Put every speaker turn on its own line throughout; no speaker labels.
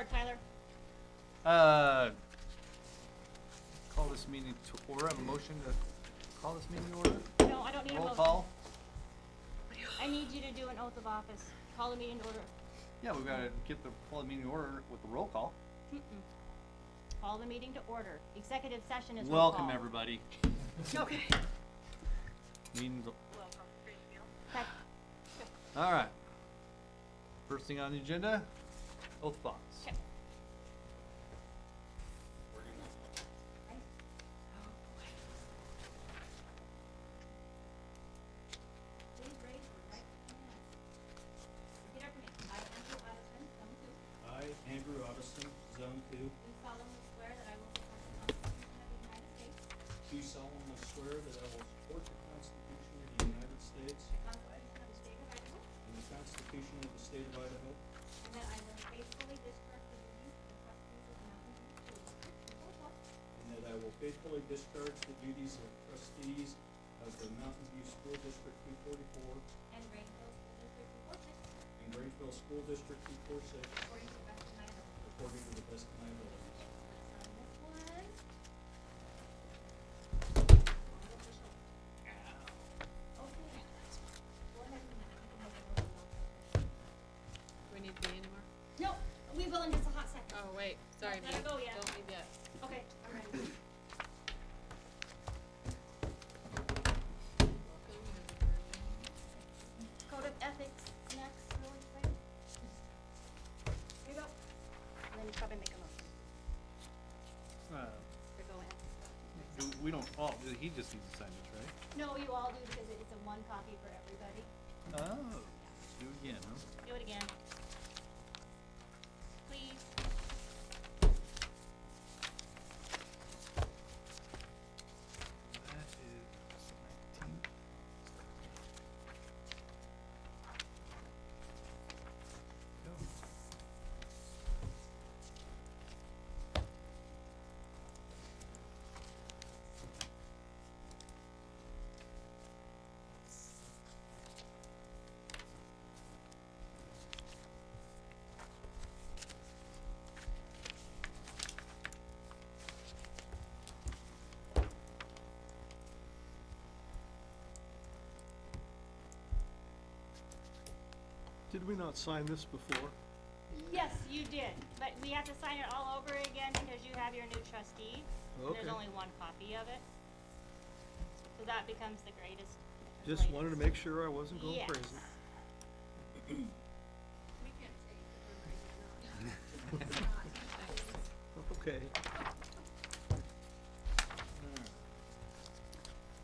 order, Tyler.
Call this meeting to order. I have a motion to call this meeting to order.
No, I don't need a
Roll
motion.
call.
I need you to do an oath of office. Call the meeting to order.
Yeah, we've got to get the call the meeting to order with the roll call.
Call the meeting to order. Executive session is roll call.
Welcome everybody.
Okay.
Meeting's.
Okay.
All right. First thing on the agenda, oath of office.
Okay. Please raise your right hand. Repeat after me. I, Andrew Addison, Zone 2.
I, Andrew Addison, Zone 2,
Do solemnly swear that I will support the Constitution of the United States,
do solemnly swear that I will support the Constitution of the United States
the Constitution of the State of Idaho,
and the Constitution of the State of Idaho,
and that I will faithfully discharge the duties of the trustees of the Mountain View School District
and that I will faithfully discharge the duties of trustees of the Mountain View School District 244
and Grangeville School District 246
and Grangeville School District 246
according to the best of my ability.
according to the best of my abilities.
Let's sign this one. Okay. Go ahead and you can make a motion.
Do we need B anymore?
No, we will in just a hot second.
Oh, wait, sorry,
Let her
B.
go yet.
Don't need yet.
Okay, I'm ready.
Welcome, everybody.
Code of ethics next, really quick. Here you go. And then you probably make a motion to go in.
We don't. Oh, he just needs to sign this, right?
No, you all do because it's a one copy for everybody.
Oh. Do it again, huh?
Do it again. Please.
That is 19. Go.
Did we not sign this before?
Yes, you did, but we have to sign it all over again because you have your new trustee. And
Okay.
there's only one copy of it. So that becomes the greatest.
Just wanted to make sure I wasn't going
Yes.
crazy.
We can't say if we're ready or not.
Okay.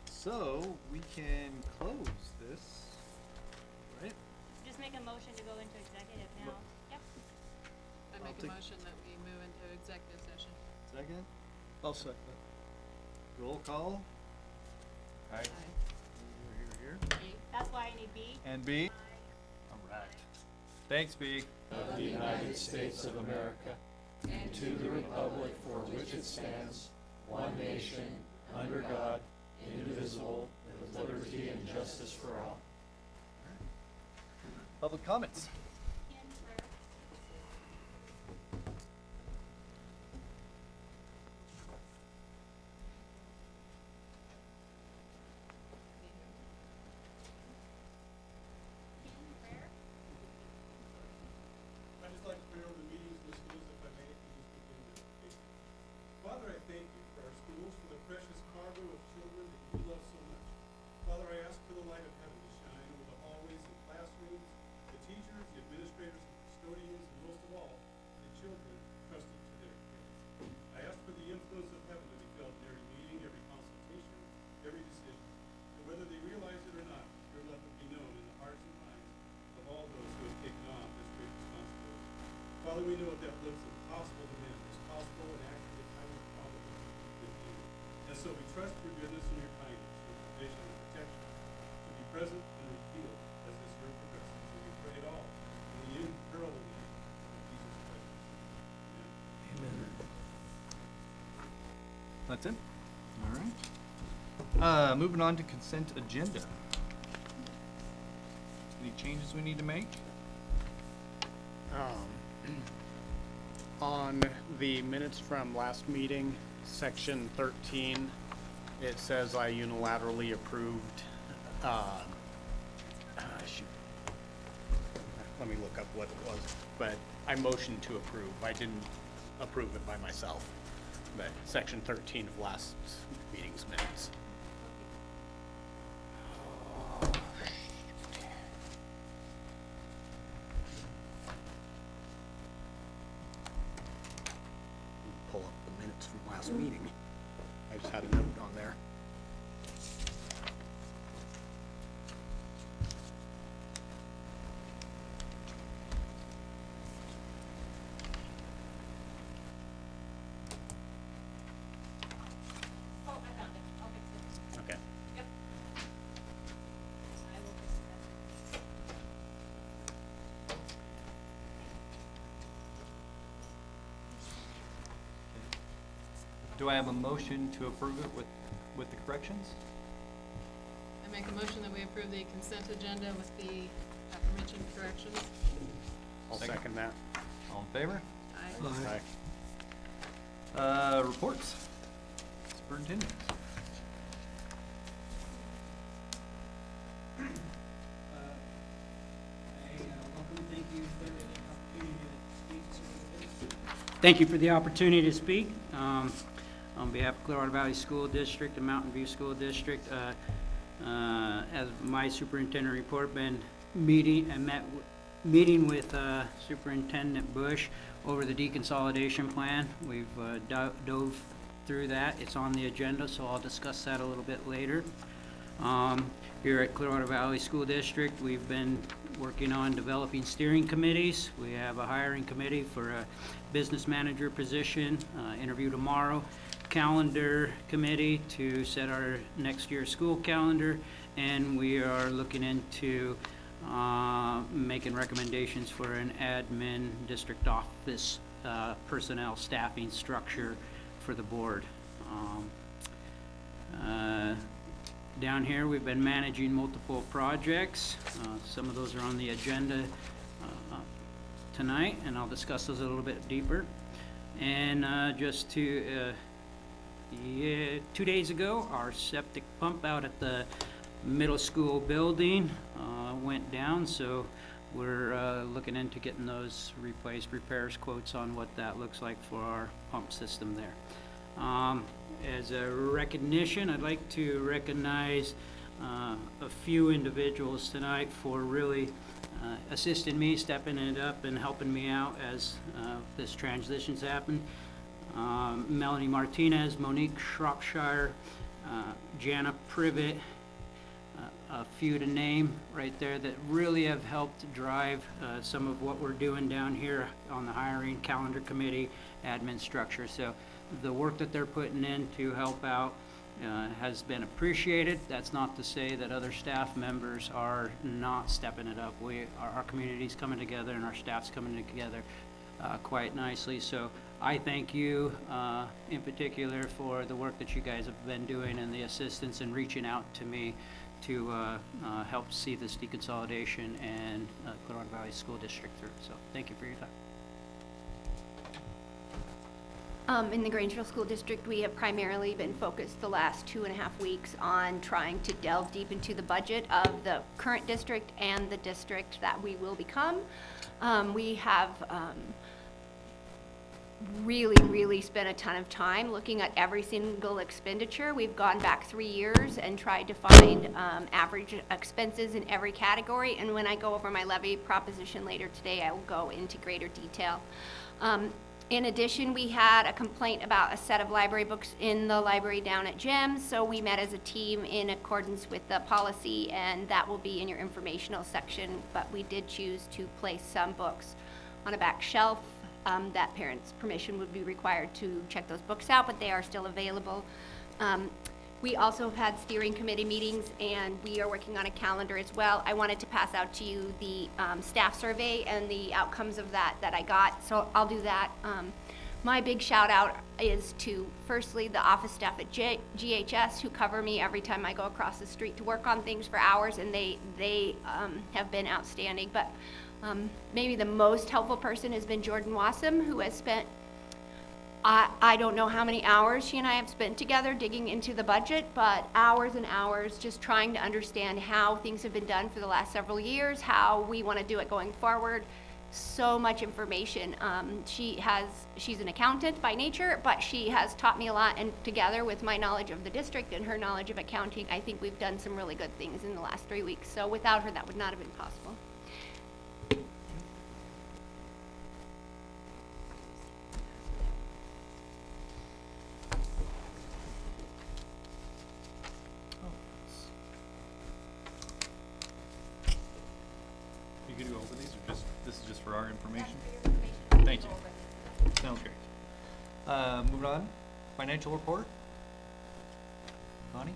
So we can close this, right?
Just make a motion to go into executive now. Yep.
I
I'll
make a
take-
motion that we move into executive session.
Second.
I'll second.
Roll call.
Aye.
Here.
B.
That's why I need B.
And B. All right. Thanks, B.
of the United States of America, and to the republic for which it stands, one nation, under God, indivisible, with liberty and justice for all.
Public comments.
In prayer. In prayer.
I'd just like to pray over the meetings in the schools, if I may, and just begin with faith. Father, I thank you for our schools, for the precious cargo of children that you love so much. Father, I ask for the light of heaven to shine over the hallways and classrooms, the teachers, the administrators, and custodians, and most of all, the children trusted to their care. I ask for the influence of heaven to be felt in every meeting, every consultation, every decision. And whether they realize it or not, your love would be known in the hearts and minds of all those who have taken on this great responsibility. Father, we know that looks impossible to men is possible and actually highly probable with you. And so we trust your goodness and your kindness, your provision and protection to be present and revealed as this year progresses. And we pray it all in the incurable name of Jesus Christ. Amen.
Amen.
That's it? All right. Moving on to consent agenda. Any changes we need to make?
On the minutes from last meeting, section 13, it says I unilaterally approved, shoot. Let me look up what it was, but I motioned to approve. I didn't approve it by myself. But section 13 of last meeting's minutes. Pull up the minutes from last meeting. I just had a note on there.
Oh, I found it. I'll fix it.
Okay.
Yep. I will fix that.
Do I have a motion to approve it with the corrections?
I make a motion that we approve the consent agenda with the aforementioned corrections.
I'll
Second.
second that.
All in favor?
Aye.
Aye.
Reports. Superintendent.
Thank you for the opportunity to speak. On behalf of Clearwater Valley School District and Mountain View School District, as my superintendent report, been meeting with Superintendent Bush over the deconsolidation plan. We've dove through that. It's on the agenda, so I'll discuss that a little bit later. Here at Clearwater Valley School District, we've been working on developing steering committees. We have a hiring committee for a business manager position, interview tomorrow. Calendar committee to set our next year's school calendar, and we are looking into making recommendations for an admin district office personnel staffing structure for the board. Down here, we've been managing multiple projects. Some of those are on the agenda tonight, and I'll discuss those a little bit deeper. And just to, 2 days ago, our septic pump out at the middle school building went down, so we're looking into getting those replaced, repairs quotes on what that looks like for our pump system there. As a recognition, I'd like to recognize a few individuals tonight for really assisting me, stepping it up, and helping me out as this transition's happened. Melanie Martinez, Monique Shropshire, Jana Privet, a few to name right there that really have helped drive some of what we're doing down here on the hiring calendar committee admin structure. So the work that they're putting in to help out has been appreciated. That's not to say that other staff members are not stepping it up. Our community's coming together and our staff's coming together quite nicely. So I thank you in particular for the work that you guys have been doing and the assistance and reaching out to me to help see this deconsolidation and Clearwater Valley School District through. So thank you for your time.
In the Grangeville School District, we have primarily been focused the last 2.5 weeks on trying to delve deep into the budget of the current district and the district that we will become. We have really spent a ton of time looking at every single expenditure. We've gone back 3 years and tried to find average expenses in every category. And when I go over my levy proposition later today, I will go into greater detail. In addition, we had a complaint about a set of library books in the library down at Jim's, so we met as a team in accordance with the policy, and that will be in your informational section, but we did choose to place some books on a back shelf. That parents' permission would be required to check those books out, but they are still available. We also have had steering committee meetings, and we are working on a calendar as well. I wanted to pass out to you the staff survey and the outcomes of that I got, so I'll do that. My big shout out is to, firstly, the office staff at GHS who cover me every time I go across the street to work on things for hours, and they have been outstanding. But Maybe the most helpful person has been Jordan Wassam, who has spent, I don't know how many hours she and I have spent together digging into the budget, but hours and hours just trying to understand how things have been done for the last several years, how we want to do it going forward. So much information. She's an accountant by nature, but she has taught me a lot, and together with my knowledge of the district and her knowledge of accounting, I think we've done some really good things in the last 3 weeks. So without her, that would not have been possible.
You gonna go over these, or this is just for our information? Thank you. Sounds great. Moving on, financial report. Connie?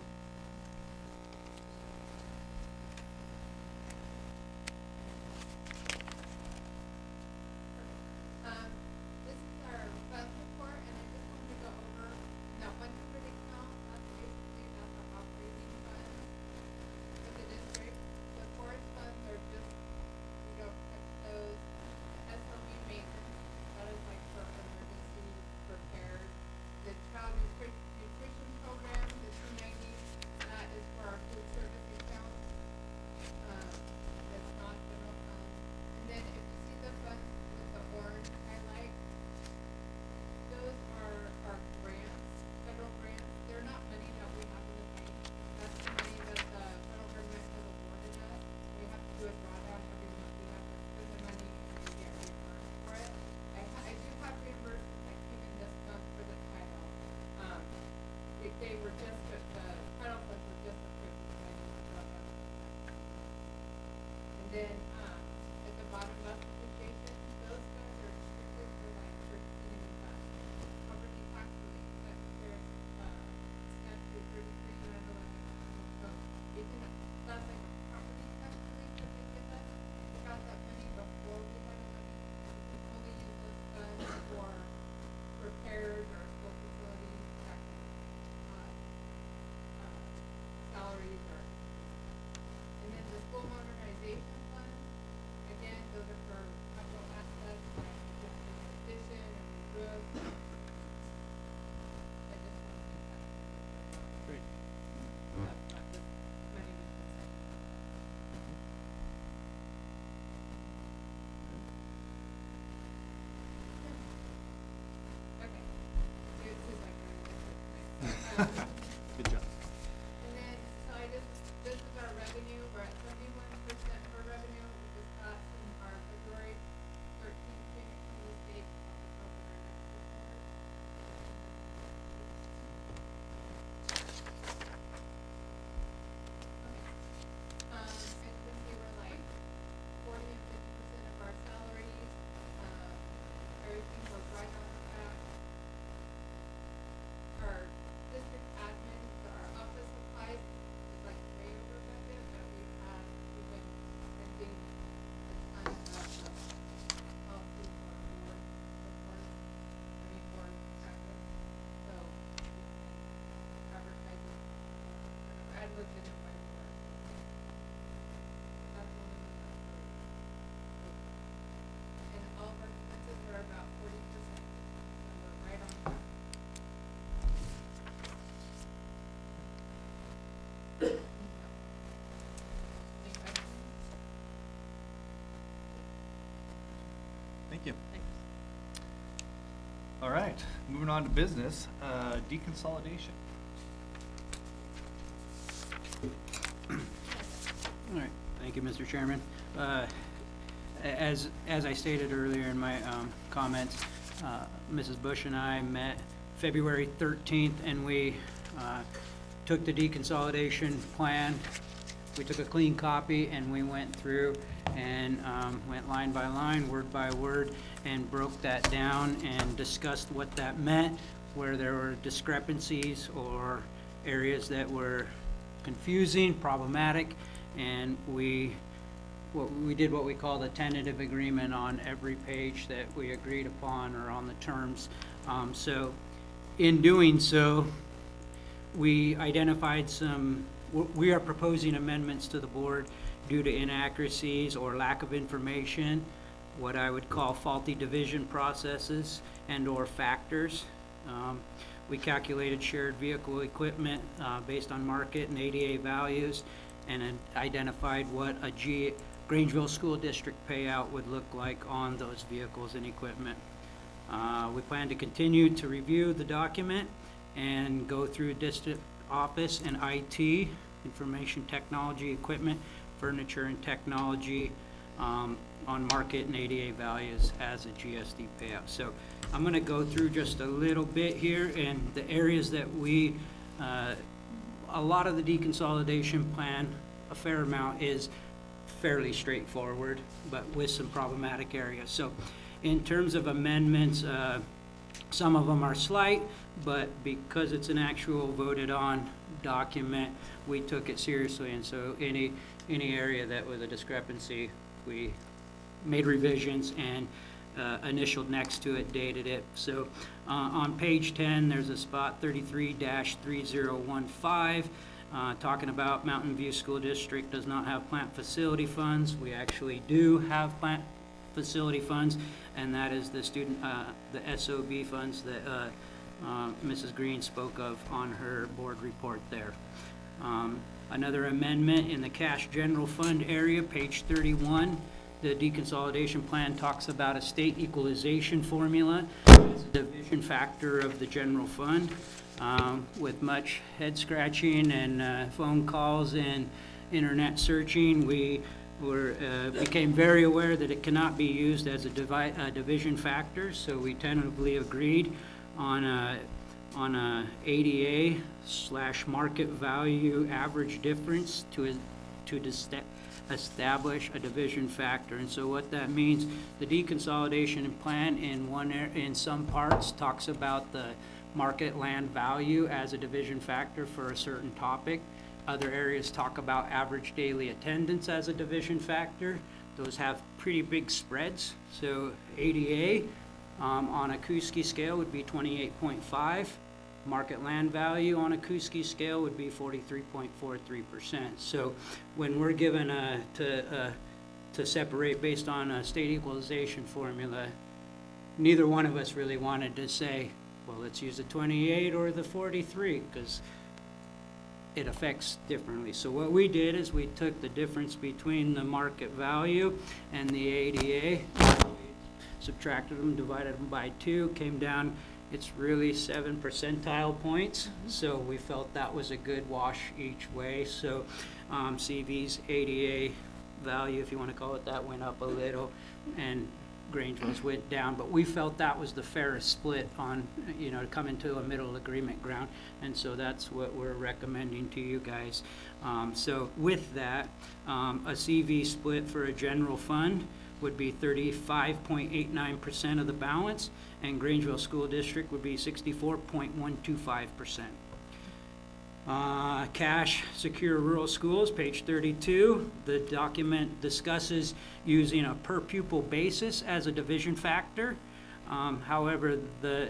This is our funds report, and I just wanted to go over that 100 account, that's basically, that's our operating funds for the district. The forest funds are just, we don't touch those. SLB maintenance, that is like for emergency repairs. The child nutrition program, the 290, that is for our food service account. That's not general fund. And then if you see the funds with the orange highlight, those are our grants, federal grants. They're not money that we have in the bank. That's the money that the federal government has awarded us. We have to do a drawdown every month. We have to spend the money and we get reimbursed for it. I do have reimbursements that came in this month for the title. They were just, the title funds were just approved, so I didn't draw down. And then, at the bottom left depreciation, those funds are strictly for like continuing funds. Property tax relief, that's their, statute 33/9/11. So you can, that's like a property tax relief that they give us. We got that money before we had the money. We can only use those funds for repairs or school facilities, that kind of thing, salaries or. And then the school modernization fund, again, those are for capital assets, like addition and roof. I just want to make that.
Great.
That's not just money we can spend. Okay. So this is like
Good job.
and then, so this is our revenue, we're at 71% for revenue, we just got some, our February 13th payment from the state, on the top of our next report. Okay. As you can see, we're like 40 and 50% of our salaries, everything was right on track. Our district admin, our office supplies is like way over budget, but we've been spending a ton of policies for our board, board practice. So advertising, AdWords didn't quite work. That's one of the and all of our expenses are about 40%, so we're right on track. Any questions?
Thank you. All right, moving on to business, deconsolidation.
All right, thank you, Mr. Chairman. As I stated earlier in my comments, Mrs. Bush and I met February 13th, and we took the deconsolidation plan. We took a clean copy, and we went through and went line by line, word by word, and broke that down and discussed what that meant, where there were discrepancies or areas that were confusing, problematic, and we did what we call the tentative agreement on every page that we agreed upon or on the terms. So in doing so, we identified we are proposing amendments to the board due to inaccuracies or lack of information, what I would call faulty division processes and/or factors. We calculated shared vehicle equipment based on market and ADA values, and identified what a Grangeville School District payout would look like on those vehicles and equipment. We plan to continue to review the document and go through district office and IT, information technology equipment, furniture and technology, on market and ADA values as a GSD payout. So I'm going to go through just a little bit here, and the areas that we, a lot of the deconsolidation plan, a fair amount is fairly straightforward, but with some problematic areas. So in terms of amendments, some of them are slight, but because it's an actual voted on document, we took it seriously, and so any area that was a discrepancy, we made revisions and initialed next to it, dated it. So on page 10, there's a spot 33-3015, talking about Mountain View School District does not have plant facility funds. We actually do have plant facility funds, and that is the student, the SOB funds that Mrs. Green spoke of on her board report there. Another amendment in the cash general fund area, page 31, the deconsolidation plan talks about a state equalization formula as a division factor of the general fund. With much head scratching and phone calls and internet searching, we became very aware that it cannot be used as a division factor, so we tentatively agreed on a ADA / market value average difference to establish a division factor. And so what that means, the deconsolidation plan in some parts talks about the market land value as a division factor for a certain topic. Other areas talk about average daily attendance as a division factor. Those have pretty big spreads. So ADA on a Kuski scale would be 28.5. Market land value on a Kuski scale would be 43.43%. So when we're given to separate based on a state equalization formula, neither one of us really wanted to say, well, let's use the 28 or the 43, because it affects differently. So what we did is we took the difference between the market value and the ADA, subtracted them, divided them by 2, came down. It's really 7 percentile points, so we felt that was a good wash each way. So CV's ADA value, if you want to call it that, went up a little, and Grangeville's went down, but we felt that was the fairest split on, to come into a middle agreement ground, and so that's what we're recommending to you guys. So with that, a CV split for a general fund would be 35.89% of the balance, and Grangeville School District would be 64.125%. Cash Secure Rural Schools, page 32. The document discusses using a per pupil basis as a division factor. However, the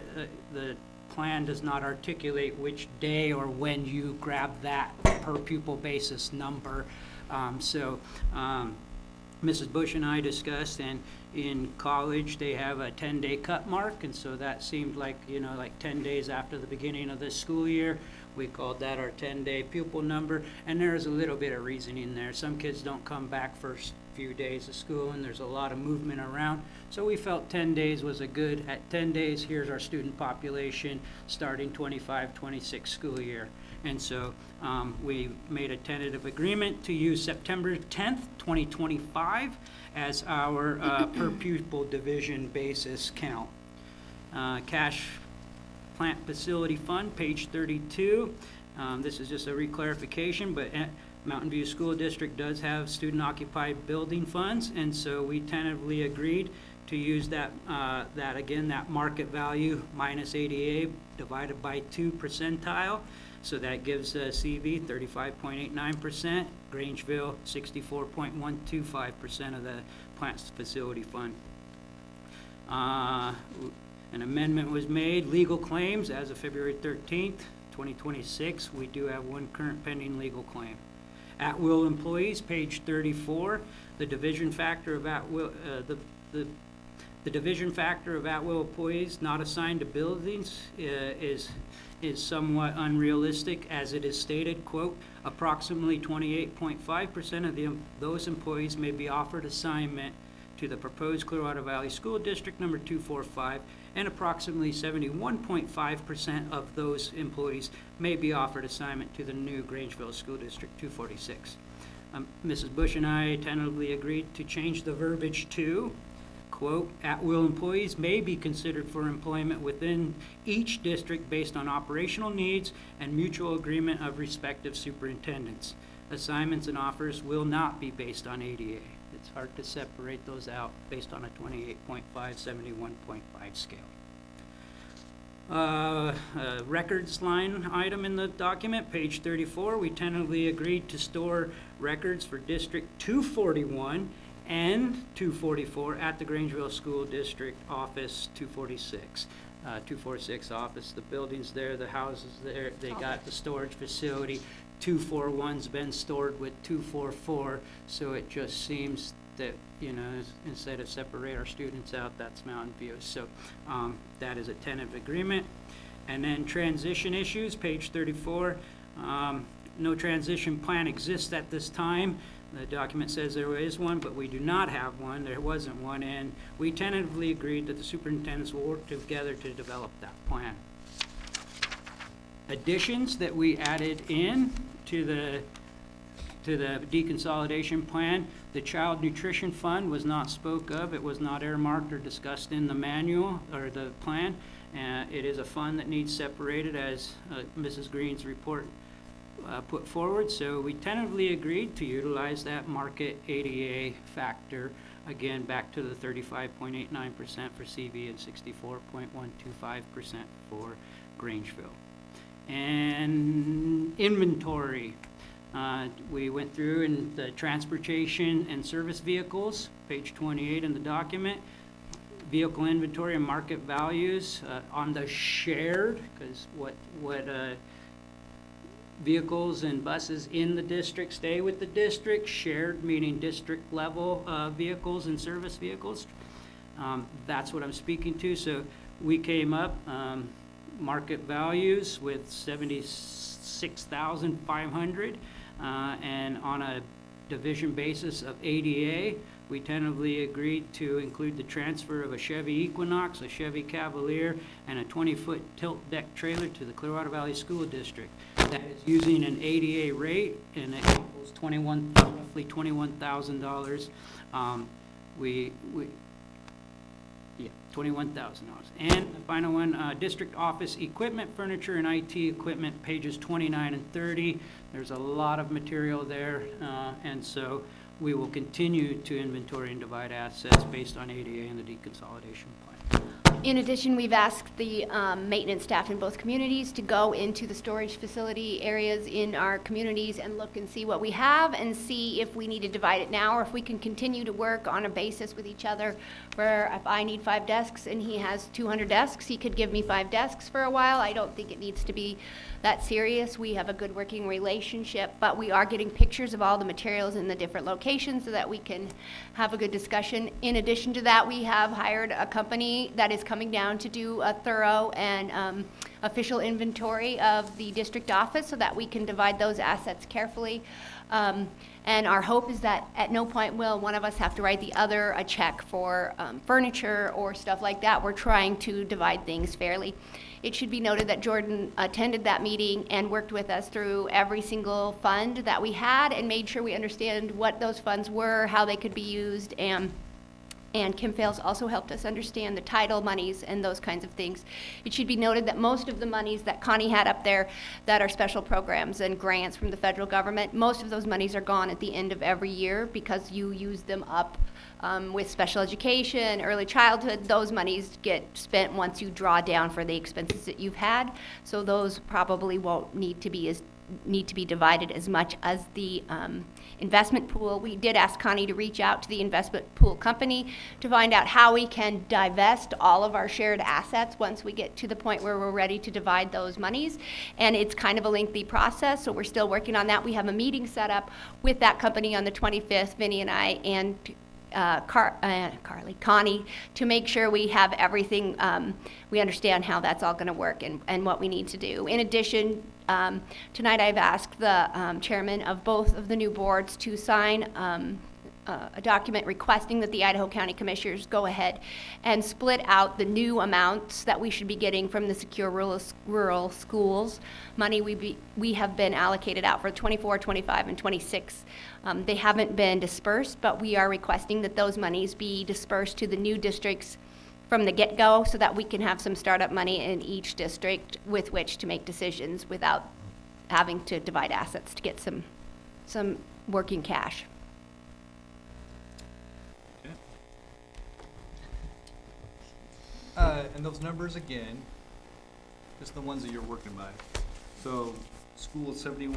plan does not articulate which day or when you grab that per pupil basis number. Mrs. Bush and I discussed, and in college they have a 10-day cut mark, and so that seemed like, like 10 days after the beginning of this school year. We called that our 10-day pupil number, and there's a little bit of reasoning there. Some kids don't come back first few days of school, and there's a lot of movement around. So we felt 10 days was a good, at 10 days, here's our student population starting 25-26 school year. And so we made a tentative agreement to use September 10th, 2025 as our per pupil division basis count. Cash Plant Facility Fund, page 32. This is just a reclarification, but Mountain View School District does have student occupied building funds, and so we tentatively agreed to use that market value minus ADA divided by 2 percentile. So that gives CV 35.89%, Grangeville 64.125% of the Plant Facility Fund. An amendment was made. Legal claims as of February 13th, 2026. We do have one current pending legal claim. at-will employees, page 34. The division factor of at-will, the division factor of at-will employees not assigned to buildings is somewhat unrealistic, as it is stated, quote, approximately 28.5% of those employees may be offered assignment to the proposed Clearwater Valley School District number 245, and approximately 71.5% of those employees may be offered assignment to the new Grangeville School District 246. Mrs. Bush and I tentatively agreed to change the verbiage to, quote, at-will employees may be considered for employment within each district based on operational needs and mutual agreement of respective superintendents. Assignments and offers will not be based on ADA. It's hard to separate those out based on a 28.5, 71.5 scale. Records line item in the document, page 34, we tentatively agreed to store records for District 241 and 244 at the Grangeville School District Office 246. 246 office, the building's there, the houses there, they got the storage facility. 241's been stored with 244, so it just seems that, you know, instead of separate our students out, that's Mountain View. So that is a tentative agreement. And then transition issues, page 34. No transition plan exists at this time. The document says there is one, but we do not have one. There wasn't one, and we tentatively agreed that the superintendents will work together to develop that plan. Additions that we added in to the deconsolidation plan, the child nutrition fund was not spoke of. It was not earmarked or discussed in the manual or the plan. It is a fund that needs separated, as Mrs. Green's report put forward. So we tentatively agreed to utilize that market ADA factor, again, back to the 35.89% for CV and 64.125% for Grangeville. And inventory. We went through in the transportation and service vehicles, page 28 in the document. Vehicle inventory and market values on the shared, because what vehicles and buses in the district stay with the district. Shared meaning district level vehicles and service vehicles. That's what I'm speaking to. So we came up market values with 76,500, and on a division basis of ADA, we tentatively agreed to include the transfer of a Chevy Equinox, a Chevy Cavalier, and a 20-foot tilt deck trailer to the Clearwater Valley School District. That is using an ADA rate, and it equals roughly $21,000. $21,000. And the final one, district office equipment, furniture, and IT equipment, pages 29 and 30. There's a lot of material there, and so we will continue to inventory and divide assets based on ADA and the deconsolidation plan.
In addition, we've asked the maintenance staff in both communities to go into the storage facility areas in our communities and look and see what we have and see if we need to divide it now or if we can continue to work on a basis with each other, where if I need 5 desks and he has 200 desks, he could give me 5 desks for a while. I don't think it needs to be that serious. We have a good working relationship, but we are getting pictures of all the materials in the different locations so that we can have a good discussion. In addition to that, we have hired a company that is coming down to do a thorough and official inventory of the district office so that we can divide those assets carefully. And our hope is that at no point will one of us have to write the other a check for furniture or stuff like that. We're trying to divide things fairly. It should be noted that Jordan attended that meeting and worked with us through every single fund that we had and made sure we understand what those funds were, how they could be used, and Kim Fales also helped us understand the title monies and those kinds of things. It should be noted that most of the monies that Connie had up there that are special programs and grants from the federal government, most of those monies are gone at the end of every year because you use them up with special education, early childhood. Those monies get spent once you draw down for the expenses that you've had. So those probably won't need to be as need to be divided as much as the investment pool. We did ask Connie to reach out to the investment pool company to find out how we can divest all of our shared assets once we get to the point where we're ready to divide those monies. And it's kind of a lengthy process, so we're still working on that. We have a meeting set up with that company on the 25th, Vinny and I, and Connie, to make sure we have everything, we understand how that's all gonna work and what we need to do. In addition, tonight I've asked the chairman of both of the new boards to sign a document requesting that the Idaho County Commissioners go ahead and split out the new amounts that we should be getting from the secure rural schools. Money we have been allocated out for 24, 25, and 26. They haven't been dispersed, but we are requesting that those monies be dispersed to the new districts from the get-go so that we can have some startup money in each district with which to make decisions without having to divide assets to get some working cash.
And those numbers again, just the ones that you're working by. So school is 71.5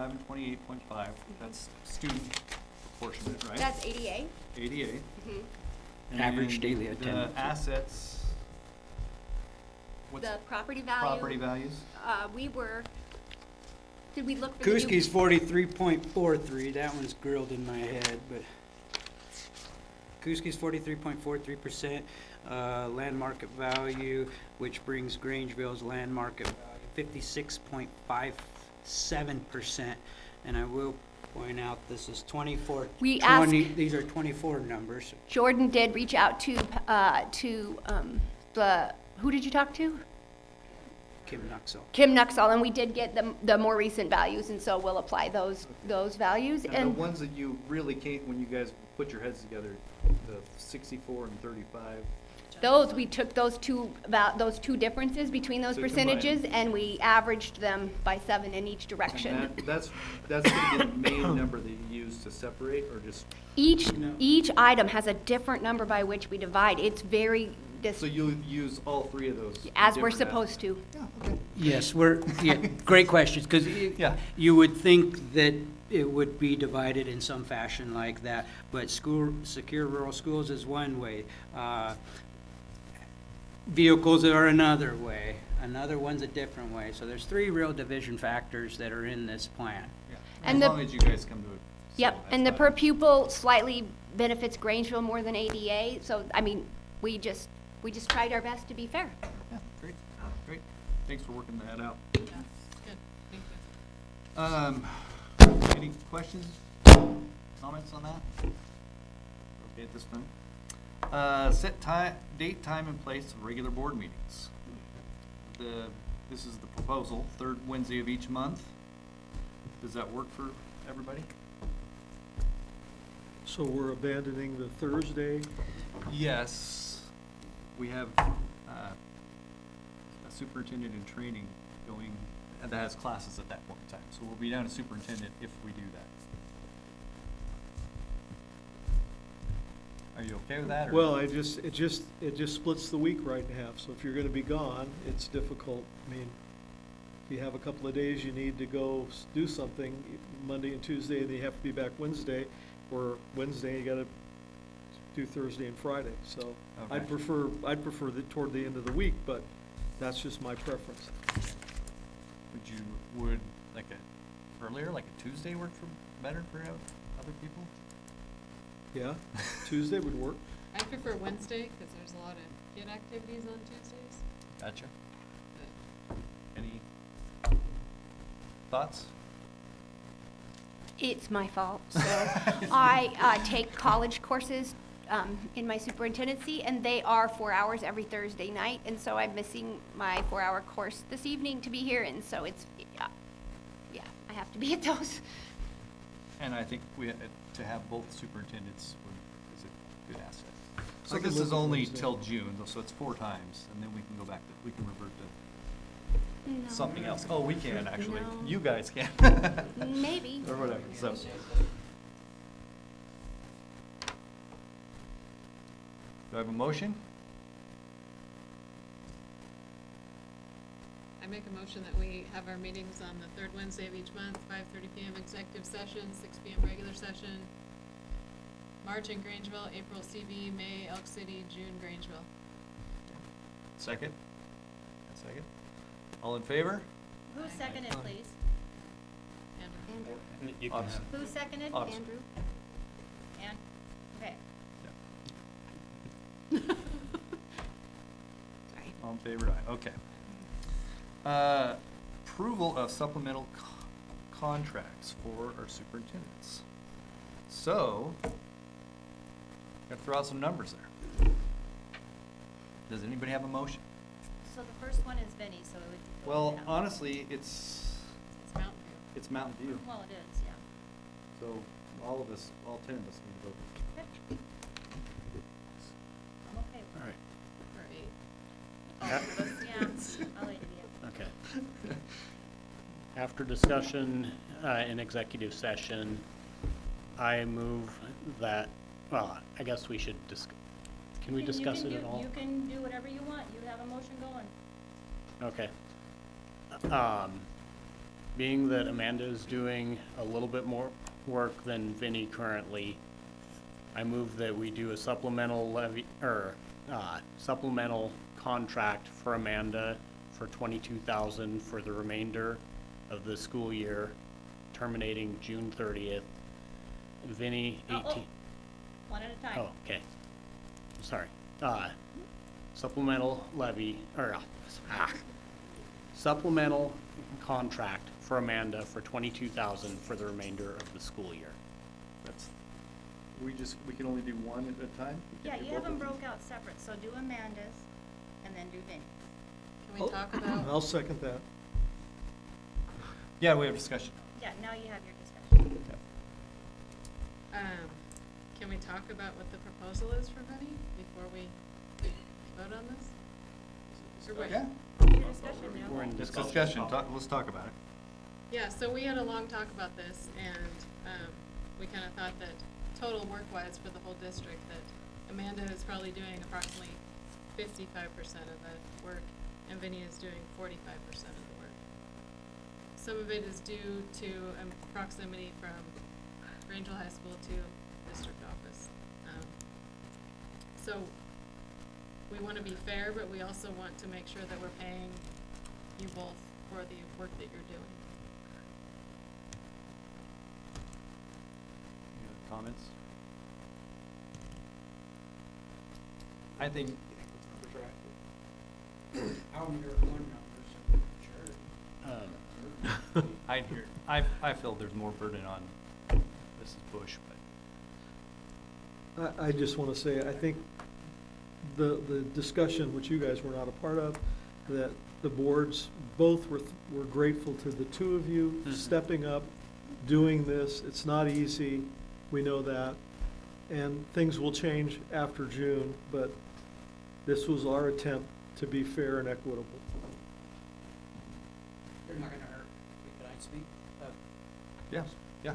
and 28.5. That's student proportionate, right?
That's ADA.
ADA.
Mm-hmm.
Average
And
daily attendance.
The assets. What's
The property value.
property values?
Did we look for the new?
Kuski's 43.43, that one's grilled in my head, but Kuski's 43.43%, land market value, which brings Grangeville's land market value 56.57%. And I will point out, this is 24,
We asked-
these are 24 numbers.
Jordan did reach out to who did you talk to?
Kim Nuxell.
Kim Nuxall, and we did get the more recent values, and so we'll apply those values.
And the ones that you really can't, when you guys put your heads together, the 64 and 35.
We took those two differences between those
So
percentages,
combined.
and we averaged them by 7 in each direction.
And that's gonna be the main number that you use to separate, or just,
Each item has a different number by which we divide. It's very,
so you'll use all three of those?
as we're
different
supposed to.
Yes, great questions, because
Yeah.
you would think that it would be divided in some fashion like that, but secure rural schools is one way. Vehicles are another way, another one's a different way. So there's 3 real division factors that are in this plan.
Yeah.
And
As
the-
long as you guys come to it.
Yep, and the per pupil slightly benefits Grangeville more than ADA, so, I mean, we just tried our best to be fair.
Yeah, great. Thanks for working that out.
Good, thank you.
Any questions, comments on that? Okay at this time. Set date, time, and place of regular board meetings. This is the proposal, 3rd Wednesday of each month. Does that work for everybody?
So we're abandoning the Thursday.
Yes. We have a superintendent in training going, and that has classes at that point in time. So we'll be down to superintendent if we do that. Are you okay with that? Or?
Well, it just splits the week right in half. So if you're gonna be gone, it's difficult. I mean, if you have a couple of days you need to go do something, Monday and Tuesday, and then you have to be back Wednesday, or Wednesday, you gotta do Thursday and Friday. So
Okay.
I'd prefer toward the end of the week, but that's just my preference.
Would like earlier, like a Tuesday work better for other people?
Yeah, Tuesday would work.
I prefer Wednesday, because there's a lot of kid activities on Tuesdays.
Gotcha.
But
Any thoughts?
It's my fault, so I take college courses in my superintendency, and they are 4 hours every Thursday night, and so I'm missing my 4-hour course this evening to be here, and so it's, yeah, I have to be at those.
And I think to have both superintendents is a good asset. So
I can
this
live
is
with
only
Wednesday.
till June, so it's 4 times, and then we can go back we can revert to
No.
something else. Oh, we can actually.
No.
You guys can.
Maybe.
Or whatever, so. Do I have a motion?
I I make a motion that we have our meetings on the third Wednesday of each month, 5:30 PM executive session, 6 PM regular session. March in Grangeville, April CV, May Elk City, June Grangeville.
Second? Second? All in favor?
Who seconded, please?
Andrew.
Andrew?
You can
Awesome.
have,
Who seconded?
Awesome.
Andrew?
And, okay.
Sorry.
All in favor, aye, okay. Approval of supplemental contracts for our superintendents. So, gotta throw out some numbers there. Does anybody have a motion?
So the first one is Vinnie, so it would go
Well,
down.
honestly, it's
It's Mountain View.
Mountain View,
Well, it is, yeah.
so all of us, all 10 of us need to vote.
Okay. I'm okay with
all
it.
right,
All of us, yeah, I'll leave it.
okay. After discussion in executive session, I move that, well, I guess we should can we discuss it at all?
You can do whatever you want, you have a motion going.
Okay. Being that Amanda is doing a little bit more work than Vinnie currently, I move that we do a supplemental levy, or, supplemental contract for Amanda for $22,000 for the remainder of the school year, terminating June 30th. Vinnie,
Oh,
18.
One at a time.
Oh, okay. Sorry. Supplemental levy, or, supplemental contract for Amanda for $22,000 for the remainder of the school year.
That's, we can only do one at a time? We
Yeah,
can't do
you have
both
them
of these?
broke out separate, so do Amanda's and then do Vinnie's.
Can we talk about,
I'll second that.
Yeah, we have discussion.
Yeah, now you have your discussion.
can we talk about what the proposal is for Vinnie before we vote on this? Or wait?
Yeah,
Your discussion now.
We're in
this discussion, let's talk about it.
Yeah, so we had a long talk about this, and we kind of thought that total work-wise for the whole district, that Amanda is probably doing approximately 55% of the work, and Vinnie is doing 45% of the work. Some of it is due to proximity from Grangeville High School to district office. So we want to be fair, but we also want to make sure that we're paying you both for the work that you're doing.
Any other comments? I think, I feel there's more burden on Mrs. Bush, but.
I just want to say, I think the discussion, which you guys were not a part of, that the boards both were grateful to the two of you stepping up, doing this. It's not easy, we know that, and things will change after June, but this was our attempt to be fair and equitable.
You're not gonna hurt. Can I speak?
Yeah, yeah.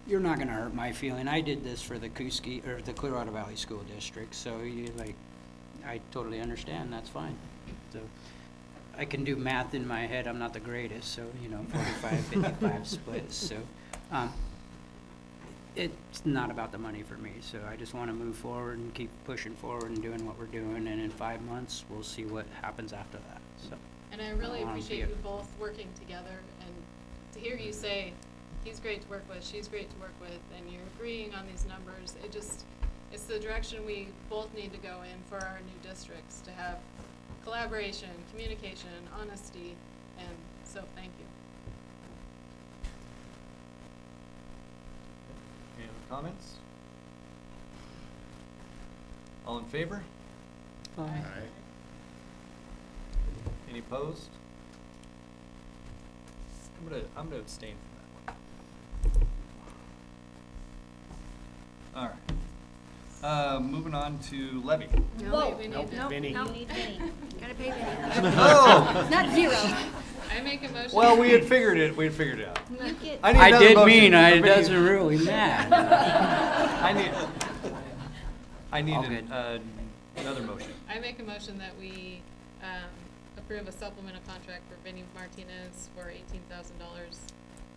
You're not gonna hurt my feeling. I did this for the Kuski, or the Clearwater Valley School District, so I totally understand, that's fine. So, I can do math in my head, I'm not the greatest, so, 45-55 splits, so, it's not about the money for me, so I just wanna move forward and keep pushing forward and doing what we're doing, and in 5 months, we'll see what happens after that, so.
And I really
Um,
appreciate
yeah.
you both working together, and to hear you say, he's great to work with, she's great to work with, and you're agreeing on these numbers, it's the direction we both need to go in for our new districts, to have collaboration, communication, honesty, and so thank you.
Any other comments? All in favor?
Aye.
Any opposed? I'm gonna abstain from that one. All right. Moving on to levy.
Whoa,
wait, we need
nope,
to-
nope,
Vinnie.
no, need Vinnie.
Gotta pay Vinnie.
Oh!
Not zero.
I make a motion.
Well, we had figured it out.
You get,
I need
I
another
did
motion
mean,
for
it
Vinnie.
doesn't really matter.
I need
All good.
another motion.
I make a motion that we approve a supplemental contract for Vinnie Martinez for $18,000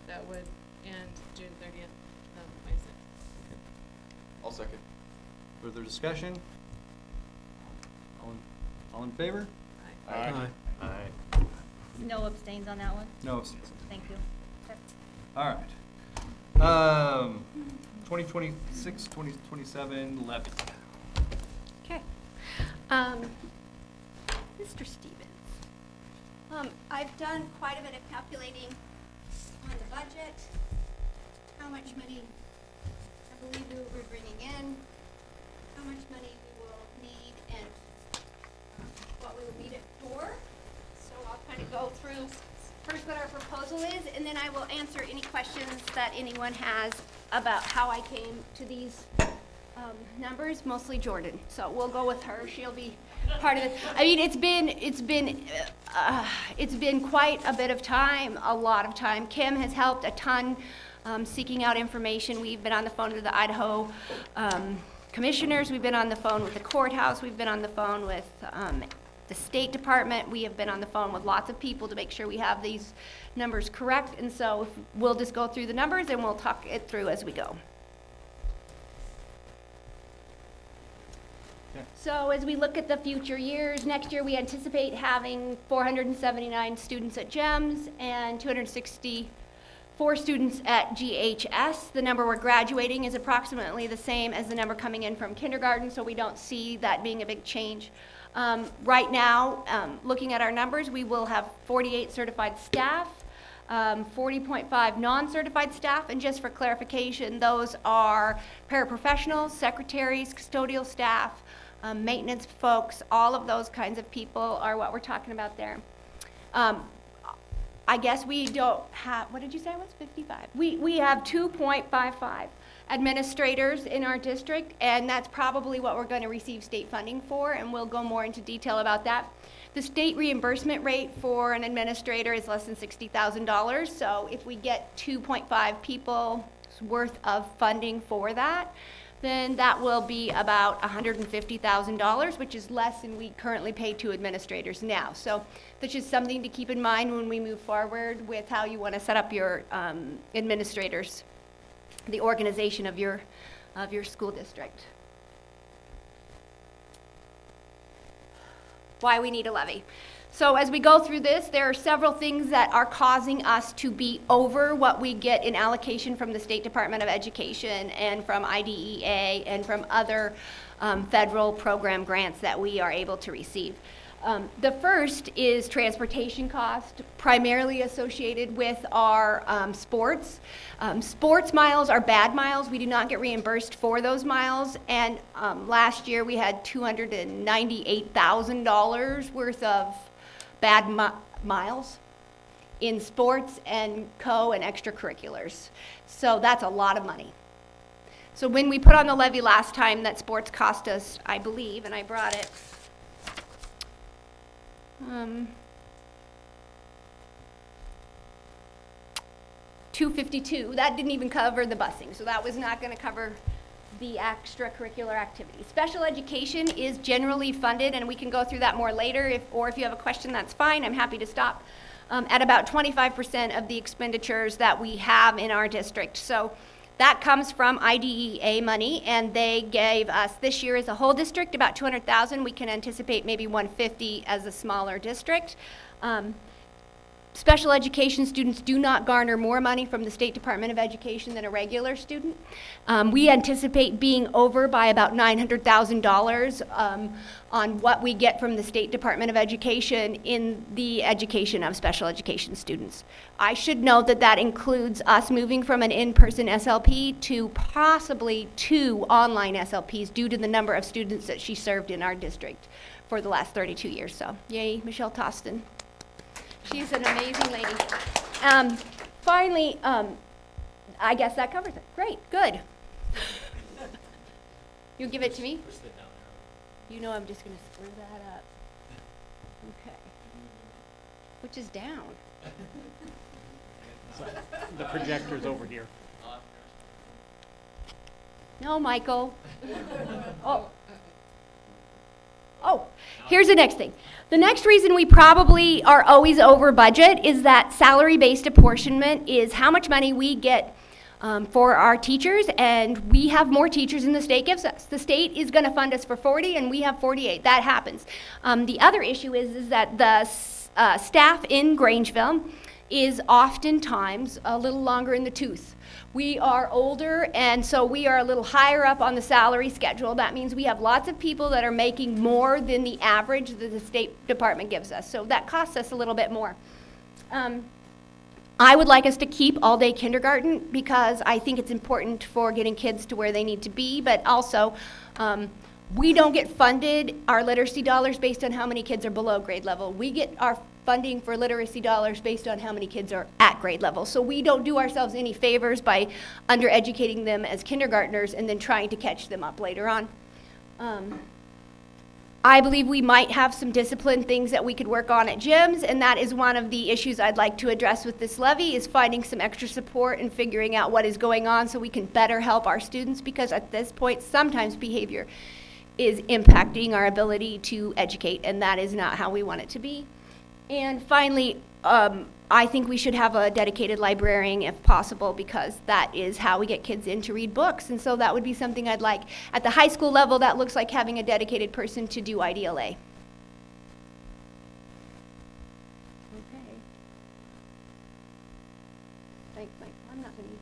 that would end June 30th, 2026.
I'll second.
Further discussion? All in favor?
Aye.
Aye.
No abstains on that one?
No abstentions.
Thank you. Okay.
All right. 2026, 2027 levy.
Okay. Mr. Stevens, I've done quite a bit of calculating on the budget, how much money I believe we will be bringing in, how much money we will need, and what we will need it for. So I'll kind of go through first what our proposal is, and then I will answer any questions that anyone has about how I came to these numbers, mostly Jordan. So we'll go with her. She'll be part of it. I mean, it's been quite a bit of time, a lot of time. Kim has helped a ton seeking out information. We've been on the phone with the Idaho commissioners. We've been on the phone with the courthouse. We've been on the phone with the State Department. We have been on the phone with lots of people to make sure we have these numbers correct. And so we'll just go through the numbers and we'll talk it through as we go. So as we look at the future years, next year we anticipate having 479 students at GEMS and 264 students at GHS. The number we're graduating is approximately the same as the number coming in from kindergarten, so we don't see that being a big change. Right now, looking at our numbers, we will have 48 certified staff, 40.5 non-certified staff, and just for clarification, those are paraprofessionals, secretaries, custodial staff, maintenance folks, all of those kinds of people are what we're talking about there. I guess we don't have, what did you say it was, 55? We have 2.55 administrators in our district, and that's probably what we're going to receive state funding for, and we'll go more into detail about that. The state reimbursement rate for an administrator is less than $60,000, so if we get 2.5 people's worth of funding for that, then that will be about $150,000, which is less than we currently pay to administrators now. So that's just something to keep in mind when we move forward with how you want to set up your administrators, the organization of your school district. Why we need a levy. So as we go through this, there are several things that are causing us to be over what we get in allocation from the State Department of Education and from IDEA and from other federal program grants that we are able to receive. The first is transportation cost, primarily associated with our sports. Sports miles are bad miles. We do not get reimbursed for those miles. And last year we had $298,000 worth of bad miles in sports and and extracurriculars. So that's a lot of money. So when we put on the levy last time, that sports cost us, I believe, and I brought it, $252. That didn't even cover the busing, so that was not going to cover the extracurricular activities. Special education is generally funded, and we can go through that more later, or if you have a question, that's fine. I'm happy to stop at about 25% of the expenditures that we have in our district. So that comes from IDEA money, and they gave us this year as a whole district about $200,000. We can anticipate maybe $150,000 as a smaller district. Special education students do not garner more money from the State Department of Education than a regular student. We anticipate being over by about $900,000 on what we get from the State Department of Education in the education of special education students. I should note that that includes us moving from an in-person SLP to possibly 2 online SLPs due to the number of students that she served in our district for the last 32 years. So, yay, Michelle Toston. She's an amazing lady. Finally, I guess that covers it. Great, good. You'll give it to me? You know I'm just going to screw that up. Okay. Which is down?
The projector's over here.
No, Michael. Oh. Oh, here's the next thing. The next reason we probably are always over budget is that salary-based apportionment is how much money we get for our teachers, and we have more teachers than the state gives us. The state is going to fund us for 40, and we have 48. That happens. The other issue is that the staff in Grangeville is oftentimes a little longer in the tooth. We are older, and so we are a little higher up on the salary schedule. That means we have lots of people that are making more than the average that the State Department gives us. So that costs us a little bit more. I would like us to keep all-day kindergarten because I think it's important for getting kids to where they need to be, but also we don't get funded our literacy dollars based on how many kids are below grade level. We get our funding for literacy dollars based on how many kids are at grade level. So we don't do ourselves any favors by undereducating them as kindergartners and then trying to catch them up later on. I believe we might have some discipline things that we could work on at gyms, and that is one of the issues I'd like to address with this levy, is finding some extra support and figuring out what is going on so we can better help our students, because at this point, sometimes behavior is impacting our ability to educate, and that is not how we want it to be. And finally, I think we should have a dedicated librarian if possible, because that is how we get kids in to read books. And so that would be something I'd like. At the high school level, that looks like having a dedicated person to do IDLA. Okay. I'm not gonna use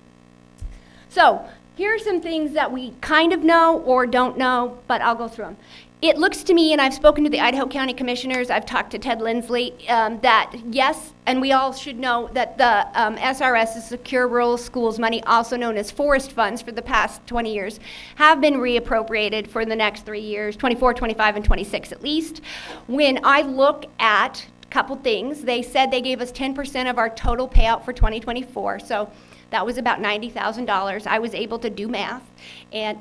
it. So here are some things that we kind of know or don't know, but I'll go through them. It looks to me, and I've spoken to the Idaho County Commissioners, I've talked to Ted Lindsley, that yes, and we all should know that the SRS, the Secure Rural Schools money, also known as forest funds for the past 20 years, have been reappropriated for the next 3 years, 24, 25, and 26 at least. When I look at a couple things, they said they gave us 10% of our total payout for 2024, so that was about $90,000. I was able to do math,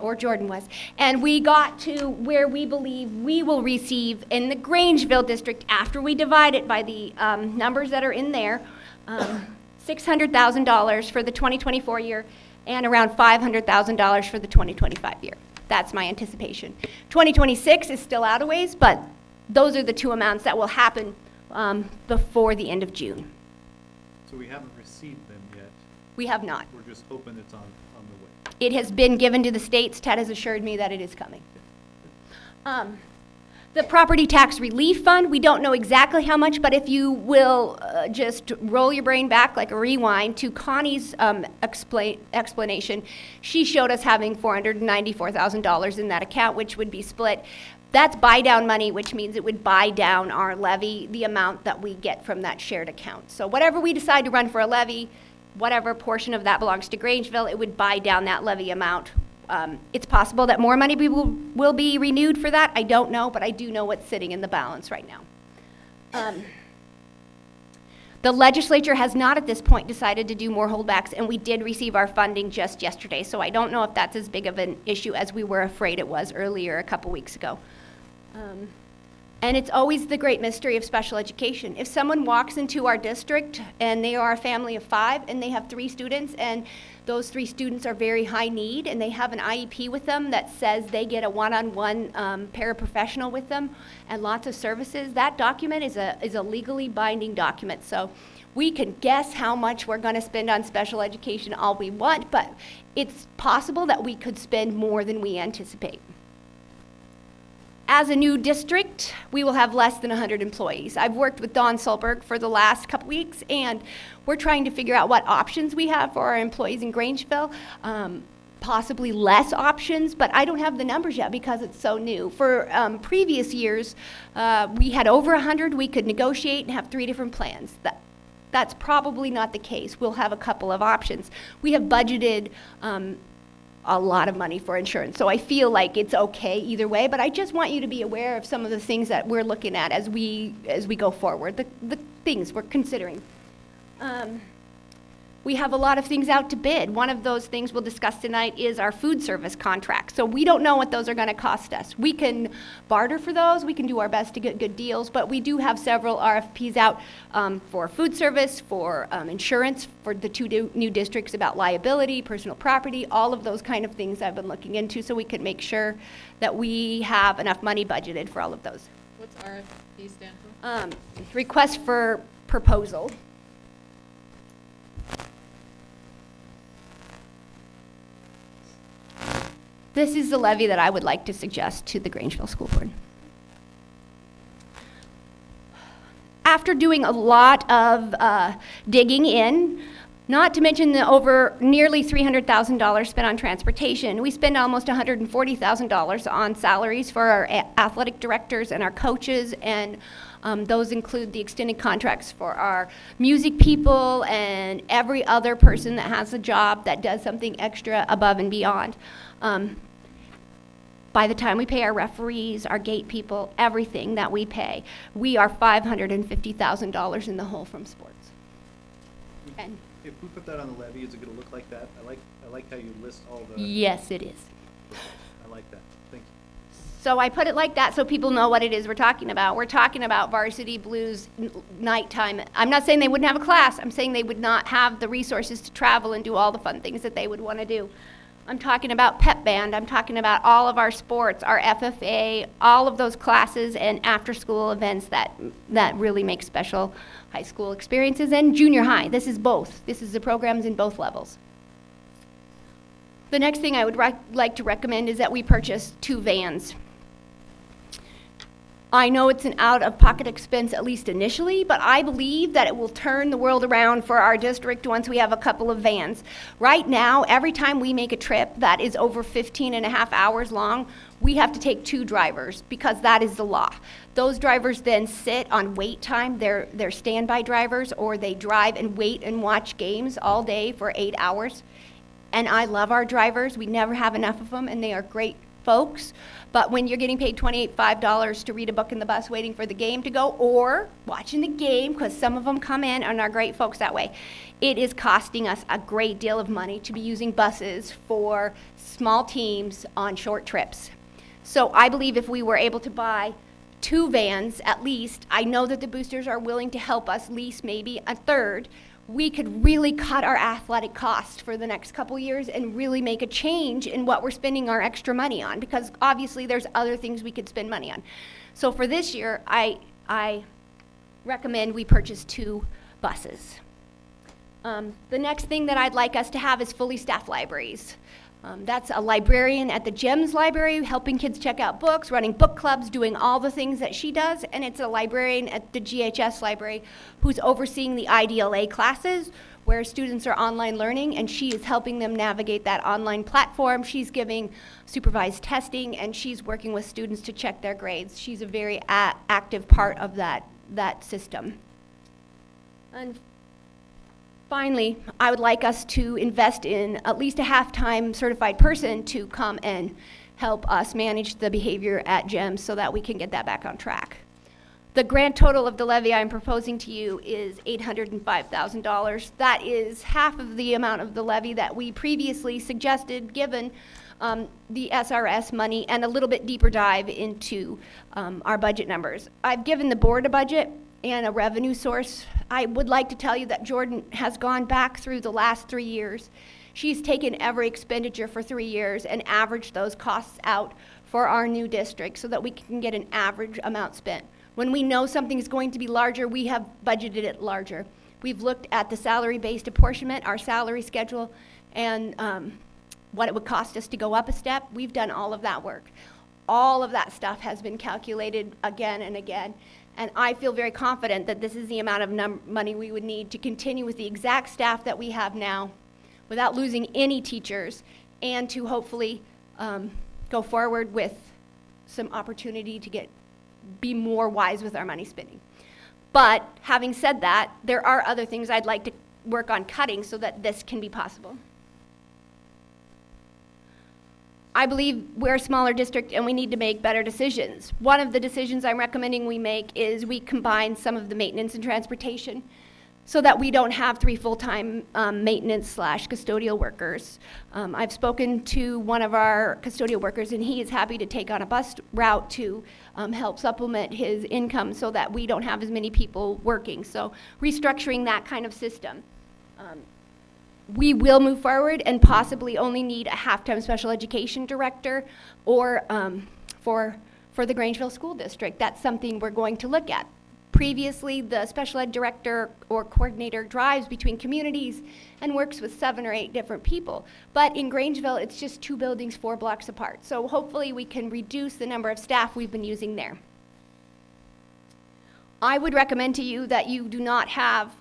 or Jordan was, and we got to where we believe we will receive in the Grangeville district, after we divide it by the numbers that are in there, $600,000 for the 2024 year and around $500,000 for the 2025 year. That's my anticipation. 2026 is still out a ways, but those are the two amounts that will happen before the end of June.
So we haven't received them yet.
We have not.
We're just hoping it's on the way.
It has been given to the states. Ted has assured me that it is coming. The property tax relief fund, we don't know exactly how much, but if you will just roll your brain back like a rewind to Connie's explanation, she showed us having $494,000 in that account, which would be split. That's buy down money, which means it would buy down our levy, the amount that we get from that shared account. So whatever we decide to run for a levy, whatever portion of that belongs to Grangeville, it would buy down that levy amount. It's possible that more money will be renewed for that. I don't know, but I do know what's sitting in the balance right now. The legislature has not at this point decided to do more holdbacks, and we did receive our funding just yesterday, so I don't know if that's as big of an issue as we were afraid it was earlier a couple weeks ago. And it's always the great mystery of special education. If someone walks into our district and they are a family of 5 and they have 3 students, and those 3 students are very high need, and they have an IEP with them that says they get a one-on-one paraprofessional with them and lots of services, that document is a legally binding document. So we can guess how much we're going to spend on special education all we want, but it's possible that we could spend more than we anticipate. As a new district, we will have less than 100 employees. I've worked with Dawn Solberg for the last couple weeks, and we're trying to figure out what options we have for our employees in Grangeville. Possibly less options, but I don't have the numbers yet because it's so new. For previous years, we had over 100. We could negotiate and have 3 different plans. That's probably not the case. We'll have a couple of options. We have budgeted a lot of money for insurance. So I feel like it's okay either way, but I just want you to be aware of some of the things that we're looking at as we go forward, the things we're considering. We have a lot of things out to bid. One of those things we'll discuss tonight is our food service contract. So we don't know what those are going to cost us. We can barter for those. We can do our best to get good deals, but we do have several RFPs out for food service, for insurance, for the two new districts about liability, personal property, all of those kind of things I've been looking into so we can make sure that we have enough money budgeted for all of those.
What's RFP stand for?
Request for proposal. This is the levy that I would like to suggest to the Grangeville School Board. After doing a lot of digging in, not to mention the over nearly $300,000 spent on transportation, we spend almost $140,000 on salaries for our athletic directors and our coaches, and those include the extended contracts for our music people and every other person that has a job that does something extra above and beyond. By the time we pay our referees, our gate people, everything that we pay, we are $550,000 in the hole from sports. And
If we put that on the levy, is it gonna look like that? I like how you list all the.
yes, it is.
I like that, thank you.
So I put it like that so people know what it is we're talking about. We're talking about varsity blues nighttime. I'm not saying they wouldn't have a class. I'm saying they would not have the resources to travel and do all the fun things that they would want to do. I'm talking about pep band. I'm talking about all of our sports, our FFA, all of those classes and after-school events that really make special high school experiences and junior high. This is both. This is the programs in both levels. The next thing I would like to recommend is that we purchase 2 vans. I know it's an out-of-pocket expense, at least initially, but I believe that it will turn the world around for our district once we have a couple of vans. Right now, every time we make a trip that is over 15 and a half hours long, we have to take 2 drivers because that is the law. Those drivers then sit on wait time. They're standby drivers, or they drive and wait and watch games all day for 8 hours. And I love our drivers. We never have enough of them, and they are great folks. But when you're getting paid $25 to read a book in the bus waiting for the game to go, or watching the game, because some of them come in and are great folks that way, it is costing us a great deal of money to be using buses for small teams on short trips. So I believe if we were able to buy 2 vans at least, I know that the boosters are willing to help us lease maybe a third, we could really cut our athletic costs for the next couple years and really make a change in what we're spending our extra money on, because obviously there's other things we could spend money on. So for this year, I recommend we purchase 2 buses. The next thing that I'd like us to have is fully staffed libraries. That's a librarian at the GEMS library helping kids check out books, running book clubs, doing all the things that she does, and it's a librarian at the GHS library who's overseeing the IDLA classes where students are online learning, and she is helping them navigate that online platform. She's giving supervised testing, and she's working with students to check their grades. She's a very active part of that system. And finally, I would like us to invest in at least a half-time certified person to come and help us manage the behavior at GEMS so that we can get that back on track. The grand total of the levy I'm proposing to you is $805,000. That is half of the amount of the levy that we previously suggested, given the SRS money and a little bit deeper dive into our budget numbers. I've given the board a budget and a revenue source. I would like to tell you that Jordan has gone back through the last 3 years. She's taken every expenditure for 3 years and averaged those costs out for our new district so that we can get an average amount spent. When we know something is going to be larger, we have budgeted it larger. We've looked at the salary-based apportionment, our salary schedule, and what it would cost us to go up a step. We've done all of that work. All of that stuff has been calculated again and again. And I feel very confident that this is the amount of money we would need to continue with the exact staff that we have now without losing any teachers, and to hopefully go forward with some opportunity to be more wise with our money spending. But having said that, there are other things I'd like to work on cutting so that this can be possible. I believe we're a smaller district and we need to make better decisions. One of the decisions I'm recommending we make is we combine some of the maintenance and transportation. so that we don't have 3 full-time maintenance / custodial workers. I've spoken to one of our custodial workers, and he is happy to take on a bus route to help supplement his income so that we don't have as many people working. So restructuring that kind of system. We will move forward and possibly only need a half-time special education director or for the Grangeville School District. That's something we're going to look at. Previously, the special ed director or coordinator drives between communities and works with 7 or 8 different people. But in Grangeville, it's just 2 buildings 4 blocks apart. So hopefully we can reduce the number of staff we've been using there. I would recommend to you that you do not have,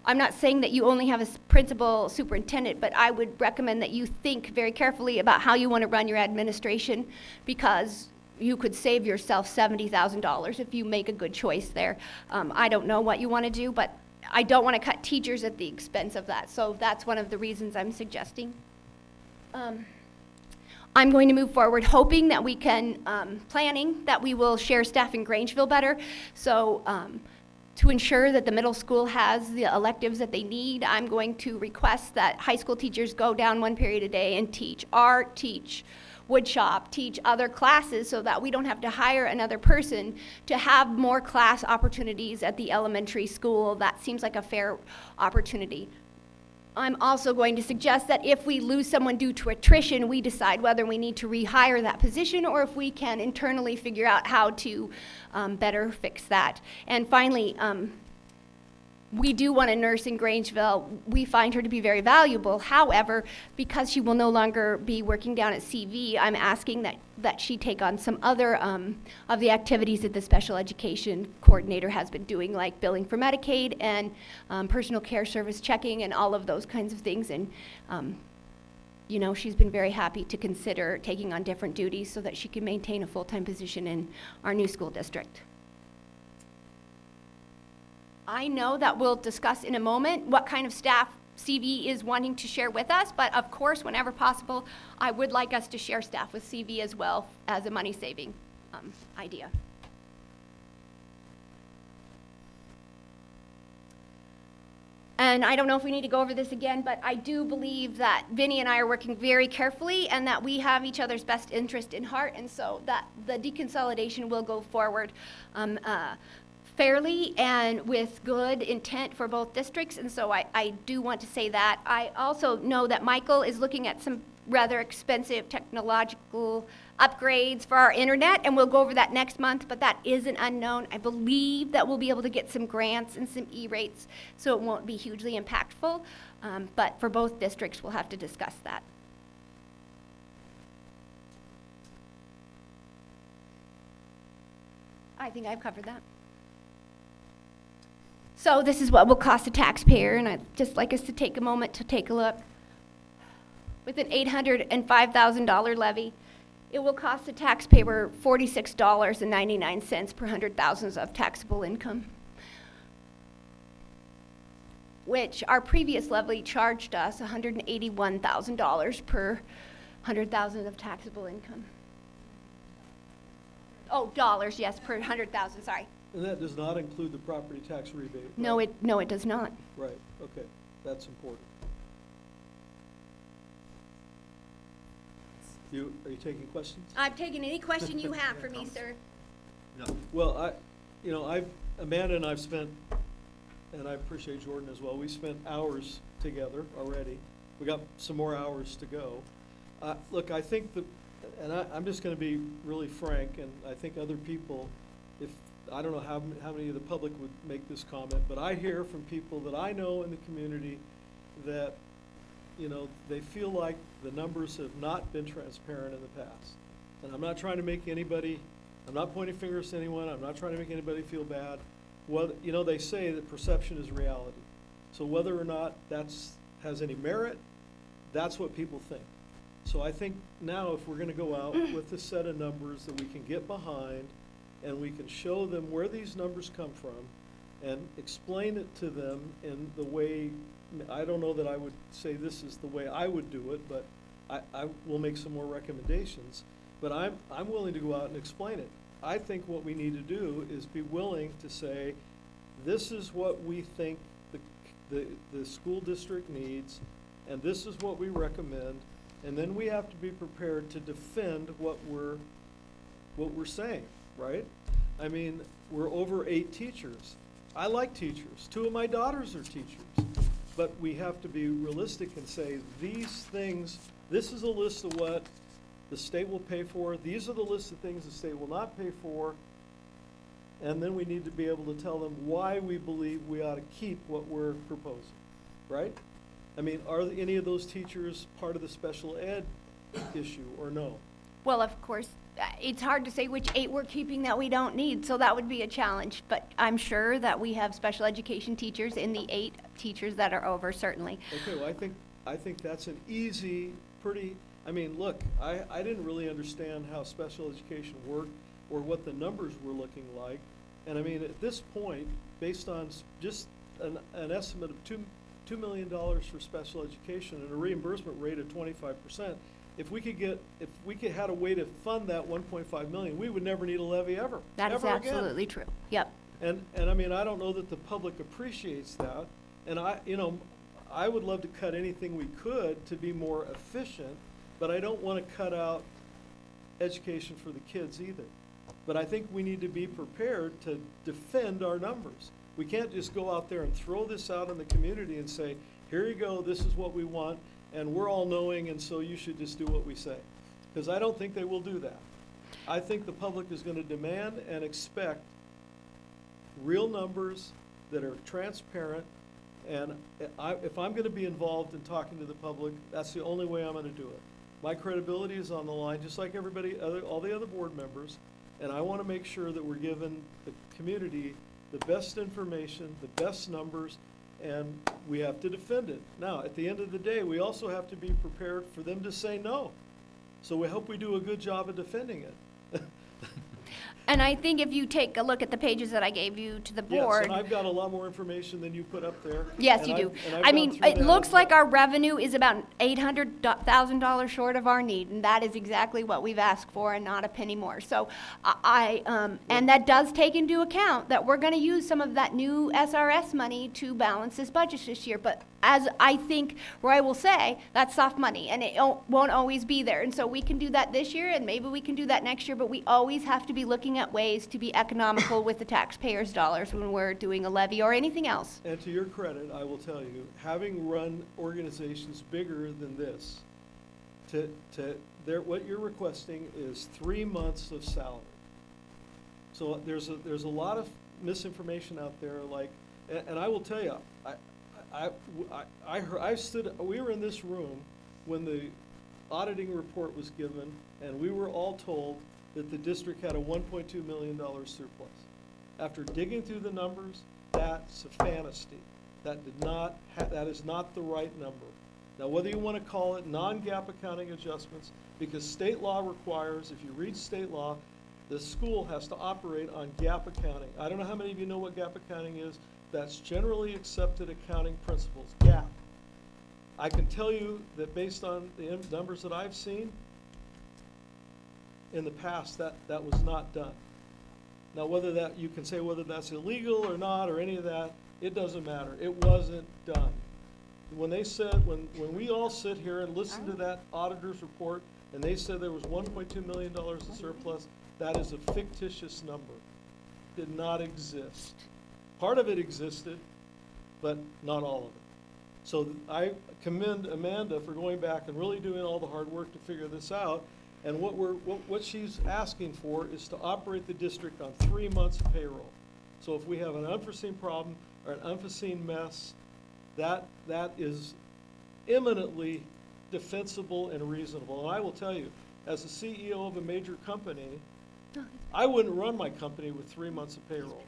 I'm not saying that you only have a principal superintendent, but I would recommend that you think very carefully about how you want to run your administration, because you could save yourself $70,000 if you make a good choice there. I don't know what you want to do, but I don't want to cut teachers at the expense of that. So that's one of the reasons I'm suggesting. I'm going to move forward hoping that we can, planning that we will share staff in Grangeville better. So to ensure that the middle school has the electives that they need, I'm going to request that high school teachers go down 1 period a day and teach art, teach woodshop, teach other classes so that we don't have to hire another person to have more class opportunities at the elementary school. That seems like a fair opportunity. I'm also going to suggest that if we lose someone due to attrition, we decide whether we need to rehire that position or if we can internally figure out how to better fix that. And finally, we do want a nurse in Grangeville. We find her to be very valuable. However, because she will no longer be working down at CV, I'm asking that she take on some other of the activities that the special education coordinator has been doing, like billing for Medicaid and personal care service checking and all of those kinds of things. And you know, she's been very happy to consider taking on different duties so that she can maintain a full-time position in our new school district. I know that we'll discuss in a moment what kind of staff CV is wanting to share with us, but of course, whenever possible, I would like us to share staff with CV as well as a money-saving idea. And I don't know if we need to go over this again, but I do believe that Vinny and I are working very carefully and that we have each other's best interest in heart, and so that the deconsolidation will go forward fairly and with good intent for both districts, and so I do want to say that. I also know that Michael is looking at some rather expensive technological upgrades for our internet, and we'll go over that next month, but that is an unknown. I believe that we'll be able to get some grants and some E-rates, so it won't be hugely impactful, but for both districts, we'll have to discuss that. I think I've covered that. So this is what will cost the taxpayer, and I'd just like us to take a moment to take a look. With an $805,000 levy, it will cost the taxpayer $46.99 per 100,000 of taxable income, which our previous levy charged us $181,000 per 100,000 of taxable income. Oh, dollars, yes, per 100,000, sorry.
And that does not include the property tax rebate, right?
No, it does not.
Right, okay, that's important. Are you taking questions?
I'm taking any question you have for me, sir.
Well, Amanda and I've spent, and I appreciate Jordan as well, we spent hours together already. We got some more hours to go. Look, I think I'm just gonna be really frank, and I think other people, I don't know how many of the public would make this comment, but I hear from people that I know in the community that, you know, they feel like the numbers have not been transparent in the past. And I'm not trying to make anybody, I'm not pointing fingers to anyone, I'm not trying to make anybody feel bad. Well, you know, they say that perception is reality. So whether or not has any merit, that's what people think. So I think now if we're gonna go out with a set of numbers that we can get behind, and we can show them where these numbers come from and explain it to them in the way, I don't know that I would say this is the way I would do it, but I will make some more recommendations. But I'm willing to go out and explain it. I think what we need to do is be willing to say, this is what we think the the school district needs, and this is what we recommend, and then we have to be prepared to defend what we're saying, right? I mean, we're over 8 teachers. I like teachers. 2 of my daughters are teachers. But we have to be realistic and say, these things, this is a list of what the state will pay for. These are the list of things the state will not pay for. And then we need to be able to tell them why we believe we ought to keep what we're proposing, right? I mean, are any of those teachers part of the special ed issue or no?
Well, of course, it's hard to say which 8 we're keeping that we don't need, so that would be a challenge. But I'm sure that we have special education teachers in the 8 teachers that are over, certainly.
Okay, well, I think that's an easy, pretty, I mean, look, I didn't really understand how special education worked or what the numbers were looking like. And I mean, at this point, based on just an estimate of $2 million for special education and a reimbursement rate of 25%, if we could had a way to fund that 1.5 million, we would never need a levy ever.
That is
ever again.
absolutely true. Yep.
And I mean, I don't know that the public appreciates that. And I would love to cut anything we could to be more efficient, but I don't want to cut out education for the kids either. But I think we need to be prepared to defend our numbers. We can't just go out there and throw this out in the community and say, here you go, this is what we want, and we're all knowing, and so you should just do what we say. Because I don't think they will do that. I think the public is going to demand and expect real numbers that are transparent, and if I'm going to be involved in talking to the public, that's the only way I'm going to do it. My credibility is on the line, just like all the other board members, and I want to make sure that we're giving the community the best information, the best numbers, and we have to defend it. Now, at the end of the day, we also have to be prepared for them to say no. So we hope we do a good job of defending it.
And I think if you take a look at the pages that I gave you to the
Yes,
board.
and I've got a lot more information than you put up there.
Yes,
and
you do.
I've
I
gone
mean,
through
it
that
looks
as
like
well.
our revenue is about $800,000 short of our need, and that is exactly what we've asked for and not a penny more. So and that does take into account that we're gonna use some of that new SRS money to balance this budget this year. But as I think Roy will say, that's soft money, and it won't always be there. And so we can do that this year, and maybe we can do that next year, but we always have to be looking at ways to be economical with the taxpayers' dollars when we're doing a levy or anything else.
And to your credit, I will tell you, having run organizations bigger than this, what you're requesting is 3 months of salary. So there's a lot of misinformation out there, like, and I will tell you, we were in this room when the auditing report was given, and we were all told that the district had a $1.2 million surplus. After digging through the numbers, that's a fantasy. That is not the right number. Now, whether you want to call it non-GAAP accounting adjustments, because state law requires, if you read state law, the school has to operate on GAAP accounting. I don't know how many of you know what GAAP accounting is. That's generally accepted accounting principles, GAAP. I can tell you that based on the numbers that I've seen, in the past, that was not done. Now, you can say whether that's illegal or not or any of that, it doesn't matter. It wasn't done. When they said, when we all sit here and listen to that auditor's report, and they said there was $1.2 million in surplus, that is a fictitious number. Did not exist. Part of it existed, but not all of it. So I commend Amanda for going back and really doing all the hard work to figure this out. And what she's asking for is to operate the district on 3 months of payroll. So if we have an unforeseen problem or an unforeseen mess, that is eminently defensible and reasonable. And I will tell you, as the CEO of a major company, I wouldn't run my company with 3 months of payroll.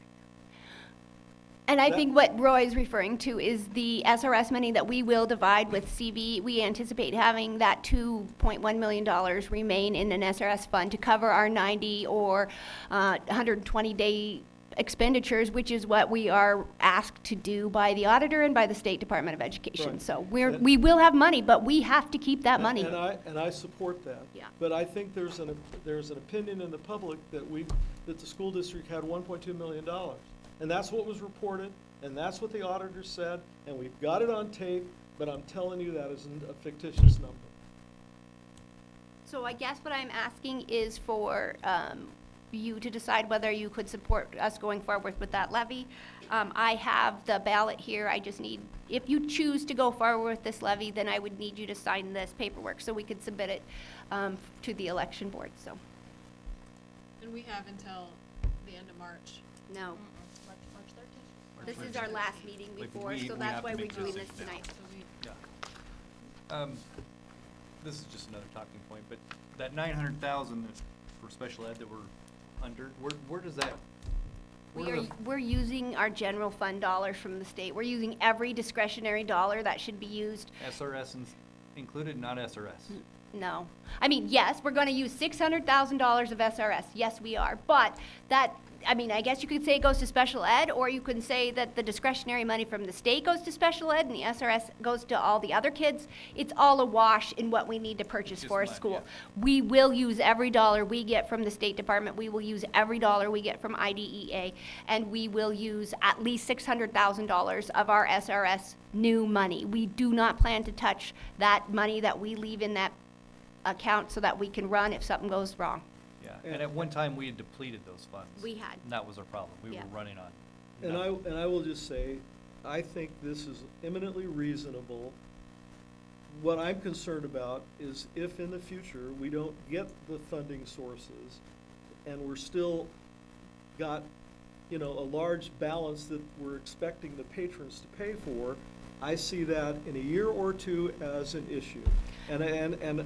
And I think what Roy is referring to is the SRS money that we will divide with CV. We anticipate having that $2.1 million remain in an SRS fund to cover our 90 or 120-day expenditures, which is what we are asked to do by the auditor and by the State Department of Education.
Right.
So we will have money, but we have to keep that money.
And I support that.
Yeah.
But I think there's an opinion in the public that the school district had $1.2 million. And that's what was reported, and that's what the auditor said, and we've got it on tape, but I'm telling you that isn't a fictitious number.
So I guess what I'm asking is for you to decide whether you could support us going forward with that levy. I have the ballot here, I just need, if you choose to go forward with this levy, then I would need you to sign this paperwork so we could submit it to the election board, so.
And we have until the end of March.
No,
March 13th.
this is our last meeting
Like,
before,
we
so
have
that's
to
why we're
make
doing this
decisions now.
tonight.
So we,
Yeah. This is just another talking point, but that 900,000 for special ed that we're under, where does that?
We're using our general fund dollars from the state. We're using every discretionary dollar that should be used.
SRS included, not SRS.
No. I mean, yes, we're gonna use $600,000 of SRS. Yes, we are. But that, I mean, I guess you could say it goes to special ed, or you could say that the discretionary money from the state goes to special ed and the SRS goes to all the other kids. It's all a wash in what we need to purchase
Just
for a
money,
school.
yeah.
We will use every dollar we get from the State Department. We will use every dollar we get from IDEA. And we will use at least $600,000 of our SRS new money. We do not plan to touch that money that we leave in that account so that we can run if something goes wrong.
Yeah, and at one time, we had depleted those funds.
We had.
And that was our problem. We were
Yeah.
running on.
And I will just say, I think this is eminently reasonable. What I'm concerned about is if in the future we don't get the funding sources and we're still got, you know, a large balance that we're expecting the patrons to pay for, I see that in a year or two as an issue. And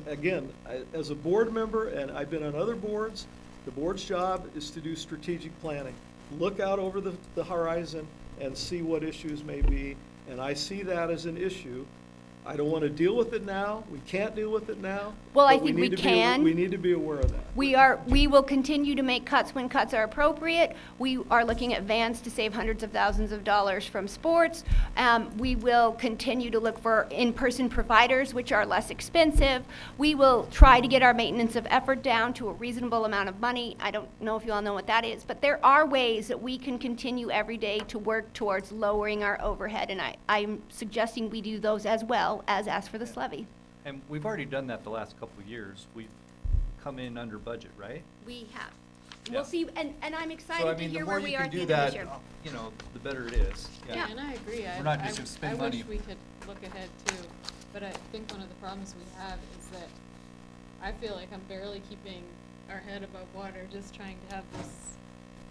again, as a board member, and I've been on other boards, the board's job is to do strategic planning. Look out over the horizon and see what issues may be, and I see that as an issue. I don't want to deal with it now, we can't deal with it now.
Well, I
but
think we
need to
can.
We need to be aware of that.
We will continue to make cuts when cuts are appropriate. We are looking at vans to save hundreds of thousands of dollars from sports. We will continue to look for in-person providers, which are less expensive. We will try to get our maintenance of effort down to a reasonable amount of money. I don't know if you all know what that is, but there are ways that we can continue every day to work towards lowering our overhead, and I'm suggesting we do those as well as ask for this levy.
And we've already done that the last couple of years. We've come in under budget, right?
We have.
Yeah.
We'll see, and I'm
So,
excited
I
to
mean, the
hear
more
where
you
we are
can
at the
do
end of
that,
this year.
you know, the better it is.
Yeah.
and I agree.
We're not just gonna spend money.
I wish we could look ahead too, but I think one of the problems we have is that I feel like I'm barely keeping our head above water, just trying to have this,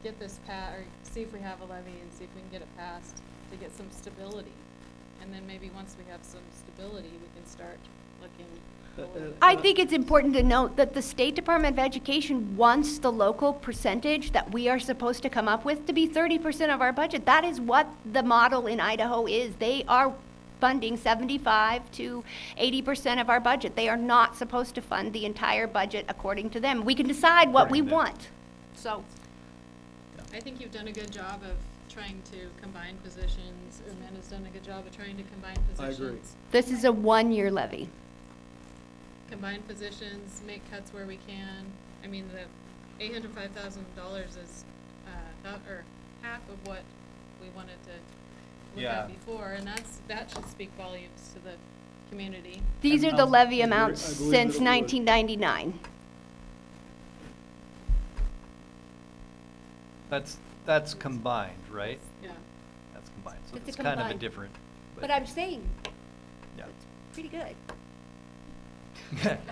get this or see if we have a levy and see if we can get it passed to get some stability. And then maybe once we have some stability, we can start looking a little bit.
I think it's important to note that the State Department of Education wants the local percentage that we are supposed to come up with to be 30% of our budget. That is what the model in Idaho is. They are funding 75 to 80% of our budget. They are not supposed to fund the entire budget according to them. We can decide what we
According to them.
want. So,
I think you've done a good job of trying to combine positions. Amanda's done a good job of trying to combine
I
positions.
agree.
this is a one-year levy.
Combine positions, make cuts where we can. I mean, the $805,000 is, or half of what we wanted to look
Yeah.
at before, and that should speak volumes to the community.
These
And
are the
I'll-
levy
I
amounts
believe
since
that it would.
1999.
That's combined, right?
Yeah.
That's combined, so
It's a
it's kind of a
combined.
different.
But I'm saying,
Yeah.
pretty good.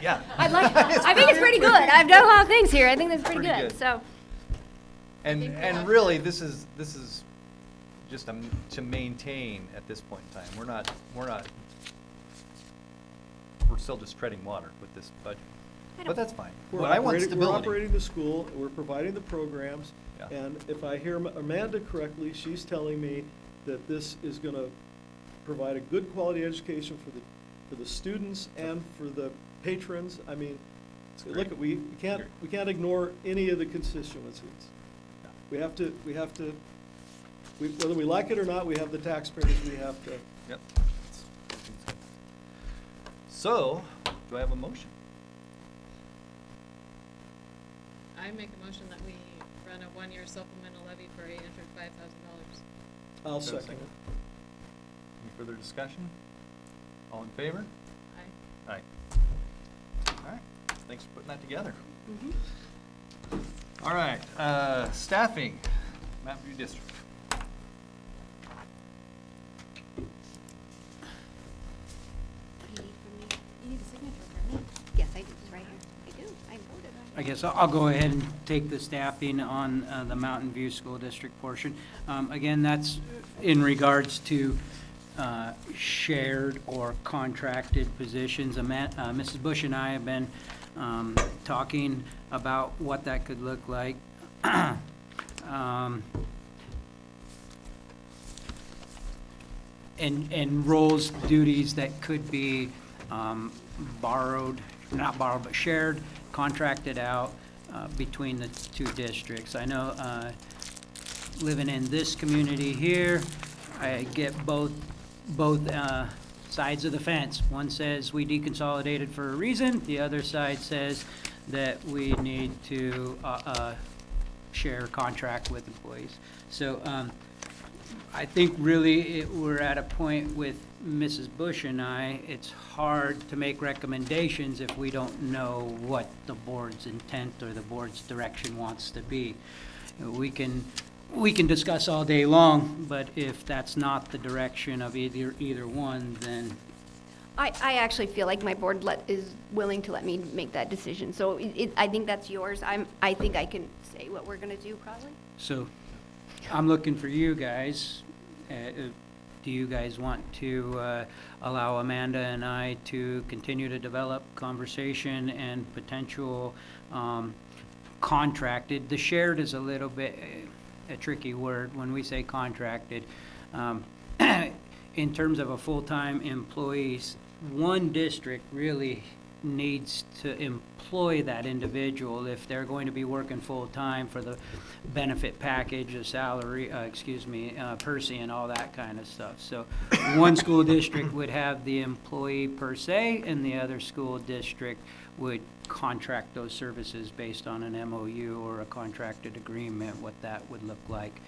Yeah.
I think it's pretty good. I've done a lot of things here. I think that's pretty
Pretty
good,
good.
so.
And,
think we
and
have
really,
to-
this is just to maintain at this point in time. We're still just treading water with this budget. But that's fine. But I want
We're
stability.
operating the school, we're providing the programs,
Yeah.
and if I hear Amanda correctly, she's telling me that this is gonna provide a good quality education for the students and for the patrons. I mean,
It's
look,
great.
we can't ignore any of the constituencies.
No.
We have to, whether we like it or not, we have the taxpayers, we have to.
Yep. So, do I have a motion?
I make a motion that we run on a one-year supplemental levy for $805,000.
I'll
Is there a
second it.
Any further discussion? All in favor?
Aye.
Aye. All right, thanks for putting that together.
Mhm.
All right, staffing, Mountain View District.
What do you need from me?
You need a signature for me.
Yes, I do, it's right here. I do, I voted on it.
I guess I'll go ahead and take the staffing on the Mountain View School District portion. Again, that's in regards to shared or contracted positions. Mrs. Bush and I have been talking about what that could look like. And roles, duties that could be borrowed, not borrowed, but shared, contracted out between the two districts. I know, living in this community here, I get both sides of the fence. One says we deconsolidated for a reason, the other side says that we need to share contract with employees. So I think really we're at a point with Mrs. Bush and I, it's hard to make recommendations if we don't know what the board's intent or the board's direction wants to be. We can discuss all day long, but if that's not the direction of either one, then
I actually feel like my board is willing to let me make that decision, so I think that's yours. I think I can say what we're gonna do probably.
so I'm looking for you guys. Do you guys want to allow Amanda and I to continue to develop conversation and potential contracted? The shared is a little bit a tricky word when we say contracted. In terms of a full-time employees, one district really needs to employ that individual if they're going to be working full-time for the benefit package, the salary, Percy and all that kind of stuff. So one school district would have the employee per se, and the other school district would contract those services based on an MOU or a contracted agreement, what that would look like,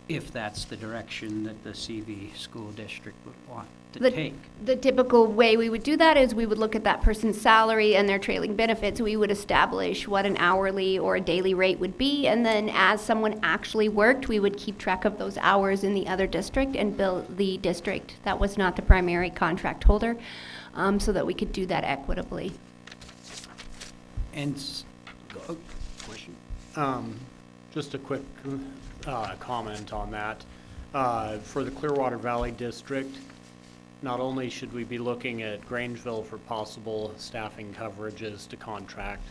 if that's the direction that the CV school district would want to take.
The typical way we would do that is we would look at that person's salary and their trailing benefits. We would establish what an hourly or a daily rate would be, and then as someone actually worked, we would keep track of those hours in the other district and bill the district that was not the primary contract holder, so that we could do that equitably.
And, question?
Just a quick comment on that. For the Clearwater Valley District, not only should we be looking at Grangeville for possible staffing coverages to contract,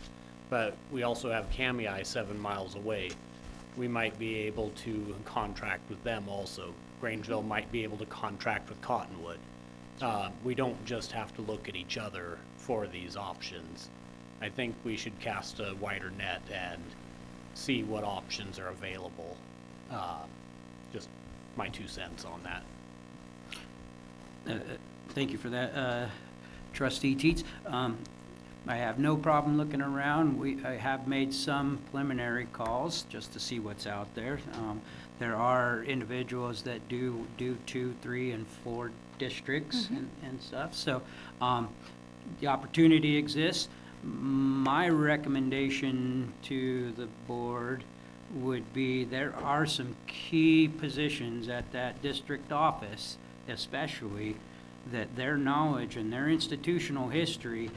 but we also have Kamei 7 miles away. We might be able to contract with them also. Grangeville might be able to contract with Cottonwood. We don't just have to look at each other for these options. I think we should cast a wider net and see what options are available. Just my 2 cents on that.
Thank you for that, Trustee Teets. I have no problem looking around. I have made some preliminary calls just to see what's out there. There are individuals that do 2, 3, and 4 districts and stuff. So the opportunity exists. My recommendation to the board would be there are some key positions at that district office, especially, that their knowledge and their institutional history,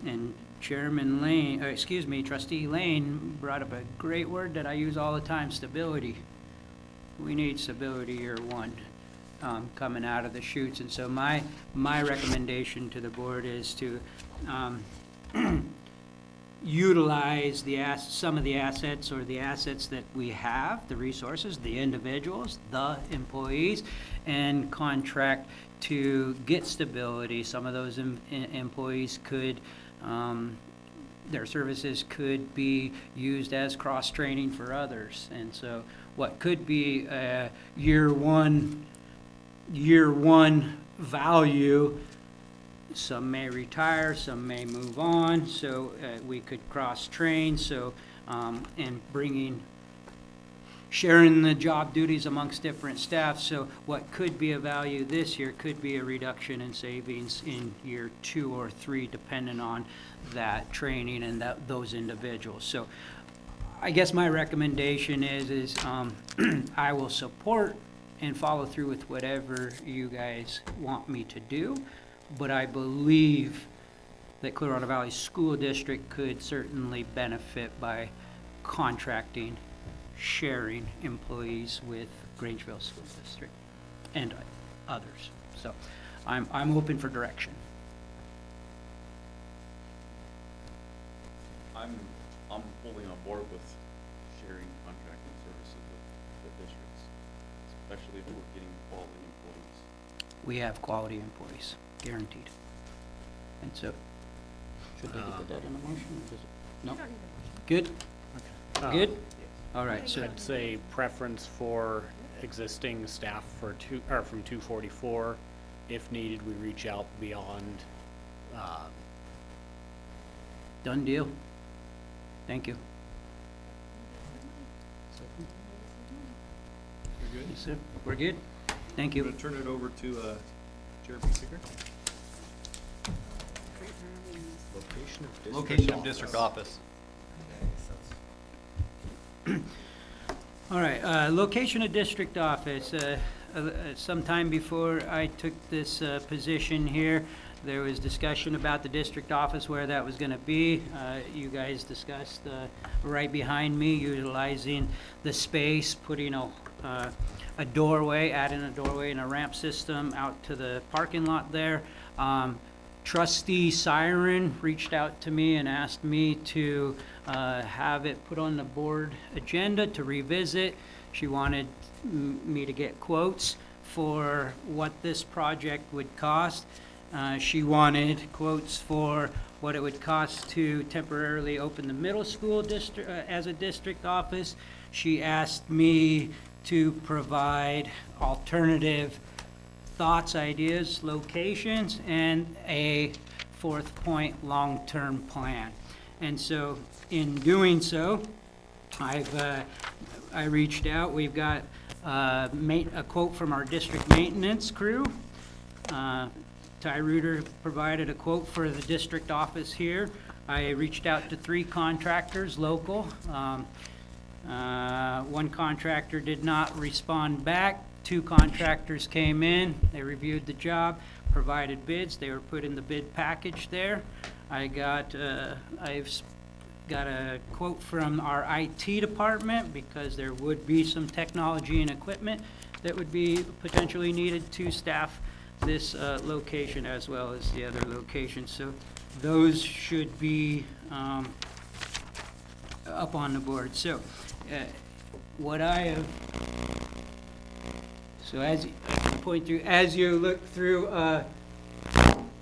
and Trustee Lane brought up a great word that I use all the time, stability. We need stability year one, coming out of the chutes. And so my recommendation to the board is to utilize some of the assets or the assets that we have, the resources, the individuals, the employees, and contract to get stability. Some of those employees could, their services could be used as cross-training for others. And so what could be a year one value, some may retire, some may move on, so we could cross-train. So, and bringing sharing the job duties amongst different staff. So what could be a value this year could be a reduction in savings in year 2 or 3, depending on that training and those individuals. So I guess my recommendation is I will support and follow through with whatever you guys want me to do, but I believe that Clearwater Valley School District could certainly benefit by contracting, sharing employees with Grangeville School District and others. So I'm open for direction.
I'm fully on board with sharing contracting services with the districts, especially if we're getting quality employees.
We have quality employees, guaranteed. And so, should they put that in a motion? Or does it? No?
You don't need a motion.
Good?
Okay.
Good? All right,
So
so,
I'd say preference for existing staff from 244. If needed, we reach out beyond,
done deal. Thank you.
We're good?
Yes, sir. We're good? Thank
I'm
you.
gonna turn it over to Jeremy Seeger. Location of district office.
All right, location of district office. Sometime before I took this position here, there was discussion about the district office, where that was gonna be. You guys discussed right behind me, utilizing the space, putting a doorway, adding a doorway and a ramp system out to the parking lot there. Trustee Siren reached out to me and asked me to have it put on the board agenda to revisit. She wanted me to get quotes for what this project would cost. She wanted quotes for what it would cost to temporarily open the middle school district as a district office. She asked me to provide alternative thoughts, ideas, locations, and a 4th point long-term plan. And so in doing so, I reached out. We've got a quote from our district maintenance crew. Ty Reuter provided a quote for the district office here. I reached out to 3 contractors, local. One contractor did not respond back. 2 contractors came in, they reviewed the job, provided bids, they were put in the bid package there. I've got a quote from our IT department, because there would be some technology and equipment that would be potentially needed to staff this location as well as the other locations. So those should be up on the board. So what I have, so as you look through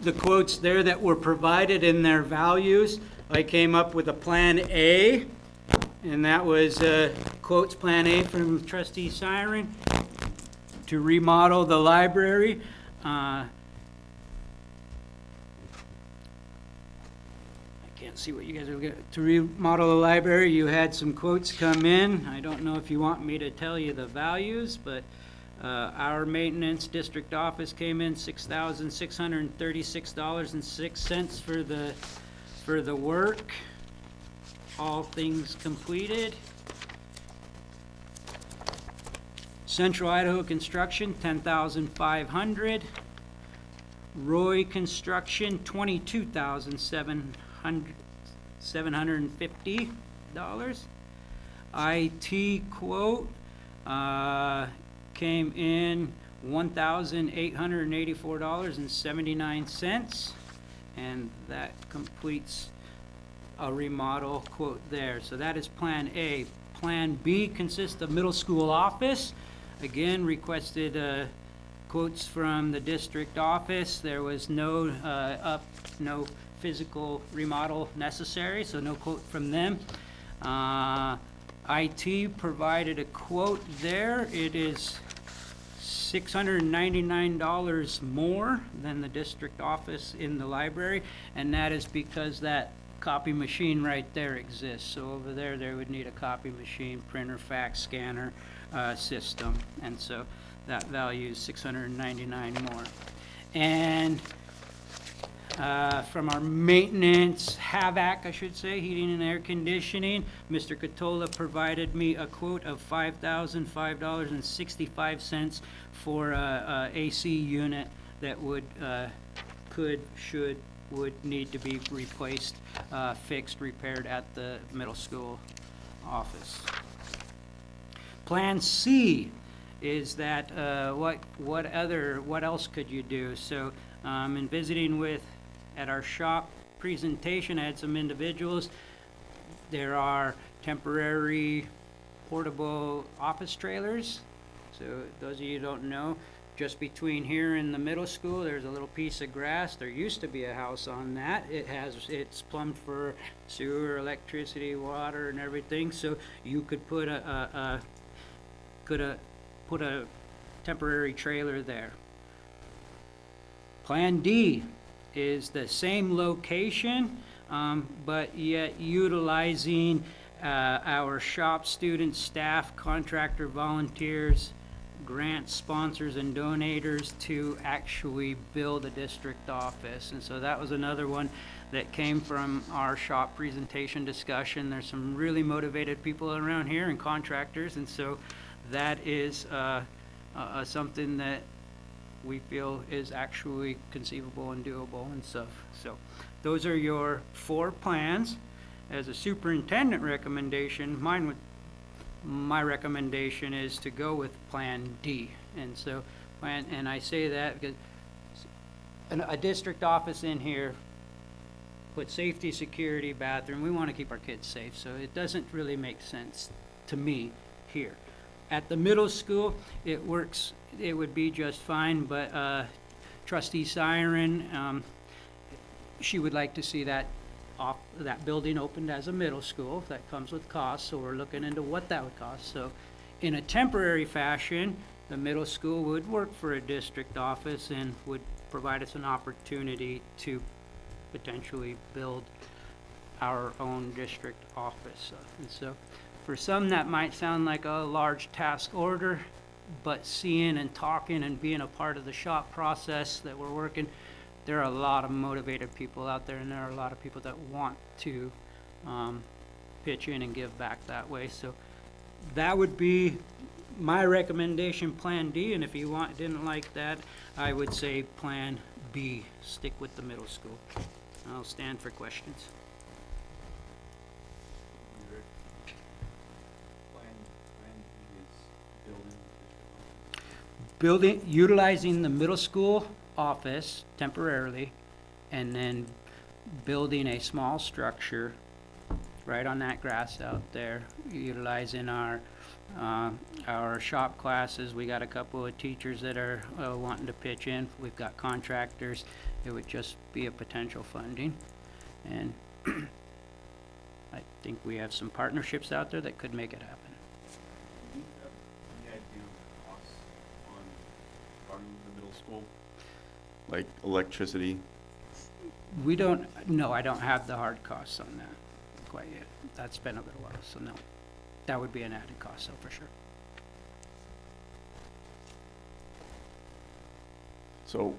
the quotes there that were provided in their values, I came up with a Plan A, and that was quotes Plan A from Trustee Siren to remodel the library. I can't see what you guys are looking at. To remodel the library, you had some quotes come in. I don't know if you want me to tell you the values, but our maintenance district office came in $6,636.06 for the work, all things completed. Central Idaho Construction, $10,500. Roy Construction, $22,750. IT quote came in $1,884.79, and that completes a remodel quote there. So that is Plan A. Plan B consists of middle school office. Again, requested quotes from the district office. There was no physical remodel necessary, so no quote from them. IT provided a quote there. It is $699 more than the district office in the library, and that is because that copy machine right there exists. So over there, they would need a copy machine, printer, fax, scanner, system. And so that value is $699 more. And from our maintenance, HAVAC, I should say, heating and air conditioning, Mr. Catola provided me a quote of $5,005.65 for a AC unit that would, would need to be replaced, fixed, repaired at the middle school office. Plan C is that, what else could you do? So, in visiting at our shop presentation, I had some individuals. There are temporary portable office trailers. So those of you who don't know, just between here and the middle school, there's a little piece of grass. There used to be a house on that. It's plumbed for sewer, electricity, water, and everything. So you could put a temporary trailer there. Plan D is the same location, but yet utilizing our shop students, staff, contractor, volunteers, grant sponsors, and donators to actually build a district office. And so that was another one that came from our shop presentation discussion. There's some really motivated people around here and contractors, and so that is something that we feel is actually conceivable and doable and stuff. So those are your 4 plans. As a superintendent recommendation, my recommendation is to go with Plan D. And so and I say that because a district office in here, put safety, security, bathroom. We want to keep our kids safe, so it doesn't really make sense to me here. At the middle school, it works. It would be just fine, but Trustee Siren, she would like to see that building opened as a middle school. That comes with costs, so we're looking into what that would cost. So in a temporary fashion, the middle school would work for a district office and would provide us an opportunity to potentially build our own district office. And so for some, that might sound like a large task order, but seeing and talking and being a part of the shop process that we're working, there are a lot of motivated people out there, and there are a lot of people that want to pitch in and give back that way. So that would be my recommendation, Plan D, and if you didn't like that, I would say Plan B, stick with the middle school. I'll stand for questions. Utilizing the middle school office temporarily, and then building a small structure right on that grass out there, utilizing our shop classes. We got a couple of teachers that are wanting to pitch in. We've got contractors. It would just be a potential funding, and I think we have some partnerships out there that could make it happen.
Do you have any idea of the costs on starting the middle school? Like electricity?
We don't, no, I don't have the hard costs on that quite yet. That's been a little while, so no. That would be an added cost, so for sure.
So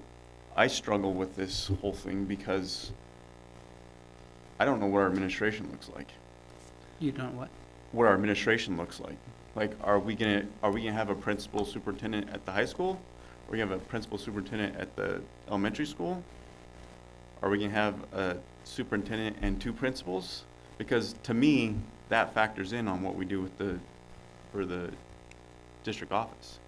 I struggle with this whole thing because I don't know what our administration looks like.
You don't what?
What our administration looks like. Like, are we gonna have a principal superintendent at the high school? Are we gonna have a principal superintendent at the elementary school? Are we gonna have a superintendent and 2 principals? Because to me, that factors in on what we do with the district office.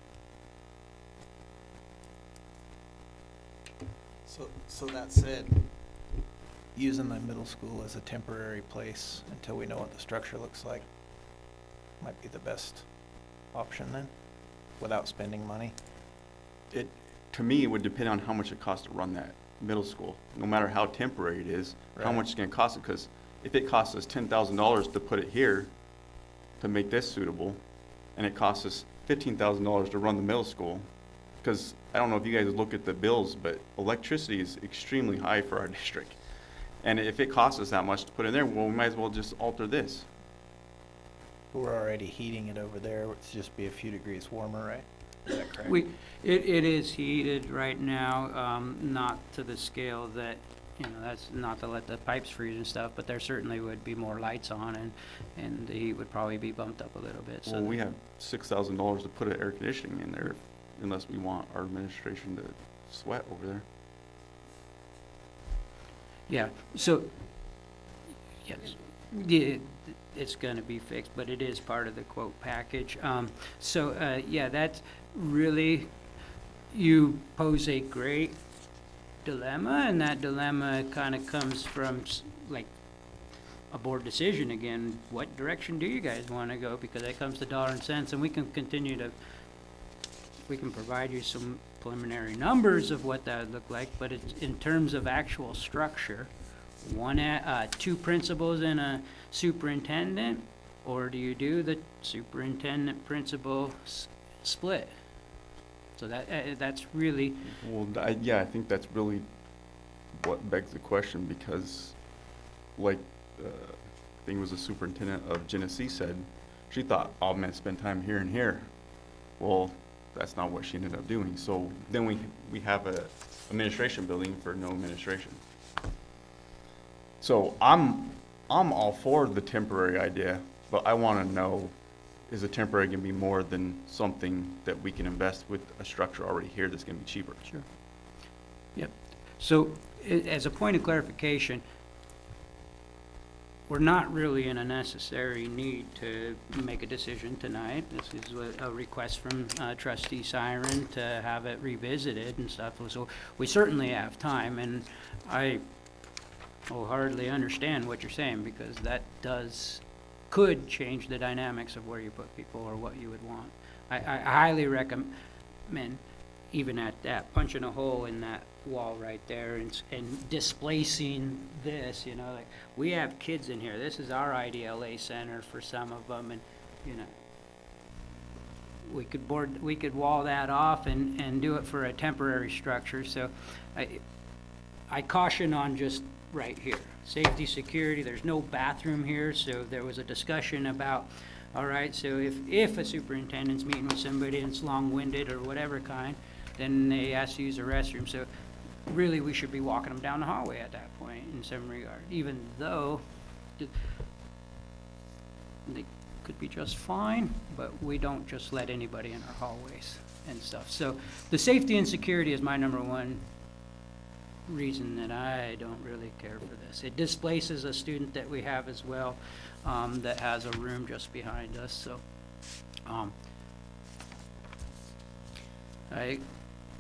So that said, using the middle school as a temporary place until we know what the structure looks like might be the best option then, without spending money.
To me, it would depend on how much it costs to run that middle school. No matter how temporary it is, how much it's gonna cost it, because if it costs us $10,000 to put it here, to make this suitable, and it costs us $15,000 to run the middle school, because I don't know if you guys look at the bills, but electricity is extremely high for our district. And if it costs us that much to put in there, well, we might as well just alter this.
We're already heating it over there, it's just be a few degrees warmer, right? Is that correct?
It is heated right now, not to the scale that, that's not to let the pipes freeze and stuff, but there certainly would be more lights on and the heat would probably be bumped up a little bit, so.
Well, we have $6,000 to put an air conditioning in there unless we want our administration to sweat over there.
Yeah, so, yes, it's gonna be fixed, but it is part of the quote package. Yeah, that's really, you pose a great dilemma, and that dilemma kinda comes from like a board decision again. What direction do you guys wanna go? Because that comes to dollar and cents, and we can provide you some preliminary numbers of what that would look like, but it's in terms of actual structure, two principals and a superintendent, or do you do the superintendent principal split? So that's really,
Well, I think that's really what begs the question, because like, I think it was the superintendent of Genesee said, she thought, oh, I'm gonna spend time here and here. Well, that's not what she ended up doing. So then we have a administration building for no administration. So I'm all for the temporary idea, but I wanna know, is a temporary gonna be more than something that we can invest with a structure already here that's gonna be cheaper?
sure. Yep. So, as a point of clarification, we're not really in a necessary need to make a decision tonight. This is a request from trustee Siren to have it revisited and stuff. So we certainly have time, and I wholeheartely understand what you're saying, because that could change the dynamics of where you put people or what you would want. I highly recommend, even at that, punching a hole in that wall right there and displacing this, like, we have kids in here. This is our IDLA center for some of them, and, we could wall that off and do it for a temporary structure. So I caution on just right here. Safety, security, there's no bathroom here, so there was a discussion about, all right, so if a superintendent's meeting with somebody and it's long-winded or whatever kind, then they ask to use the restroom. So really, we should be walking them down the hallway at that point in some regard, even though they could be just fine, but we don't just let anybody in our hallways and stuff. So the safety and security is my number one reason that I don't really care for this. It displaces a student that we have as well, that has a room just behind us, so,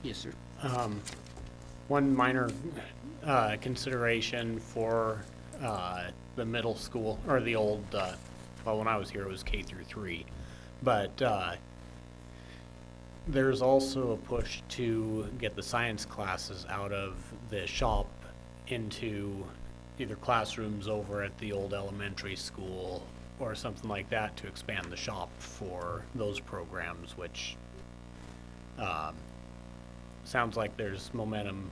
yes, sir.
One minor consideration for the middle school, or the old, well, when I was here, it was K through 3. But there's also a push to get the science classes out of the shop into either classrooms over at the old elementary school or something like that to expand the shop for those programs, which sounds like there's momentum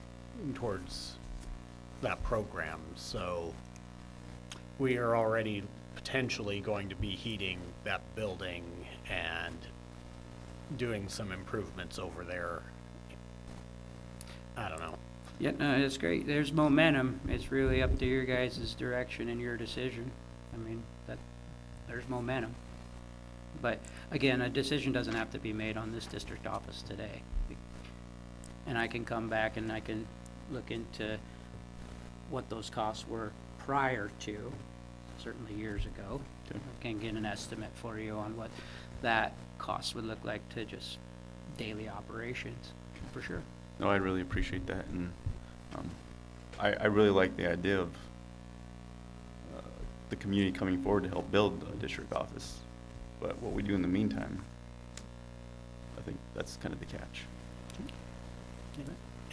towards that program. So we are already potentially going to be heating that building and doing some improvements over there. I don't know.
Yeah, no, it's great. There's momentum. It's really up to your guys' direction and your decision. I mean, there's momentum. But again, a decision doesn't have to be made on this district office today. And I can come back and I can look into what those costs were prior to, certainly years ago.
Okay.
I can get an estimate for you on what that cost would look like to just daily operations, for sure.
No, I really appreciate that, and I really like the idea of the community coming forward to help build a district office. But what we do in the meantime, I think that's kind of the catch.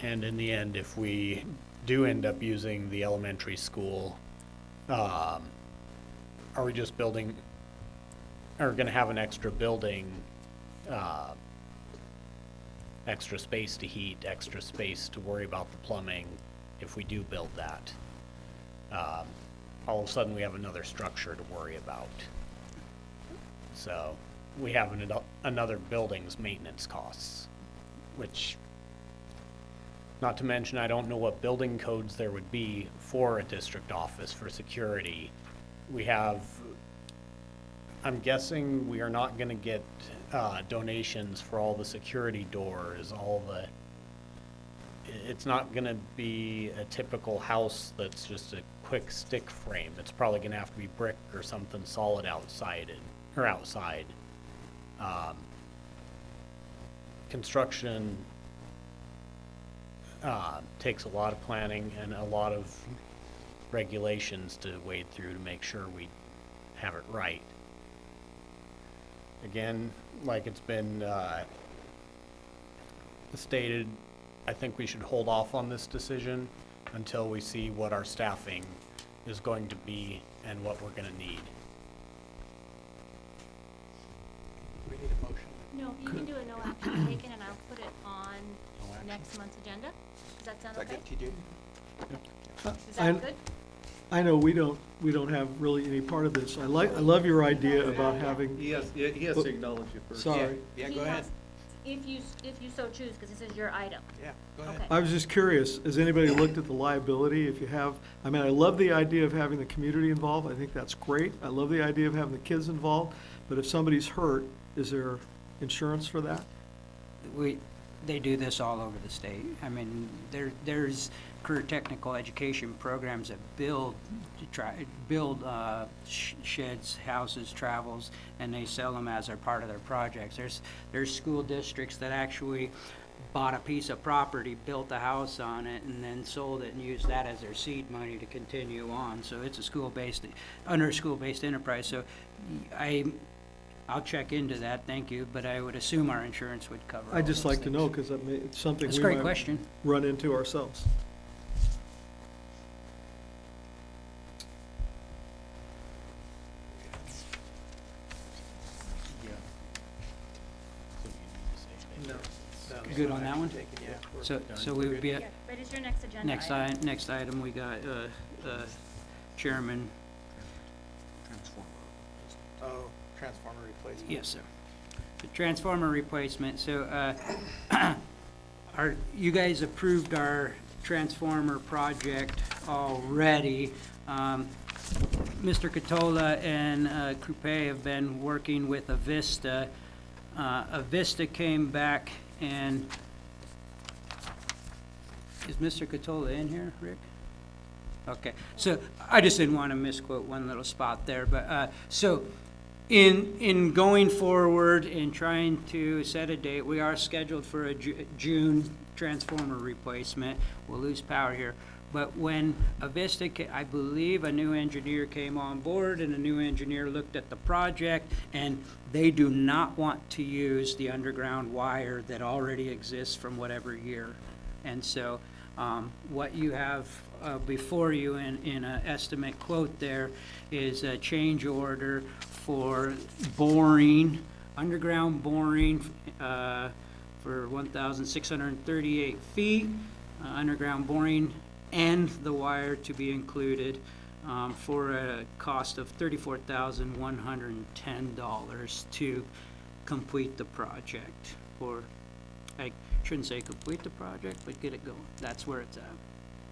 And in the end, if we do end up using the elementary school, are we just building, or gonna have an extra building, extra space to heat, extra space to worry about the plumbing if we do build that? all of a sudden we have another structure to worry about. So we have another building's maintenance costs, which, not to mention, I don't know what building codes there would be for a district office for security. We have, I'm guessing we are not gonna get donations for all the security doors, it's not gonna be a typical house that's just a quick stick frame. It's probably gonna have to be brick or something solid outside. Construction takes a lot of planning and a lot of regulations to wade through to make sure we have it right. Again, like it's been stated, I think we should hold off on this decision until we see what our staffing is going to be and what we're gonna need.
We need a motion.
No, you can do a no action taken, and I'll put it on next month's agenda. Does that sound
Is that
okay?
good to you?
Is that good?
I know we don't have really any part of this. I love your idea about having,
He has to acknowledge you first.
sorry.
Yeah,
He
go ahead.
has- If you so choose, because this is your item.
Yeah, go ahead.
Okay.
I was just curious, has anybody looked at the liability? If you have, I mean, I love the idea of having the community involved. I think that's great. I love the idea of having the kids involved. But if somebody's hurt, is there insurance for that?
They do this all over the state. I mean, there's career technical education programs that build sheds, houses, travels, and they sell them as a part of their projects. There's school districts that actually bought a piece of property, built a house on it, and then sold it and used that as their seed money to continue on. So it's under a school-based enterprise. So I'll check into that, thank you, but I would assume our insurance would cover all
I'd just
those
like to
things.
know, because it's something
That's a
we
great
might
question.
run into ourselves.
No.
Good on that one?
Yeah.
So we would be
Yeah,
at
but it's your next agenda item.
next item, we got, Chairman,
Oh, transformer replacement.
yes, sir. The transformer replacement, so, you guys approved our transformer project already. Mr. Catola and, Coupe have been working with Avista. Avista came back and, is Mr. Catola in here, Rick? Okay, so I just didn't want to misquote one little spot there, but, so in going forward and trying to set a date, we are scheduled for a June transformer replacement. We'll lose power here. But when Avista, I believe a new engineer came on board and a new engineer looked at the project, and they do not want to use the underground wire that already exists from whatever year. And so what you have before you in an estimate quote there is a change order for boring, underground boring for 1,638 feet, underground boring and the wire to be included for a cost of $34,110 to complete the project. Or I shouldn't say complete the project, but get it going. That's where it's at.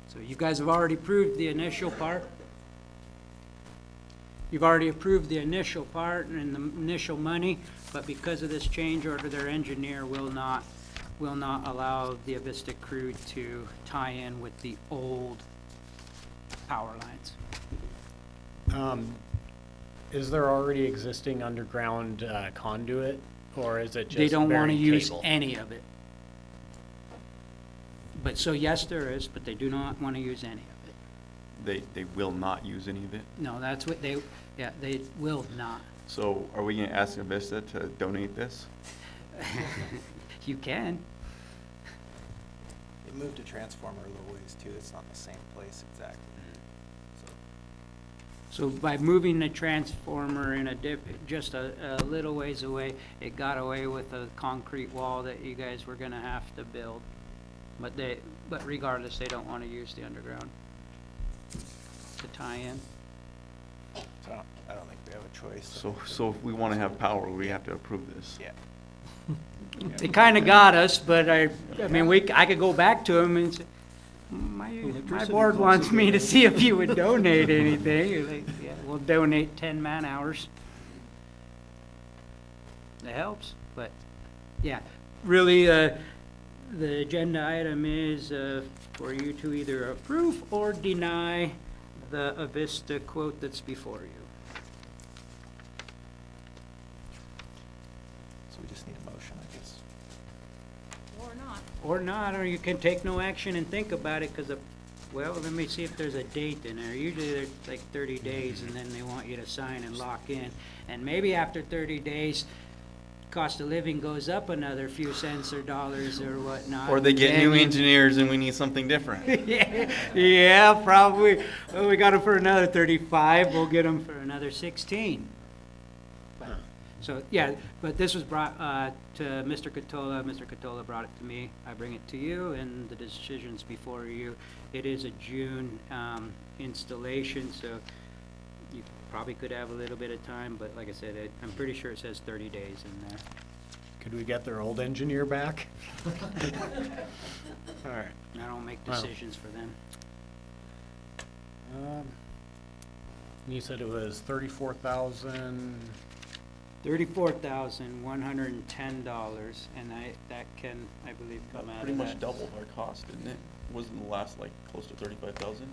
So you guys have already approved the initial part. You've already approved the initial part and the initial money, but because of this change order, their engineer will not allow the Avista crew to tie in with the old power lines.
Is there already existing underground conduit, or is it just
They don't want to
buried
use
cable?
any of it. But, so yes, there is, but they do not want to use any of it.
They will not use any of it?
No, that's what they will not.
So are we gonna ask Avista to donate this?
You can.
It moved a transformer a little ways too. It's not in the same place exactly.
So by moving the transformer in just a little ways away, it got away with a concrete wall that you guys were gonna have to build. But regardless, they don't wanna use the underground. to tie in.
So I don't think we have a choice.
So if we wanna have power, we have to approve this.
Yeah.
They kinda got us, but I mean, I could go back to them and say, my
Electricity
board
bills
wants
will
me
go
to
down."
see if you would donate anything. You're like, yeah, we'll donate 10 man-hours. That helps, but, yeah, really, the agenda item is for you to either approve or deny the Avista quote that's before you.
So we just need a motion, I guess.
Or not.
Or not, or you can take no action and think about it, because, well, let me see if there's a date in there. Usually there's like 30 days, and then they want you to sign and lock in. And maybe after 30 days, cost of living goes up another few cents or dollars or whatnot.
Or they get
Then
new
you-
engineers and we need something different.
Yeah, probably. Well, we got them for another 35, we'll get them for another 16. So, yeah, but this was brought to Mr. Catola. Mr. Catola brought it to me. I bring it to you, and the decision's before you. It is a June installation, so you probably could have a little bit of time, but like I said, I'm pretty sure it says 30 days in there.
Could we get their old engineer back? All right.
I don't make
Wow.
decisions for them.
You said it was 34,000.
$34,110, and that can, I believe, come out
Pretty
of
much
that.
doubled our cost, didn't it? Wasn't the last like close to 35,000?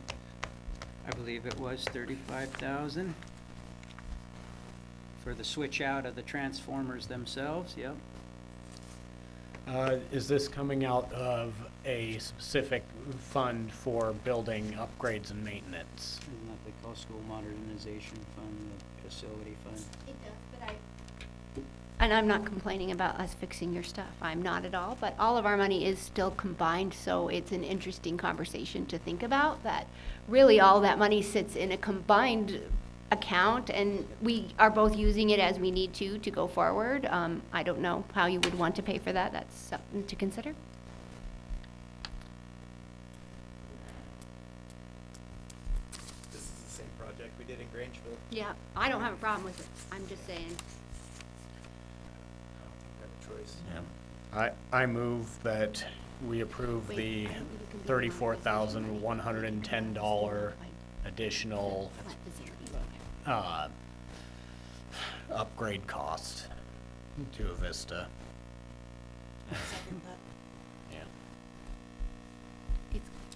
I believe it was 35,000 for the switch out of the transformers themselves, yep.
Is this coming out of a specific fund for building upgrades and maintenance?
Isn't that they call school modernization fund, the facility fund?
It does, but and I'm not complaining about us fixing your stuff. I'm not at all, but all of our money is still combined, so it's an interesting conversation to think about, that really all that money sits in a combined account, and we are both using it as we need to go forward. I don't know how you would want to pay for that. That's something to consider.
This is the same project we did in Grangeville.
Yeah, I don't have a problem with it. I'm just saying.
I don't think we have a choice.
I move that we approve
Wait,
the
I think we can do it
$34,110 additional upgrade cost to Avista. Yeah.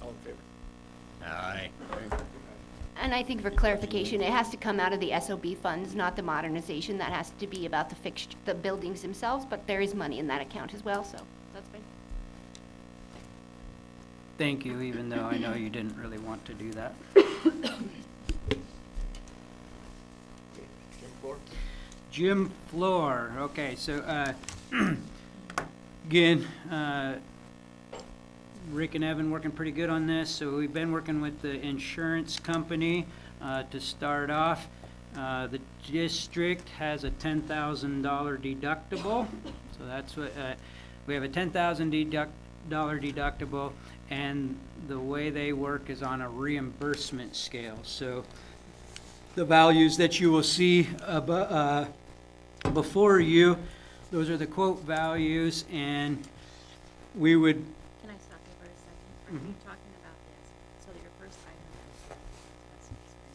All in favor?
Aye.
And I think for clarification, it has to come out of the SOB funds, not the modernization. That has to be about the buildings themselves, but there is money in that account as well, so that's fine.
Thank you, even though I know you didn't really want to do that. Gym floor, okay, so, again, Rick and Evan working pretty good on this, so we've been working with the insurance company, to start off. The district has a $10,000 deductible, so that's what, we have a $10,000 deductible, and the way they work is on a reimbursement scale, so the values that you will see before you, those are the quote values, and we would,
Can I stop you for a second? Are you talking about this? So that your first item is,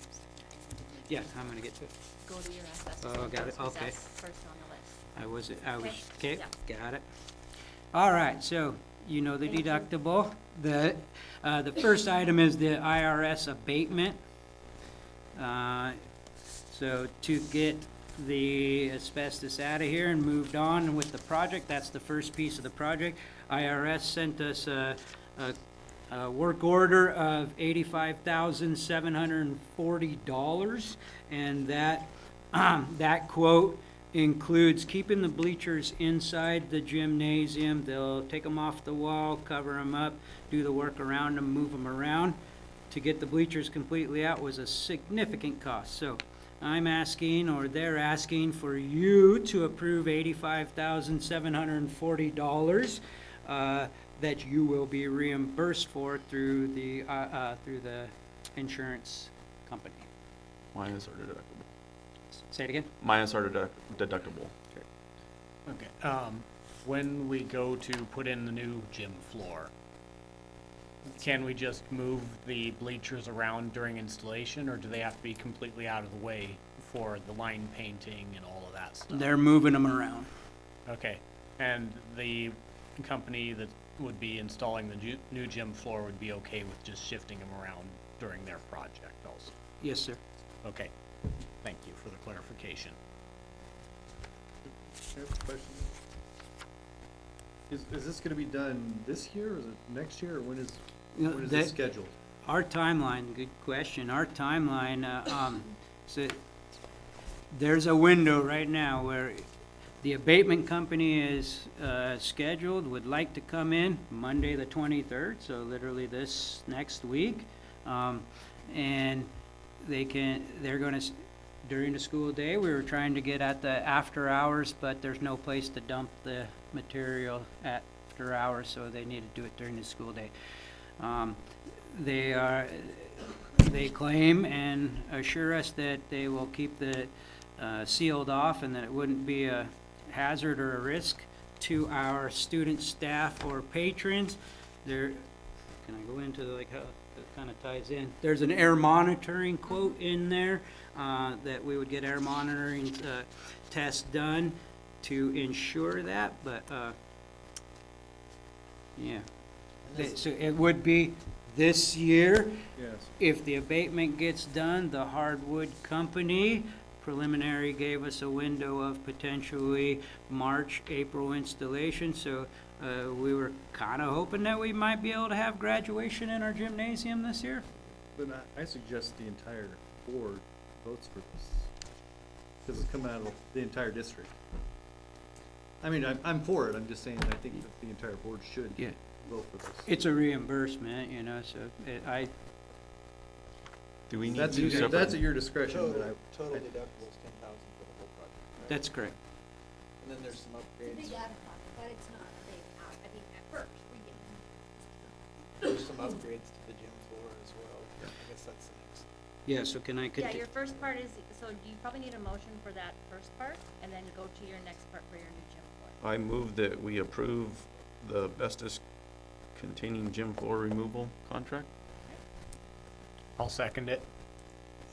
yeah, I'm gonna get to it.
go to your asbestos.
Oh, got it,
because
okay.
that's first on the list.
I was, okay,
Yeah.
got it. All right, so you know the deductible. The first item is the IRS abatement. So to get the asbestos out of here and moved on with the project, that's the first piece of the project. IRS sent us a work order of $85,740, and that, that quote includes keeping the bleachers inside the gymnasium. They'll take them off the wall, cover them up, do the work around them, move them around. To get the bleachers completely out was a significant cost. So I'm asking, or they're asking for you to approve $85,740 that you will be reimbursed for through the insurance company.
Minus our deductible.
Say it again?
Minus our deductible.
Okay, when we go to put in the new gym floor, can we just move the bleachers around during installation, or do they have to be completely out of the way for the line painting and all of that stuff?
They're moving them around.
Okay, and the company that would be installing the new gym floor would be okay with just shifting them around during their project also?
Yes, sir.
Okay, thank you for the clarification.
I have a question. Is this gonna be done this year, or is it next year, or when is this scheduled?
Our timeline, good question. Our timeline, so there's a window right now where the abatement company is scheduled, would like to come in Monday the 23rd, so literally this next week. And they're gonna, during the school day, we were trying to get at the after hours, but there's no place to dump the material after hours, so they need to do it during the school day. They claim and assure us that they will keep the sealed off and that it wouldn't be a hazard or a risk to our student, staff, or patrons. Can I go into like how it kind of ties in? There's an air monitoring quote in there that we would get air monitoring tests done to ensure that, but yeah. So it would be this year.
Yes.
If the abatement gets done, the hardwood company preliminary gave us a window of potentially March, April installation, so we were kind of hoping that we might be able to have graduation in our gymnasium this year.
Then I suggest the entire board votes for this, because it's coming out of the entire district. I mean, I'm for it, I'm just saying, I think that the entire board should
Yeah.
vote for this.
It's a reimbursement, you know, so
Do we need
That's
two separate?
at your discretion, but
Total deductible is 10,000 for the whole project. right?
that's correct.
And then there's some upgrades.
but it's not a big, I mean, at first, we get.
There's some upgrades to the gym floor as well. I guess that's the next.
Yeah, so can I
Yeah,
continue?
your first part is, so you probably need a motion for that first part, and then go to your next part for your new gym floor.
I move that we approve the asbestos containing gym floor removal contract.
I'll second it.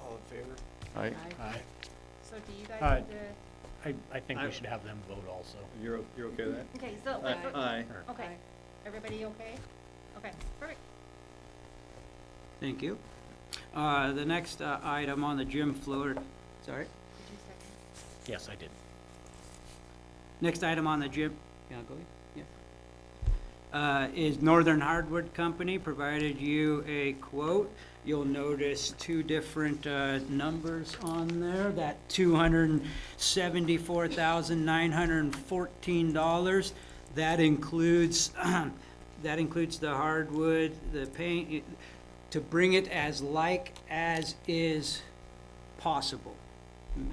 All in favor?
Aye.
Aye.
So do you guys
Aye.
need to,
I think we should have them vote also.
you're okay with that?
okay, so,
Aye.
okay, everybody okay? Okay, perfect.
Thank you. The next item on the gym floor, sorry?
Did you second?
Yes, I did.
Next item on the gym, can I go in? Yeah. Is Northern Hardwood Company provided you a quote. You'll notice two different numbers on there, that $274,914. That includes, that includes the hardwood, the paint, to bring it as like as is possible.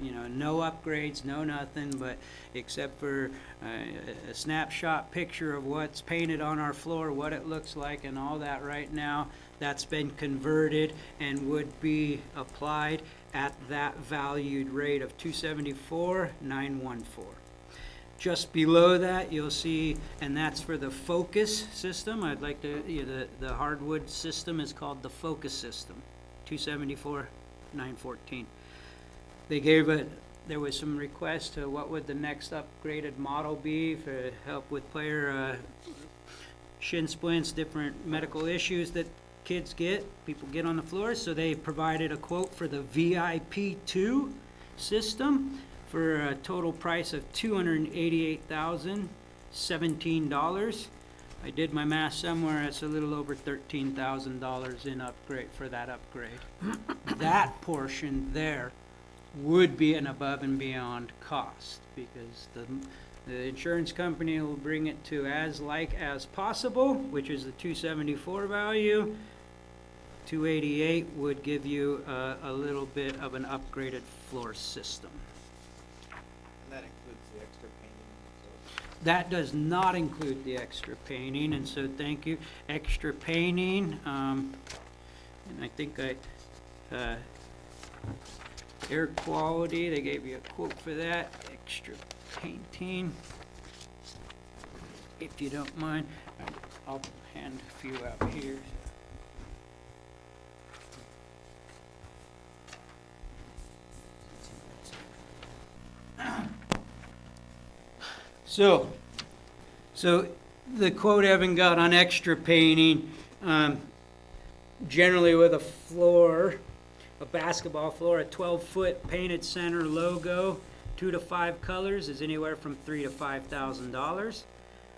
You know, no upgrades, no nothing, but except for a snapshot picture of what's painted on our floor, what it looks like and all that right now. That's been converted and would be applied at that valued rate of $274,914. Just below that, you'll see, and that's for the Focus system. I'd like to, the hardwood system is called the Focus system, $274,914. They gave it, there was some requests to what would the next upgraded model be for help with player shin splints, different medical issues that kids get, people get on the floor. So they provided a quote for the VIP2 system for a total price of $288,017. I did my math somewhere, it's a little over $13,000 in upgrade for that upgrade. That portion there would be an above and beyond cost, because the insurance company will bring it to as like as possible, which is the 274 value. 288 would give you a little bit of an upgraded floor system.
And that includes the extra painting. So
That does not include the extra painting, and so thank you. Extra painting, and I think
Air quality, they gave you a quote for that, extra painting. If you don't mind, I'll hand a few out here. So the quote Evan got on extra painting, generally with a floor, a basketball floor, a 12-foot painted center logo, 2 to 5 colors is anywhere from $3,000 to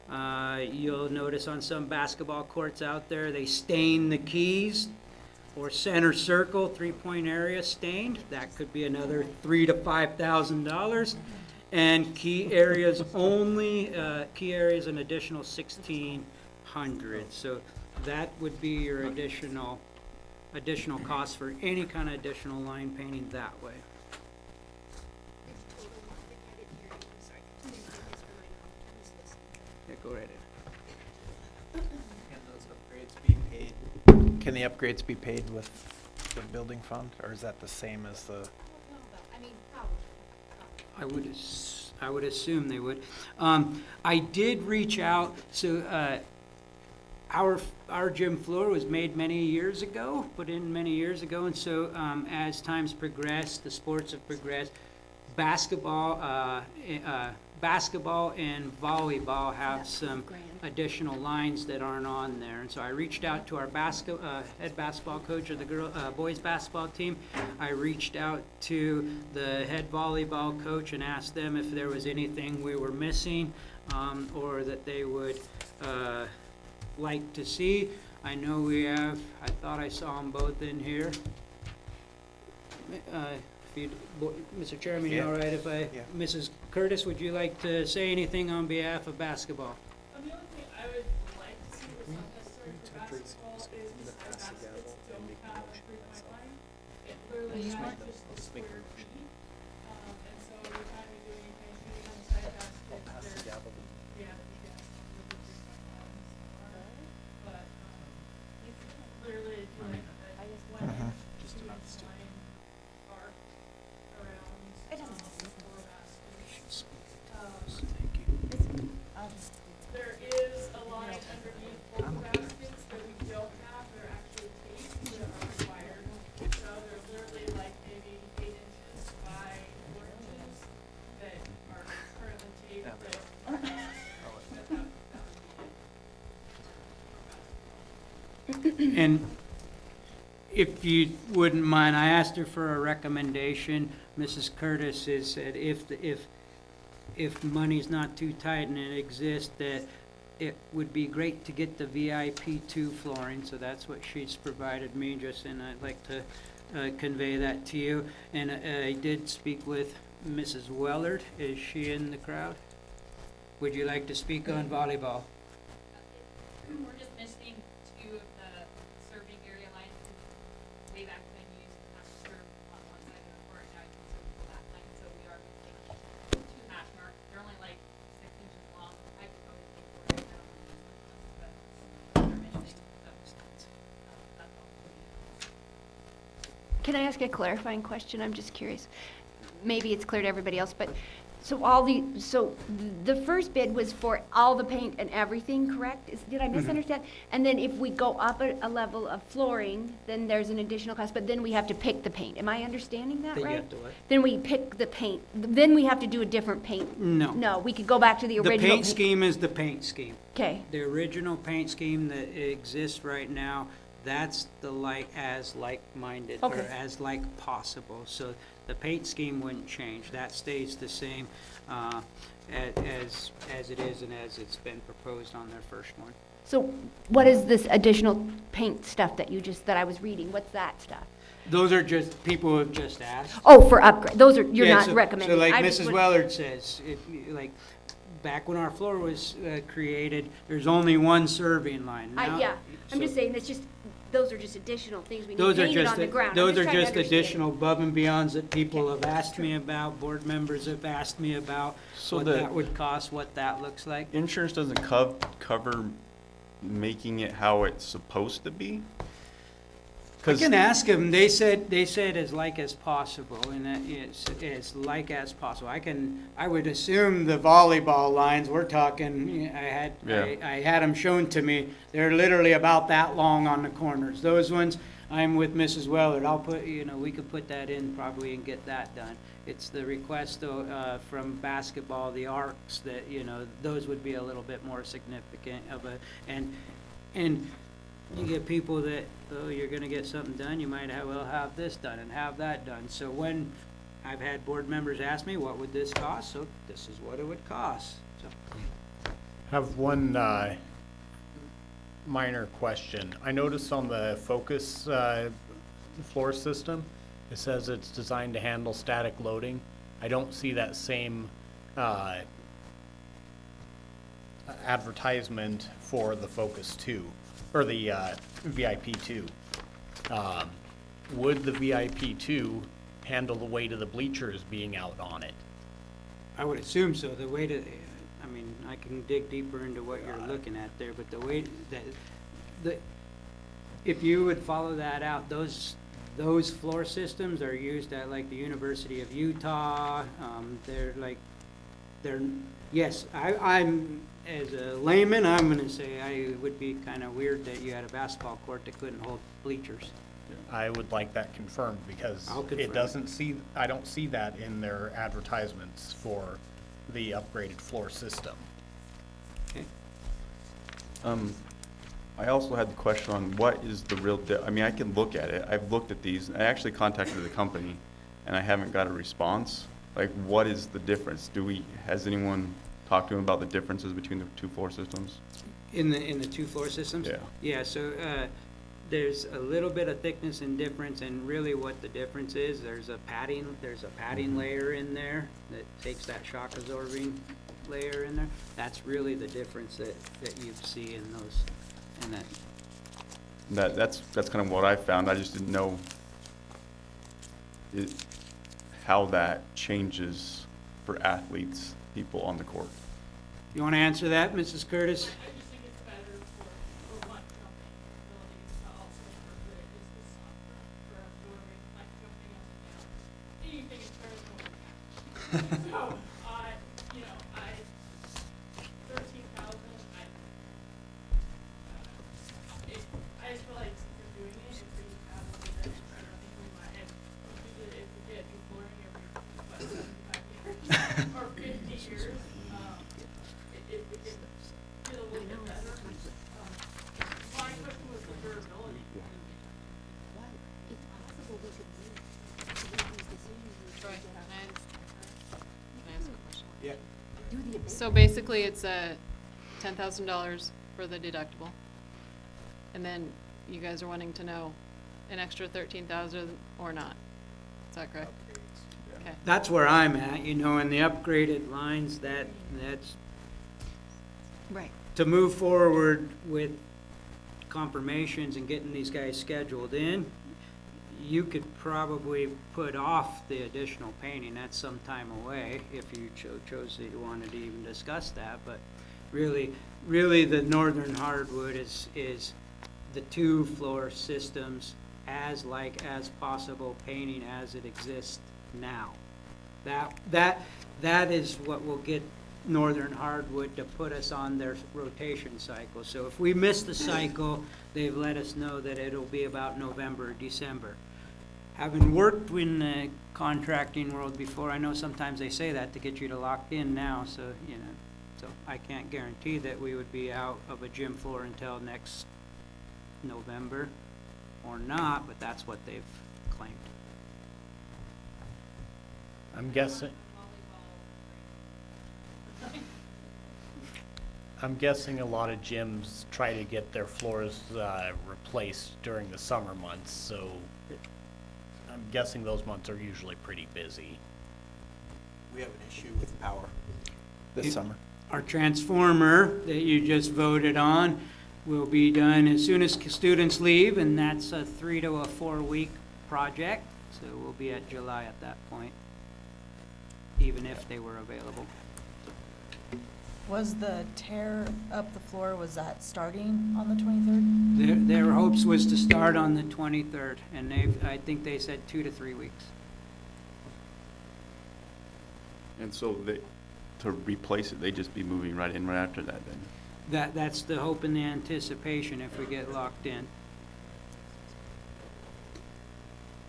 $5,000. You'll notice on some basketball courts out there, they stain the keys or center circle, 3-point area stained. That could be another $3,000 to $5,000. And key areas only, key areas an additional $1,600. So that would be your additional cost for any kind of additional line painting that way. Yeah, go right ahead.
Can those upgrades be paid? Can the upgrades be paid with the building fund, or is that the same as the?
I would assume they would. I did reach out, so our gym floor was made many years ago, put in many years ago, and so as times progress, the sports have progressed. Basketball and volleyball have some additional lines that aren't on there, and so I reached out to our head basketball coach of the boys basketball team. I reached out to the head volleyball coach and asked them if there was anything we were missing or that they would like to see. I know we have, I thought I saw them both in here. Mr. Chairman, you all right if I, Mrs. Curtis, would you like to say anything on behalf of basketball?
The only thing I would like to see that's not necessary for basketball is our baskets don't have a 3-point line. It literally has just the square feet. And so every time we do anything shooting on the side basket, there's, but literally do like a 1 inch, 2 inch line arc around the four baskets. There is a line underneath both baskets that we don't have. They're actually taped that are required. So they're literally like maybe 8 inches by 4 inches that are currently taped that are that would be it.
And if you wouldn't mind, I asked her for a recommendation. Mrs. Curtis has said if money's not too tight and it exists, that it would be great to get the VIP 2 flooring, so that's what she's provided me, and I'd like to convey that to you. And I did speak with Mrs. Wellard. Is she in the crowd? Would you like to speak on volleyball?
We're just missing 2 of the serving area lines. Way back when you used to have to serve on one side of the court, now you can serve on that line. So we are missing 2 hash marks. They're only like 6 inches long. I could probably take 4 right now, but they're missing. So that's all.
Can I ask a clarifying question? I'm just curious. Maybe it's clear to everybody else, but so the first bid was for all the paint and everything, correct? Did I misunderstand? And then if we go up a level of flooring, then there's an additional cost, but then we have to pick the paint. Am I understanding that
Then
right?
you have to what?
Then we pick the paint. Then we have to do a different paint.
No.
No, we could go back to the original.
The paint scheme is the paint scheme.
Okay.
The original paint scheme that exists right now, that's the like-minded, or
Okay.
as like possible. So the paint scheme wouldn't change. That stays the same as it is and as it's been proposed on their first one.
So what is this additional paint stuff that I was reading? What's that stuff?
Those are just, people who have just asked.
Oh, for upgrade. Those are, you're
Yeah,
not
so-
recommending.
So like
I just
Mrs.
would-
Wellard says, back when our floor was created, there's only one serving line. Now-
Yeah, I'm
so
just saying, those are just additional things we need
Those are
painted
just,
on the ground.
those
I'm
are
trying to
just
understand.
additional above and beyonds that people have asked me about, board members have asked me about,
So
what
the-
that would cost, what that looks like.
Insurance doesn't cover making it how it's supposed to be?
I can ask them. They said as like as possible, and that it's as like as possible. I would assume the volleyball lines, we're talking, I had them shown to me. They're literally about that long on the corners. Those ones, I'm with Mrs. Wellard. I'll put, we could put that in probably and get that done. It's the request though, from basketball, the arcs that, those would be a little bit more significant of a, and you get people that, you're gonna get something done, you might have this done and have that done. So when I've had board members ask me, what would this cost? So this is what it would cost, so.
Have one, minor question. I noticed on the Focus, floor system, it says it's designed to handle static loading. I don't see that same, advertisement for the Focus 2, or the VIP 2. Would the VIP 2 handle the weight of the bleachers being out on it?
I would assume so. The way to, I can dig deeper into what you're looking at there, but the way that, if you would follow that out, those floor systems are used at like the University of Utah. Yes, I'm, as a layman, I'm gonna say it would be kind of weird that you had a basketball court that couldn't hold bleachers.
I would like that confirmed because I don't see that in their advertisements for the upgraded floor system.
Okay.
I also had the question on what is the real, I can look at it. I've looked at these. I actually contacted the company and I haven't got a response. Like, what is the difference? Has anyone talked to him about the differences between the two floor systems?
In the two floor systems?
Yeah.
Yeah, so, there's a little bit of thickness and difference, and really what the difference is, there's a padding layer in there that takes that shock absorbing layer in there. That's really the difference that you see in those, and
That's kind of what I found. I just didn't know how that changes for athletes, people on the court.
You want to answer that, Mrs. Curtis?
I just think it's better for one company, ability to also work with is the software for absorbing, like jumping up and down. Anything is better than what we have. So, I 13,000, I just feel like since you're doing it, if we have a little bit extra, I think we might, and if we get new flooring every, 75 years or 50 years, if we can get a little bit better. My question was the durability.
Troy, can I ask a question?
Yeah.
So basically, it's $10,000 for the deductible, and then you guys are wanting to know an extra 13,000 or not. Is that correct? Okay.
That's where I'm at, in the upgraded lines, that's
Right.
to move forward with confirmations and getting these guys scheduled in. You could probably put off the additional painting, that's some time away, if you chose that you wanted to even discuss that, but really the northern hardwood is the two floor systems as possible painting as it exists now. That is what will get northern hardwood to put us on their rotation cycle. So if we miss the cycle, they've let us know that it'll be about November or December. Having worked in the contracting world before, I know sometimes they say that to get you to lock in now, so, so I can't guarantee that we would be out of a gym floor until next November or not, but that's what they've claimed.
I'm guessing a lot of gyms try to get their floors replaced during the summer months, so I'm guessing those months are usually pretty busy.
We have an issue with power this summer.
Our transformer that you just voted on will be done as soon as students leave, and that's a 3 to a 4 week project, so we'll be at July at that point, even if they were available.
Was the tear up the floor, was that starting on the 23rd?
their hopes was to start on the 23rd, and I think they said 2 to 3 weeks.
And so to replace it, they'd just be moving right in right after that then?
That's the hope and the anticipation if we get locked in.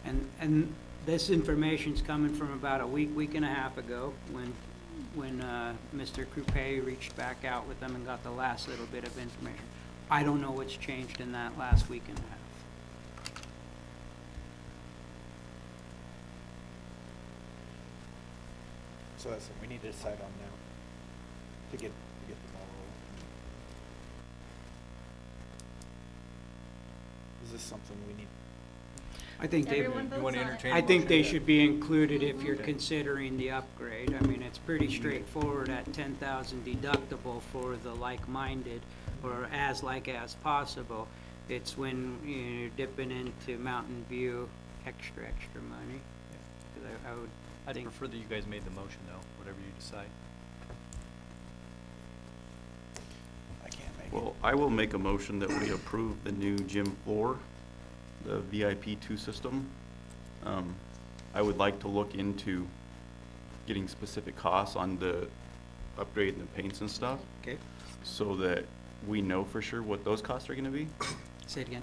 And this information's coming from about a week and a half ago, when Mr. Coupe reached back out with them and got the last little bit of information. I don't know what's changed in that last week and a half.
So that's what we need to decide on now, to get the ball rolling. Is this something we need?
I think they,
Everyone votes on it.
I think they should be included if you're considering the upgrade. I mean, it's pretty straightforward at 10,000 deductible for the like-minded, or as possible. It's when you're dipping into Mountain View, extra money. 'Cause
I'd prefer that you guys made the motion though, whatever you decide.
I can't make it.
Well, I will make a motion that we approve the new gym floor, the VIP 2 system. I would like to look into getting specific costs on the upgrade and the paints and stuff,
Okay,
so that we know for sure what those costs are gonna be.
say it again.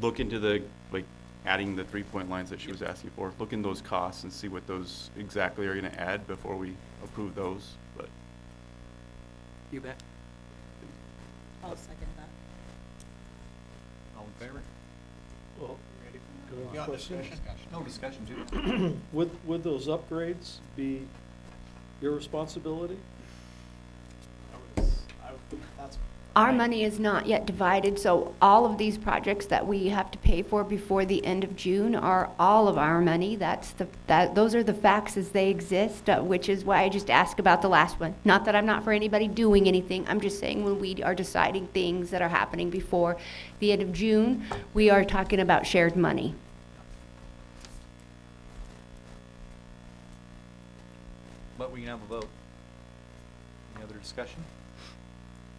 Look into the, like, adding the 3-point lines that she was asking for. Look in those costs and see what those exactly are gonna add before we approve those, but.
You bet.
I'll second that.
All in favor?
Well, do you have a
Yeah,
question?
No discussion too.
Would those upgrades be your responsibility?
Our money is not yet divided, so all of these projects that we have to pay for before the end of June are all of our money. Those are the facts as they exist, which is why I just asked about the last one. Not that I'm not for anybody doing anything, I'm just saying when we are deciding things that are happening before the end of June, we are talking about shared money.
But we can have a vote. Any other discussion?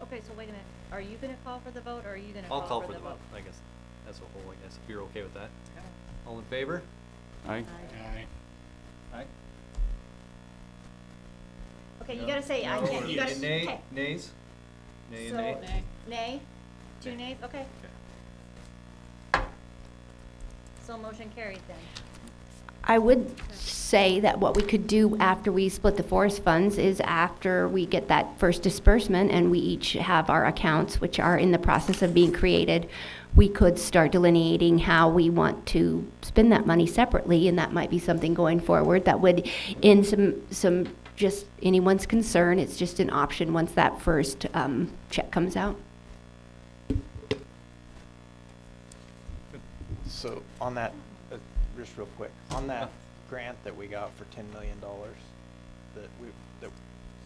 Okay, so wait a minute. Are you gonna call for the vote, or are you gonna
I'll
call for the vote?
I guess, as a whole, I guess, if you're okay with that. All in favor?
Aye.
Aye.
Okay, you gotta say, I
No,
can't, you gotta,
Nay,
okay.
nays? Nay and
So,
nay?
nay? 2
Nay.
nays, okay.
Okay.
So motion carried then.
I would say that what we could do after we split the forest funds is after we get that first disbursement and we each have our accounts, which are in the process of being created, we could start delineating how we want to spend that money separately, and that might be something going forward that would end some just anyone's concern. It's just an option once that first check comes out.
So on that, just real quick, on that grant that we got for $10 million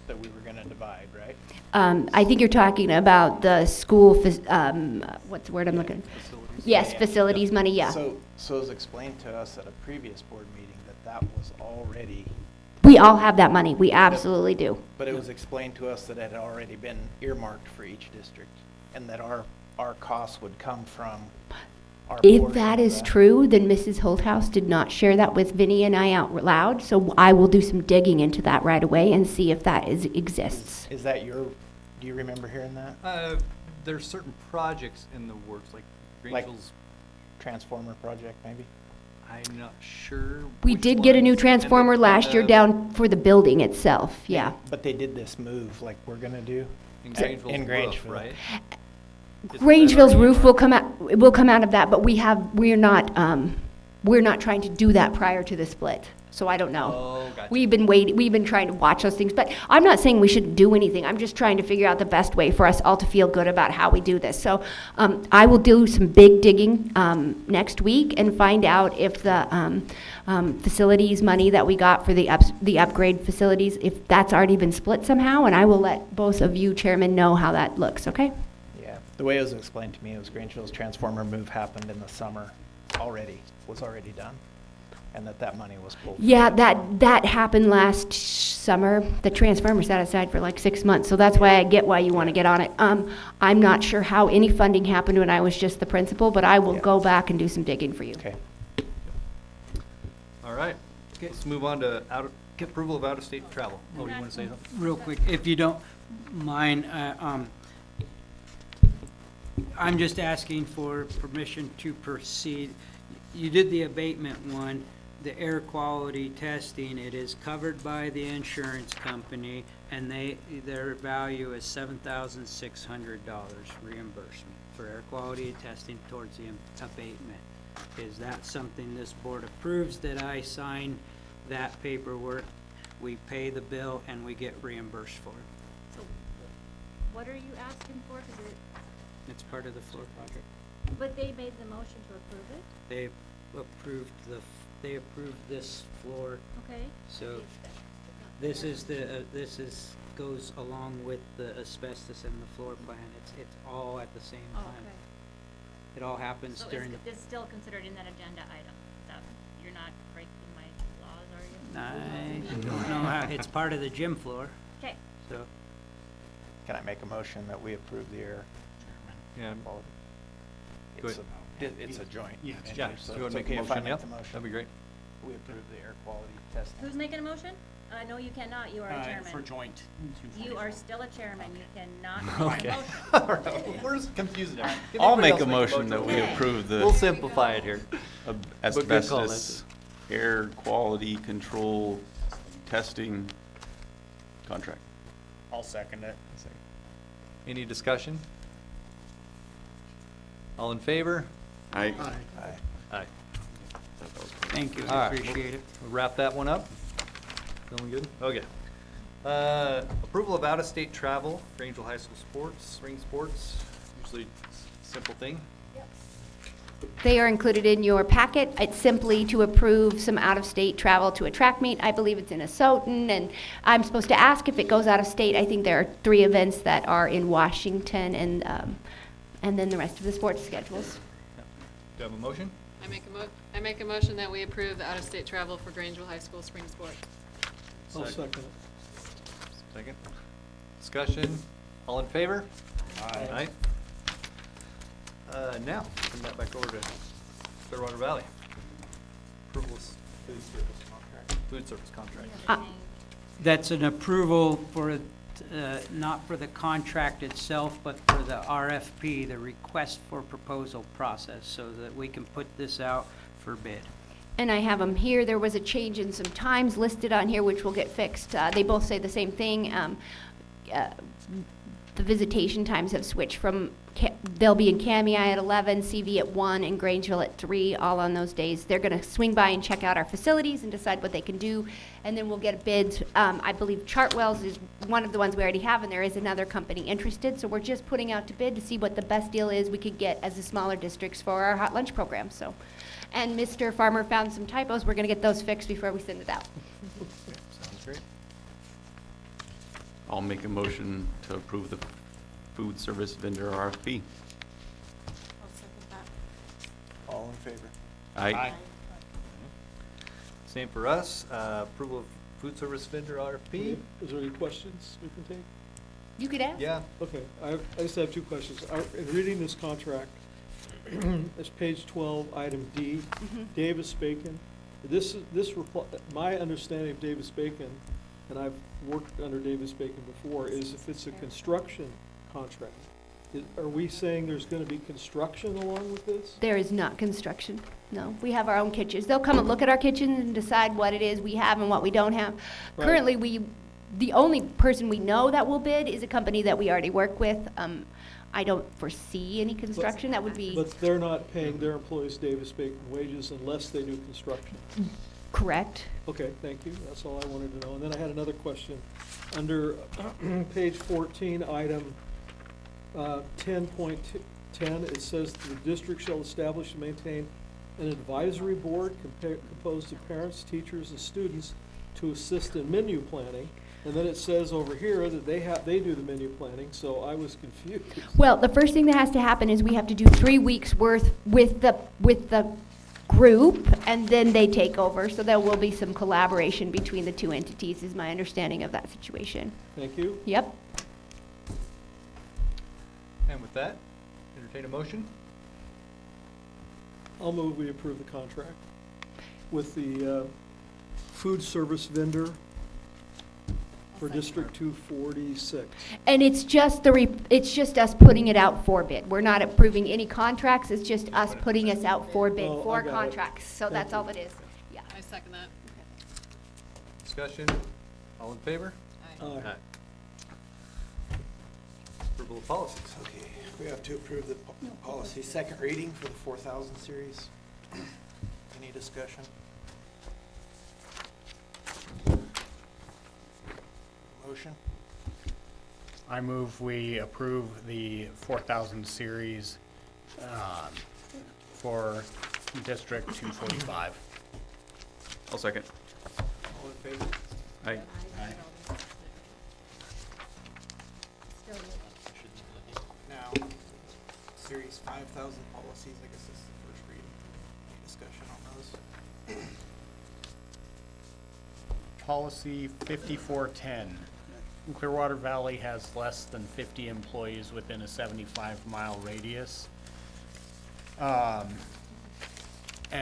that we were gonna divide, right?
I think you're talking about the school, what's the word I'm looking?
Facilities?
Yes,
Yeah.
facilities money, yeah.
So it was explained to us at a previous board meeting that was already,
We all have that money, we absolutely do.
but it was explained to us that it had already been earmarked for each district, and that our costs would come from our
If
portion
that
of
is true, then Mrs. Holthouse did not share that with Vinnie and I out loud, so I will do some digging into that right away and see if that exists.
Is that do you remember hearing that?
There's certain projects in the works, like
Like-
Grangel's,
Transformer project, maybe?
I'm not sure.
We
which
did get a new
ones, and
transformer
the-
last year down for the building itself, yeah.
But they did this move like we're gonna do?
In
In
Grangeville's roof,
Grangeville.
right?
Grangeville's roof will come out of that, but we're not trying to do that prior to the split, so I don't know.
Oh, gotcha.
We've been trying to watch those things, but I'm not saying we shouldn't do anything. I'm just trying to figure out the best way for us all to feel good about how we do this. So, I will do some big digging, next week and find out if the, facilities money that we got for the upgrade facilities, if that's already been split somehow, and I will let both of you chairmen know how that looks, okay?
Yeah, the way it was explained to me, it was Grangeville's transformer move happened in the summer was already done. and that money was pulled.
Yeah, that happened last summer. The transformer sat aside for like 6 months, so that's why I get why you want to get on it. I'm not sure how any funding happened when I was just the principal, but I will
Yeah.
go back and do some digging for you.
Okay.
All right, let's move on to approval of out-of-state travel. Oh, you want to say something?
Real quick, if you don't mind, I'm just asking for permission to proceed. You did the abatement one, the air quality testing, it is covered by the insurance company, and their value is $7,600 reimbursement for air quality testing towards the abatement. Is that something this board approves, that I sign that paperwork, we pay the bill, and we get reimbursed for it?
So, what are you asking for? 'Cause
It's part of the floor project.
but they made the motion to approve it,
They approved this floor,
okay?
so this goes along with the asbestos and the floor plan. It's all at the same
Oh,
time.
okay.
It all happens
So
during
is
the.
this still considered in that agenda item? That, you're not breaking my laws, are you?
I don't know how, it's part of the gym floor,
Okay.
so.
Can I make a motion that we approve the air
Yeah.
quality?
Go
It's
ahead.
it's a joint.
Yeah,
venture,
yeah,
so
you want
it's
to make
okay
a
if I
motion,
make
yeah?
the motion.
That'd be great.
We approve the air quality testing.
Who's making a motion? No, you cannot. You are a chairman.
For joint.
You are still a chairman. You cannot make
Okay.
a motion.
All right, we're just confusing everyone. Give
I'll
everybody
make a
else
motion that we
Okay.
approve
We'll
the
simplify it here. good call,
asbestos air quality control testing contract.
I'll second it.
Any discussion? All in favor?
I,
Aye.
Aye.
Thank you,
All
I
right,
appreciate it.
We'll wrap that one up. Feeling good? Okay. Approval of out-of-state travel, Grangeville High School sports, spring sports, usually simple thing.
They are included in your packet. It's simply to approve some out-of-state travel to a track meet. I believe it's in Asotin, and I'm supposed to ask if it goes out of state. I think there are 3 events that are in Washington, and then the rest of the sports schedules.
Do you have a motion?
I make a motion that we approve the out-of-state travel for Grangeville High School spring sports.
I'll second it.
Second. Discussion, all in favor? Aye. Now, turn that back over to Clearwater Valley. Approvals. Food service contract.
That's an approval for, not for the contract itself, but for the RFP, the request for proposal process, so that we can put this out for bid.
And I have them here. There was a change in some times listed on here, which will get fixed. They both say the same thing. The visitation times have switched from, they'll be in Cami at 11, CV at 1, and Grangeville at 3, all on those days. They're going to swing by and check out our facilities and decide what they can do, and then we'll get bids. I believe Chartwell's is one of the ones we already have, and there is another company interested, so we're just putting out to bid to see what the best deal is we could get as the smaller districts for our hot lunch program, so. And Mr. Farmer found some typos. We're going to get those fixed before we send it out.
Sounds great.
I'll make a motion to approve the food service vendor RFP.
I'll second that.
All in favor?
Aye.
Same for us. Approval of food service vendor RFP.
Is there any questions we can take?
You could ask.
Yeah.
Okay, I just have 2 questions. In reading this contract, it's page 12, item D, Davis-Bacon. My understanding of Davis-Bacon, and I've worked under Davis-Bacon before, is if it's a construction contract, are we saying there's gonna be construction along with this?
There is not construction, no. We have our own kitchens. They'll come and look at our kitchens and decide what it is we have and what we don't have.
Right.
Currently, the only person we know that will bid is a company that we already work with. I don't foresee any construction. That would be
But they're not paying their employees Davis-Bacon wages unless they do construction.
correct.
Okay, thank you. That's all I wanted to know. And then I had another question. Under page 14, item 10.10, it says the district shall establish and maintain an advisory board composed of parents, teachers, and students to assist in menu planning. And then it says over here that they do the menu planning, so I was confused.
Well, the first thing that has to happen is we have to do 3 weeks worth with the group, and then they take over. So there will be some collaboration between the two entities, is my understanding of that situation.
Thank you.
Yep.
And with that, entertain a motion?
I'll move we approve the contract with the food service vendor for District 246.
And it's just it's just us putting it out for bid. We're not approving any contracts, it's just us putting us out for bid
Oh, I
for
got it.
contracts. So
Thank
that's
you.
all it is. Yeah.
I second that.
Discussion, all in favor?
Aye.
Approval of policies.
Okay, we have to approve the policy second reading for the 4,000 series. Any discussion? Motion?
I move we approve the 4,000 series for District 245.
I'll second.
All in favor?
Aye.
Now, series 5,000 policies, I guess this is the first reading. Any discussion on those?
Policy 5410. Clearwater Valley has less than 50 employees within a 75-mile radius. And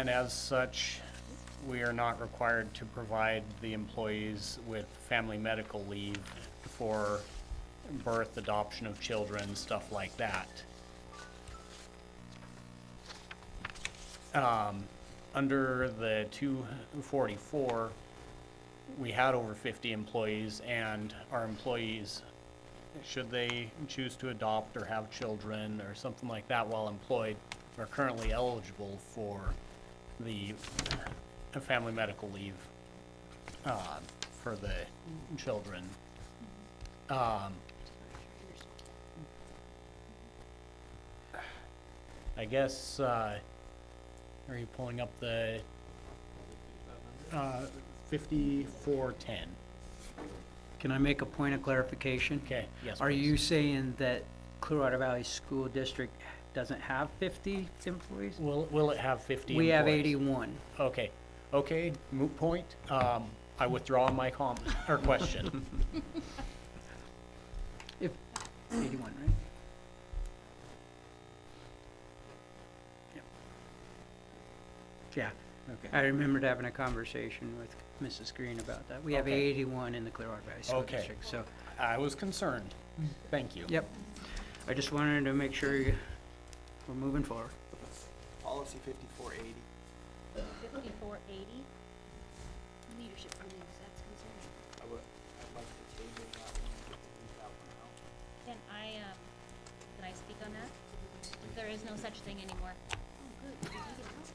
as such, we are not required to provide the employees with family medical leave for birth, adoption of children, stuff like that. Under the 244, we had over 50 employees, and our employees, should they choose to adopt or have children or something like that while employed, are currently eligible for the family medical leave for the children. I guess, are you pulling up the 5410?
Can I make a point of clarification?
Okay, yes,
Are
please.
you saying that Clearwater Valley School District doesn't have 50 employees?
Will it have 50
We have
employees?
81.
Okay, moot point. I withdraw my or question.
If, 81, right? Yep. Yeah,
Okay.
I remembered having a conversation with Mrs. Green about that. We have
Okay.
81 in the Clearwater Valley School
Okay.
District, so,
I was concerned. Thank you.
yep. I just wanted to make sure we're moving forward.
Policy 5480.
5480.
Leadership meetings, that's concerning.
I'd like to table that one and leave that one out.
Can I speak on that? There is no such thing anymore.
Oh, good. Did you get it out?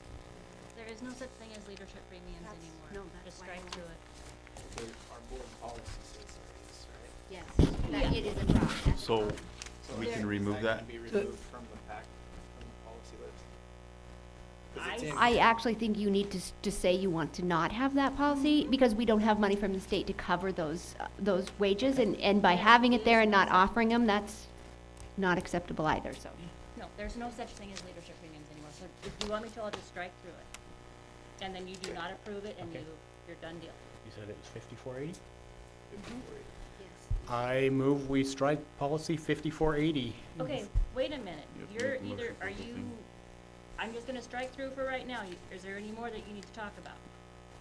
There is no such thing as leadership premiums anymore.
no, that's
Just
why I
strike
wanted-
through it.
Our board policy says there is, right?
Yes, that it is a draft. That's
So
fine.
we
There-
can remove that?
Can be removed from the pack, from the policy list. 'Cause it's in
I
here.
actually think you need to say you want to not have that policy, because we don't have money from the state to cover those wages, and by having it there and not offering them, that's not acceptable either, so.
No, there's no such thing as leadership premiums anymore. So if you want me to, I'll just strike through it. And then you do not approve it and
Okay.
you're done deal.
You said it was 5480?
5480.
Yes.
I move we strike policy 5480.
Okay, wait a minute.
You have to
You're
make a
either,
motion for
are
the
you,
thing.
I'm just gonna strike through for right now. Is there any more that you need to talk about?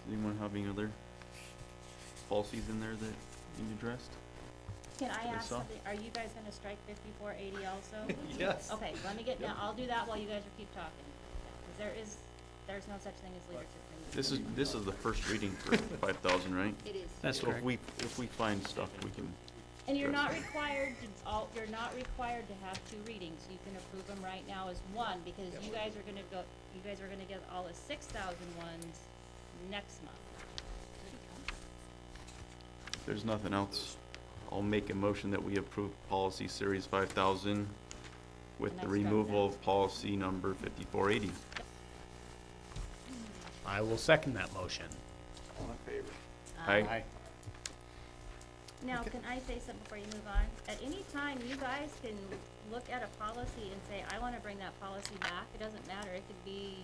Does anyone have any other policies in there that need addressed?
Can I
Think
ask
so.
something? Are you guys gonna strike 5480 also?
Yes.
Okay, let me get, now, I'll do that while you guys keep talking. 'Cause there's no such thing as leadership premiums.
This is the first reading for 5,000, right?
It is.
That's
So
correct.
if we find stuff, we can,
And you're not required you're not required to have 2 readings. You can approve them right now as one, because you guys are gonna get all the 6,000 ones next month.
if there's nothing else, I'll make a motion that we approve policy series 5,000 with
And
the
I strike
removal
that.
of policy number 5480.
I will second that motion.
All in favor?
Aye.
Now, can I say something before you move on? At any time, you guys can look at a policy and say, I wanna bring that policy back. It doesn't matter. It could be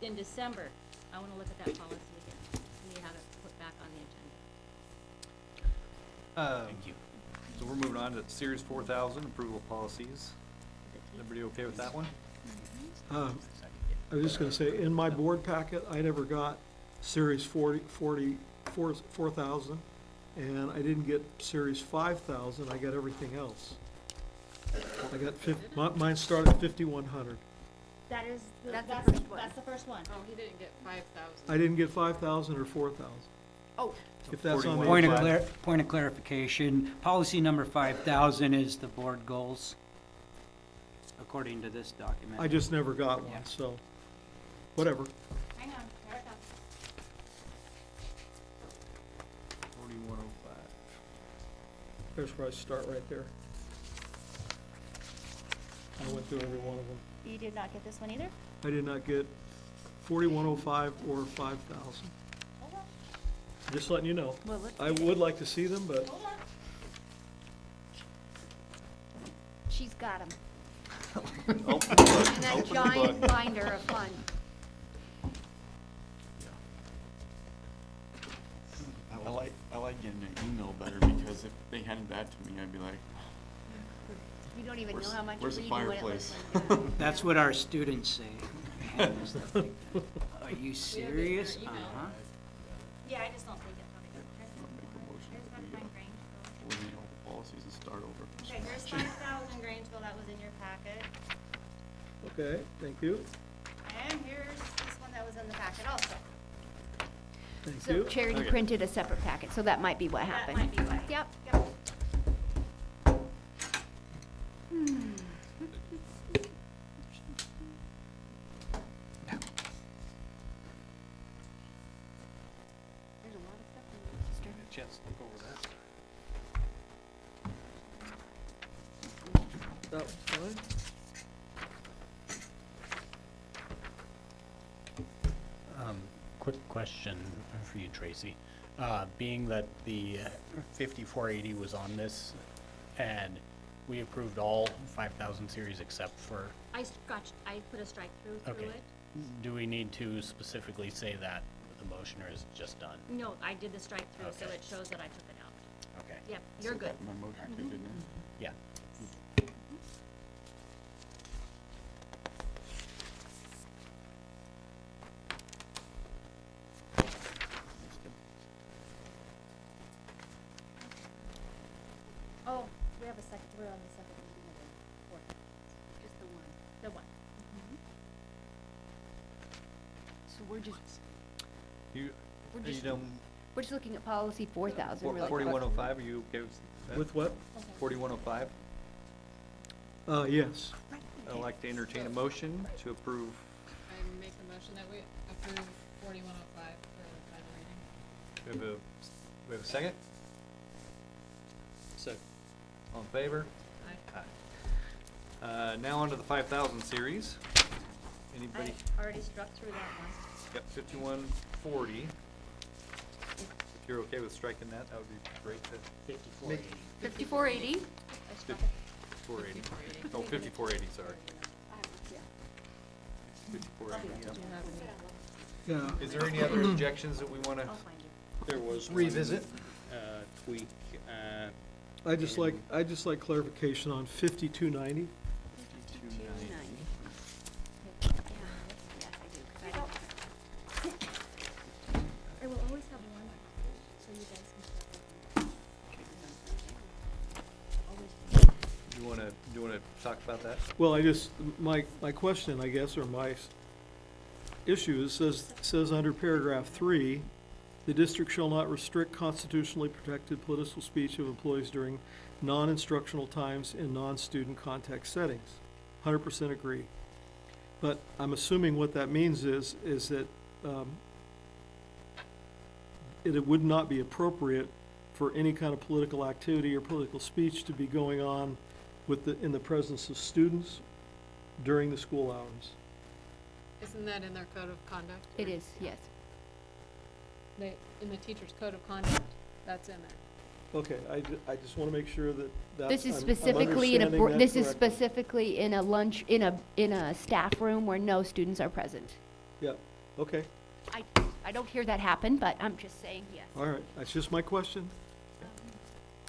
in December, I wanna look at that policy again, see how to put back on the agenda.
Thank you. So we're moving on to Series 4000, approval of policies. Everybody okay with that one?
I was just gonna say, in my board packet, I never got Series 4,000, and I didn't get Series 5,000, I got everything else. I got mine started at 5,100.
That is,
That's the first one.
that's the first one.
Oh, he didn't get 5,000.
I didn't get 5,000 or 4,000.
Oh,
If that's on the.
Point of clarification, policy number 5,000 is the board goals, according to this document.
I just never got
Yeah.
one, so, whatever.
Hang on, here it comes.
4105.
There's where I start right there. I went through every one of them.
You did not get this one either?
I did not get 4105 or 5,000.
Hold on,
Just letting you know.
well, let's
I
get it.
would like to see them, but
hold on.
She's got them.
Open the book.
And that
Open the
giant
book.
binder of fun.
I like getting an email better because if they handed that to me, I'd be like,
You don't even know
Where's-
how much you're
where's the
reading when it looks
fireplace?
like that.
That's what our students say. Are you serious? Uh-huh.
Yeah, I just don't think it's really good.
I'm gonna make a motion
Here's
that
that
we
time Grange.
eliminate all the policies and start over. from
Okay, here's
scratch.
5,000 Grangeville, that was in your packet.
okay, thank you.
And here's this one that was in the packet also.
Thank
So
you.
Charity
Okay.
printed a separate packet, so that might be what
That
happened.
might be why.
Yep.
Yep.
There's a lot of stuff in the register.
Chance to look over that.
That was fine.
Quick question for you, Tracy. Being that the 5480 was on this, and we approved all 5,000 series except for,
I put a strike through
okay.
it.
Do we need to specifically say that with the motion, or is it just done?
No, I did the strike through, so
Okay.
it shows that I took it out.
Okay.
Yep, you're
So
good.
that My motion too, didn't it?
Yeah.
Oh, we have a second, we're on the second reading of the fourth.
Just the one.
The one.
So we're just,
You,
We're
are you
just-
done?
we're just looking at policy 4,000 really quick.
4105, are you okay with that?
With what?
4105?
Yes.
I'd like to entertain a motion to approve.
I make a motion that we approve 4105 for final reading.
We have a second?
So,
All in favor?
Aye.
Now on to the 5,000 series. Anybody?
I already struck through that one.
Yep, 5140. If you're okay with striking that, that would be great to.
5480.
I struck it.
480. Oh, 5480, sorry. 5480,
Do you have any?
Yeah.
Is there any other objections that we want to
I'll find it.
There was
revisit?
tweak,
I just like clarification on 5290.
5290. Yeah, yes, I do, 'cause I don't.
I will always have one, so you guys can. Always.
Do you want to talk about that?
Well, my question, I guess, or my issue is, says under paragraph 3, the district shall not restrict constitutionally protected political speech of employees during non-instructional times in non-student contact settings. 100% agree. But I'm assuming what that means is that it would not be appropriate for any kind of political activity or political speech to be going on in the presence of students during the school hours.
Isn't that in their code of conduct?
It is, yes.
In the teacher's code of conduct, that's in there.
Okay, I just want to make sure that
This is
I'm
specifically in a,
understanding that
this is
correctly.
specifically in a lunch, in a staff room where no students are present.
Yeah, okay,
I don't hear that happen, but I'm just saying yes.
all right, that's just my question.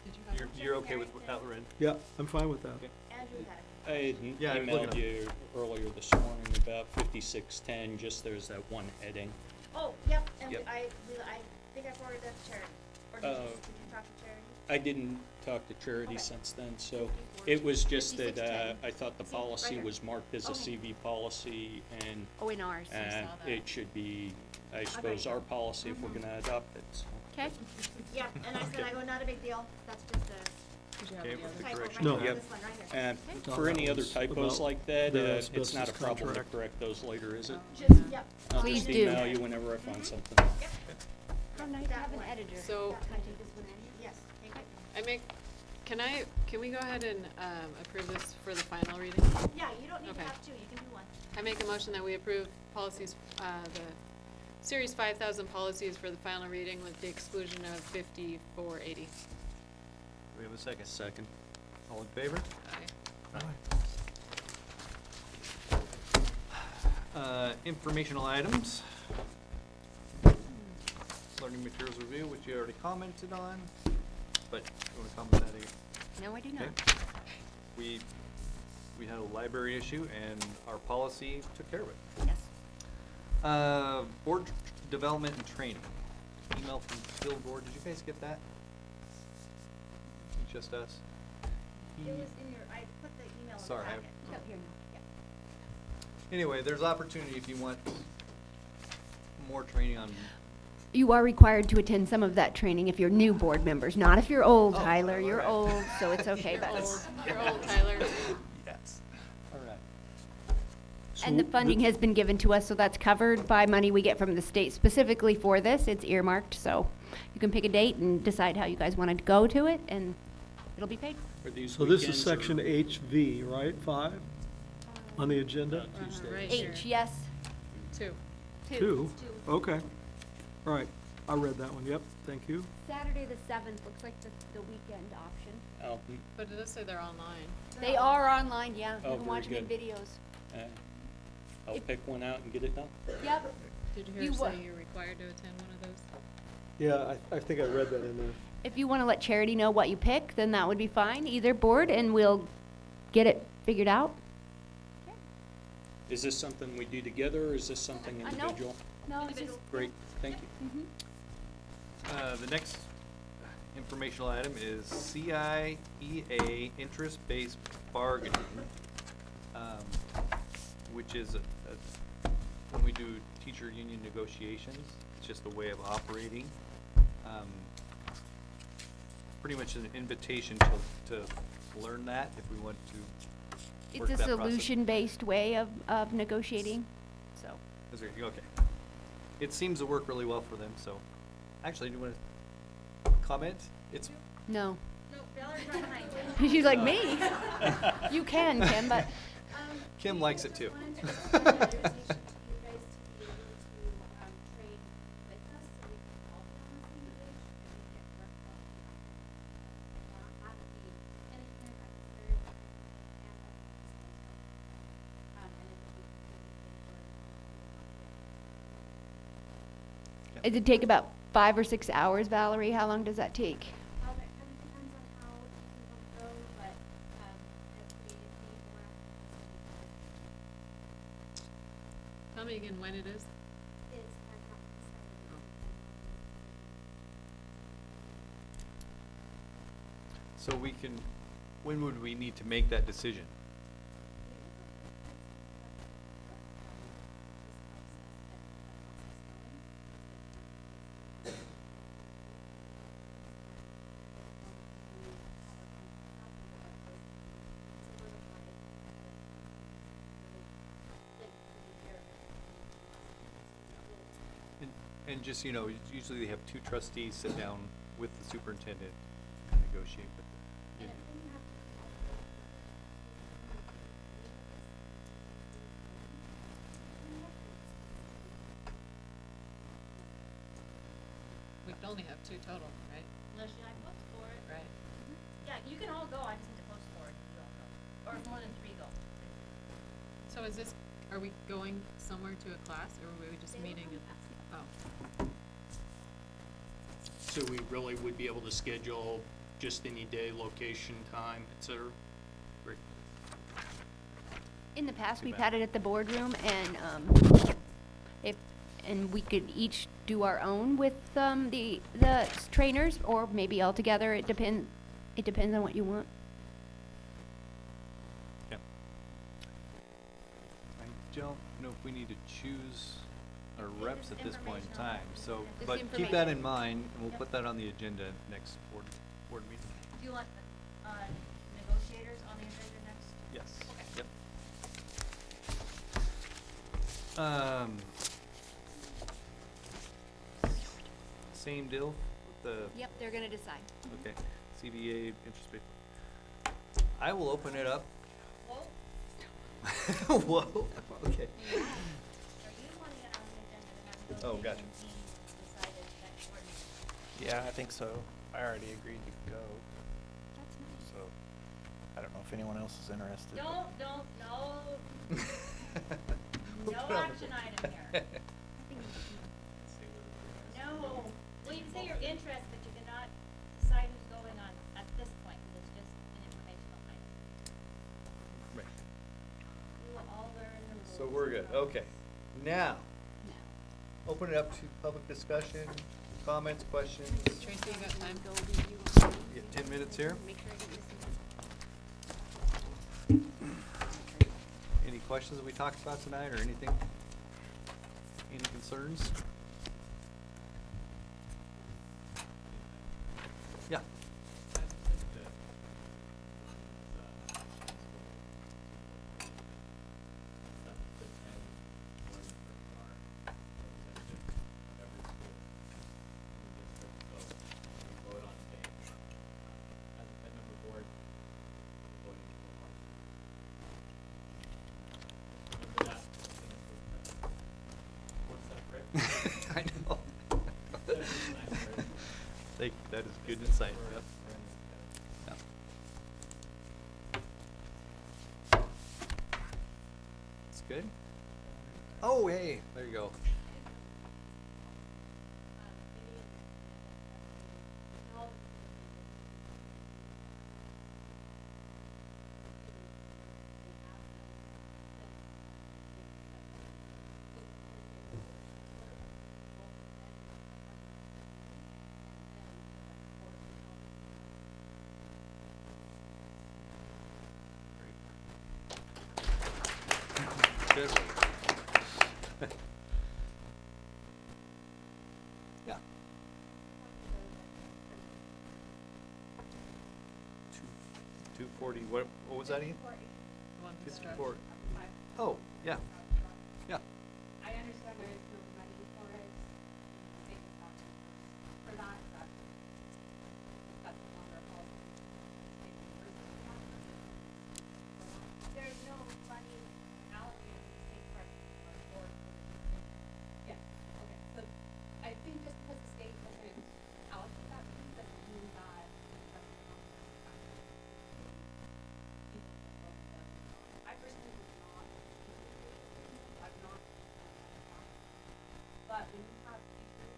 Did you have?
You're okay with that, Lorraine?
Yeah, I'm fine with that.
Andrew had
I had
Yeah, I was looking
emailed
at-
you earlier this morning about 5610, just there's that one heading.
Oh, yep, and
Yep.
I think I forwarded that to Charity. Or did you talk to Charity?
I didn't talk to Charity
Okay.
since then, so it was just that
5610.
I thought the
See, right
policy
here.
was marked as a
Okay.
CV policy, and
Oh, in ours.
saw that.
it should be, I suppose, our policy if we're gonna adopt it, so.
Okay,
Yeah, and I said, I go, not a big deal, that's just a
Did you have
Okay,
any
with
other?
the
typo
correction.
right
No.
here,
Yep.
this one right here.
And
No,
for
that
any other
was
typos
about
like that,
the
it's not a
asbestos
problem to
contract.
correct those later, is it?
Just, yep.
I'll
Please
just
do.
email you whenever I find something.
how nice to have an editor.
So-
Can I take this one in?
Yes, take it.
Can we go ahead and, approve this for the final reading?
Yeah, you don't need to
Okay.
have two, you can do one.
I make a motion that we approve policies, the Series 5,000 policies for the final reading with the exclusion of 5480.
Do we have a second?
Second.
All in favor? Informational items. Learning materials review, which you already commented on, but you wanna comment that again?
No, I do not.
Okay. We had a library issue and our policy took care of it.
Yes.
Board development and training. Email from Bill Gore, did you guys get that? Just us?
It was in your, I put the email in the
Sorry, I-
packet.
Yep, here now. Yeah.
Anyway, there's opportunity if you want more training on,
You are required to attend some of that training if you're new board members, not if you're old,
Oh,
Tyler. You're
alright.
old, so it's okay,
You're
but.
old, you're old, Tyler.
yes, alright.
And the funding has been given to us, so that's covered by money we get from the state specifically for this. It's earmarked, so you can pick a date and decide how you guys want to go to it, and it'll be paid.
Are these
So this is
weekends
section
or-
HV, right, 5, on the agenda?
Tuesday.
Right here.
H, yes,
2.
2.
2, okay, all right, I read that one, yep, thank you.
Saturday the 7th looks like the weekend option.
Oh,
But it does say they're online.
They are online, yeah.
Oh,
You can watch them in
very
videos.
I'll pick one out and get it done.
Yep.
Did you
You
hear
wa-
say you're required to attend one of those?
Yeah, I think I read that in there.
If you want to let Charity know what you pick, then that would be fine, either board, and we'll get it figured out.
Is this something we do together, or is this something
No.
individual?
No, it's just,
Great, thank you.
The next informational item is CIEA interest-based bargaining, which is when we do teacher union negotiations, it's just a way of operating. Pretty much an invitation to learn that if we want to work
it's a
that process.
solution-based way of negotiating, so.
Is there- okay. It seems to work really well for them, so. Actually, do you want to comment? It's,
No.
No, Valerie's right behind you.
She's like, me? You can, Kim, but
Kim likes it too.
it'd take about 5 or 6 hours, Valerie. How long does that take?
Tell me again when it is.
So we can, when would we need to make that decision? And just, usually they have two trustees sit down with the superintendent and negotiate with the union.
We can only have 2 total, right?
Unless I post for it.
Right.
Yeah, you can all go, I just need to post for it if you all go. Or if more than 3 go.
So is this, Are we going somewhere to a class, or were we just meeting at, oh,
So we really would be able to schedule just any day, location, time, et cetera? Great.
In the past,
Too
we've
bad.
had it at the boardroom, and and we could each do our own with the trainers, or maybe all together. It depends on what you want.
I don't know if we need to choose our reps at this point in time, so,
This
but keep that in
information.
mind, and we'll put that on the agenda next board meeting.
Do you want, negotiators on the agenda next?
Yes,
Okay.
yep. Same deal with the,
Yep, they're gonna decide.
okay, CDA interest rate. I will open it up.
Well,
Whoa, okay.
are you wanting it on the agenda to have those
Oh,
dates
gotcha.
and teams decided next board meeting?
Yeah, I think so. I already agreed to go, so I don't know if anyone else is interested. but-
No,
We'll
no
put it on the
action
board.
item here. No, well, you can say you're interested, but you cannot decide who's going on at this point, because it's just an informational item.
Right.
We will all learn the rules.
So we're good,
and
okay. Now, open it up to public discussion, comments, questions.
Tracy, you got time?
We get 10 minutes here.
Make sure I get this.
Any questions that we talked about tonight, or anything? Any concerns? Yeah. I know. Thank you, that is good insight, yep. Yep. That's good. Oh, hey, there you go. Good. Yeah. 240, what was that again?
One for structure.
54. Oh, yeah, yeah.
I understand there is no money for it, they just have to, for that, that's no longer a policy.
There's no money allocated to the state credit or
Yeah, okay, so I think just because the state doesn't allocate that money, doesn't mean that the president I personally would not, I've not, but when you have teachers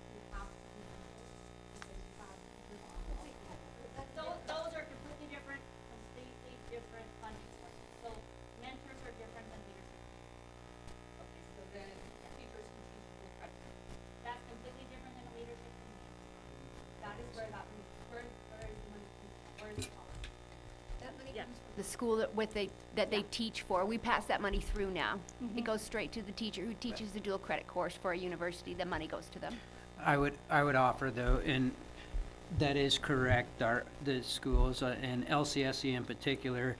who have to be mentors, because you have teachers on
Those are completely different funding sources. So mentors are different than leadership.
Okay, so then teachers can teach with credit.
That's completely different than a leadership committee.
That is where that money, where is the money coming from? Where is the policy?
That money
Yeah.
comes from the school that they teach for. We pass that money through now. It goes straight to the teacher who teaches the dual credit course for a university. The money goes to them.
I would offer though, and that is correct, the schools, and LCSE in particular,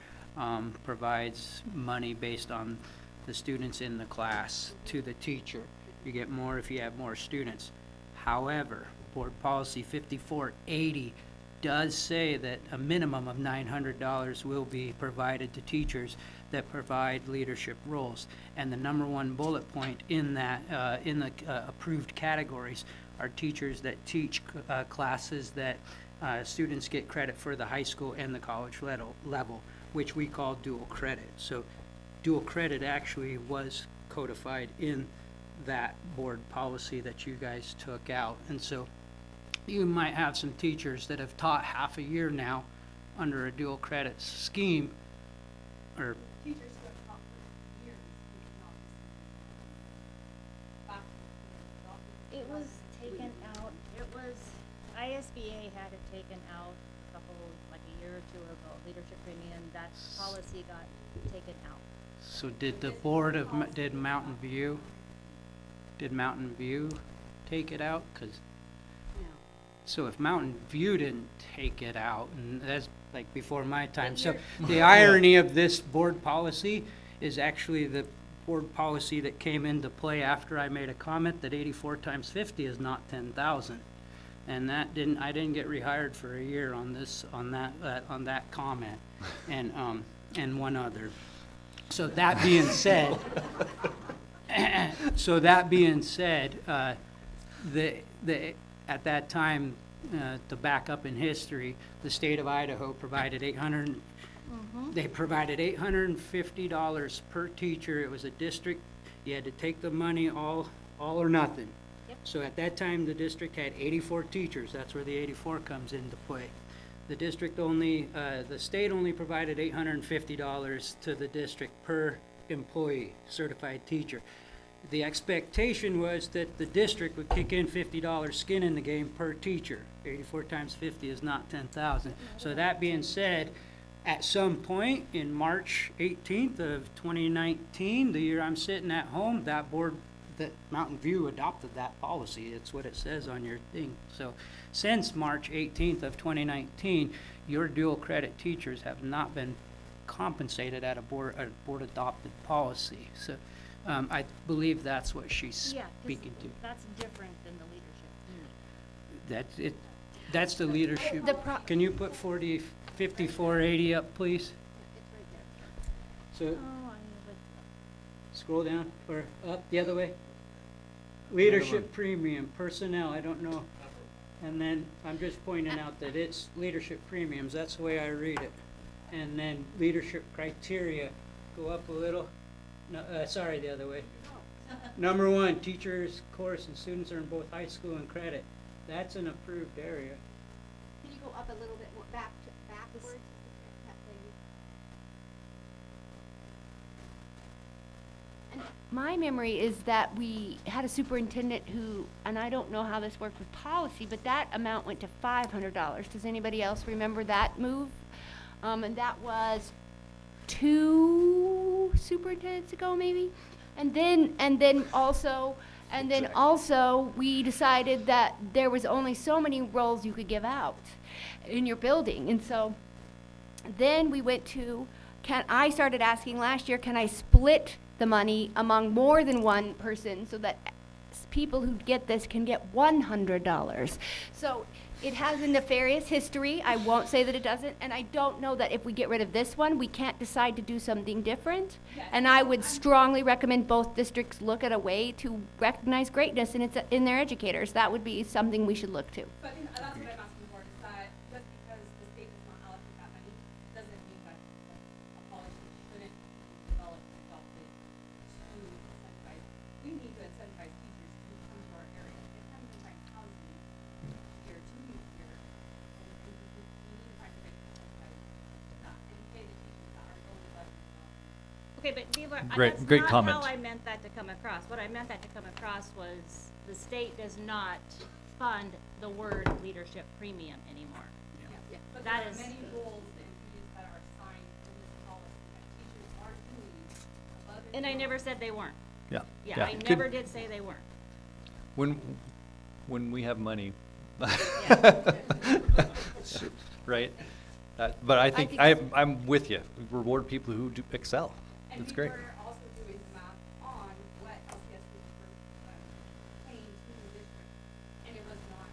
provides money based on the students in the class to the teacher. You get more if you have more students. However, Board Policy 5480 does say that a minimum of $900 will be provided to teachers that provide leadership roles. And the number one bullet point in that, in the approved categories are teachers that teach classes that students get credit for the high school and the college level, which we call dual credit. So
dual credit actually was codified in that board policy that you guys took out. And so you might have some teachers that have taught half a year now under a dual credit scheme, or
Teachers who have taught for years,
It was taken out, ISBA had it taken out a couple, like a year or two ago, leadership premium, that policy got taken out.
so did the board of, did Mountain View take it out? 'Cause so if Mountain View didn't take it out, and that's like before my time, so the irony of this board policy is actually the board policy that came into play after I made a comment that 84 times 50 is not 10,000. And I didn't get rehired for a year on that comment, and one other. So that being said, at that time, to back up in history, the state of Idaho provided they provided $850 per teacher. It was a district, you had to take the money all or nothing.
Yep.
So at that time, the district had 84 teachers. That's where the 84 comes into play. The district only, the state only provided $850 to the district per employee, certified teacher. The expectation was that the district would kick in $50 skin in the game per teacher. 84 times 50 is not 10,000. So that being said, at some point in March 18th of 2019, the year I'm sitting at home, that board, that Mountain View adopted that policy. It's what it says on your thing. So since March 18th of 2019, your dual credit teachers have not been compensated at a board adopted policy. So I believe that's what she's
Yeah, 'cause
speaking to.
that's different than the leadership unit.
That's it. That's the leadership. Can you put 5480 up, please? So
Oh,
scroll down or up the other way. Leadership premium, personnel, I don't know. And then I'm just pointing out that it's leadership premiums, that's the way I read it. And then leadership criteria, go up a little. No, sorry, the other way. Number 1, teachers, course, and students earn both high school and credit. That's an approved area.
Can you go up a little bit more backwards? And my memory is that we had a superintendent who, and I don't know how this worked with policy, but that amount went to $500. Does anybody else remember that move? And that was 2 superintendents ago, maybe? And then also, we decided that there was only so many roles you could give out in your building. And so then we went to, I started asking last year, can I split the money among more than one person so that people who get this can get $100? So it has a nefarious history. I won't say that it doesn't, and I don't know that if we get rid of this one, we can't decide to do something different. And I would strongly recommend both districts look at a way to recognize greatness in their educators. That would be something we should look to.
So I think that's what I'm asking for, is that just because the state does not allocate that money, doesn't mean that a policy shouldn't be developed and adopted to incentivize. We need to incentivize teachers to come to our area. They haven't been finding housing here, 2 years here. And we need to find a way to incentivize that and pay the teachers that are going to let them.
Okay, but Diva,
Great
that's not
comment.
how I meant that to come across. What I meant that to come across was the state does not fund the word leadership premium anymore.
Yeah. But
That
there are
is-
many roles and duties that are assigned in this policy that teachers are doing above and
And I
beyond.
never said they weren't.
Yeah.
Yeah, I never did say they weren't.
When we have money,
Yeah.
right? But I think, I'm with you. Reward people who do excel.
And
That's
we
great.
were also doing the math on what LCSD were paying to the district, and it was not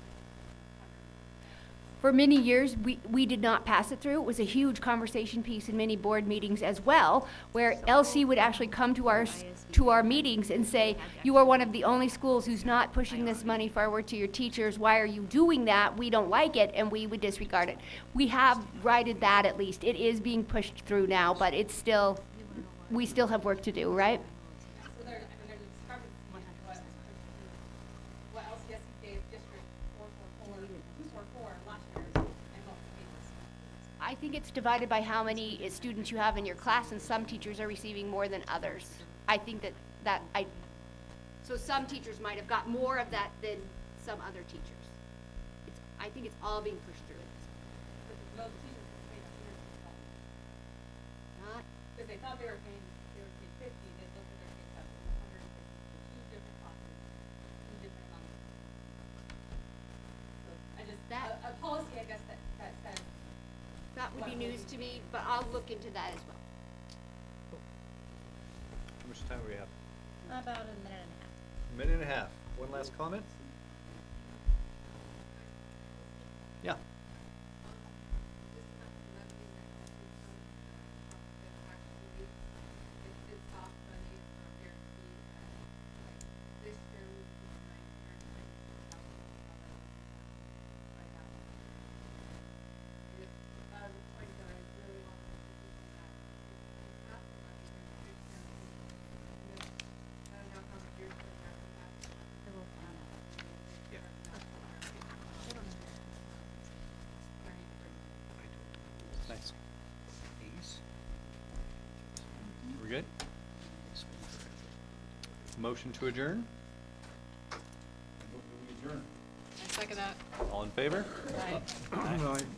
100.
For many years, we did not pass it through. It was a huge conversation piece in many board meetings as well, where LC would actually come to our meetings and say, you are one of the only schools who's not pushing this money forward to your teachers. Why are you doing that? We don't like it, and we would disregard it. We have righted that at least. It is being pushed through now, but it's still we still have work to do, right?
So there, I mean, there's a discrepancy in what LCSC gave District 444 last year and what we gave this.
I think it's divided by how many students you have in your class, and some teachers are receiving more than others. I think so some teachers might have got more of that than some other teachers. I think it's all being pushed through.
But those teachers were paid $150.
Not,
Because they thought they were paid 50, they looked at their pay stubs, it was 150 for two different classes, two different amounts. So I just, a policy, I guess, that says.
that would be news to me, but I'll look into that as well.
How much time do we have?
About a minute and a half.
Minute and a half. One last comment? Yeah. Nice. We're good? Motion to adjourn?
Adjourn.
I second that.
All in favor?
Aye.
Right.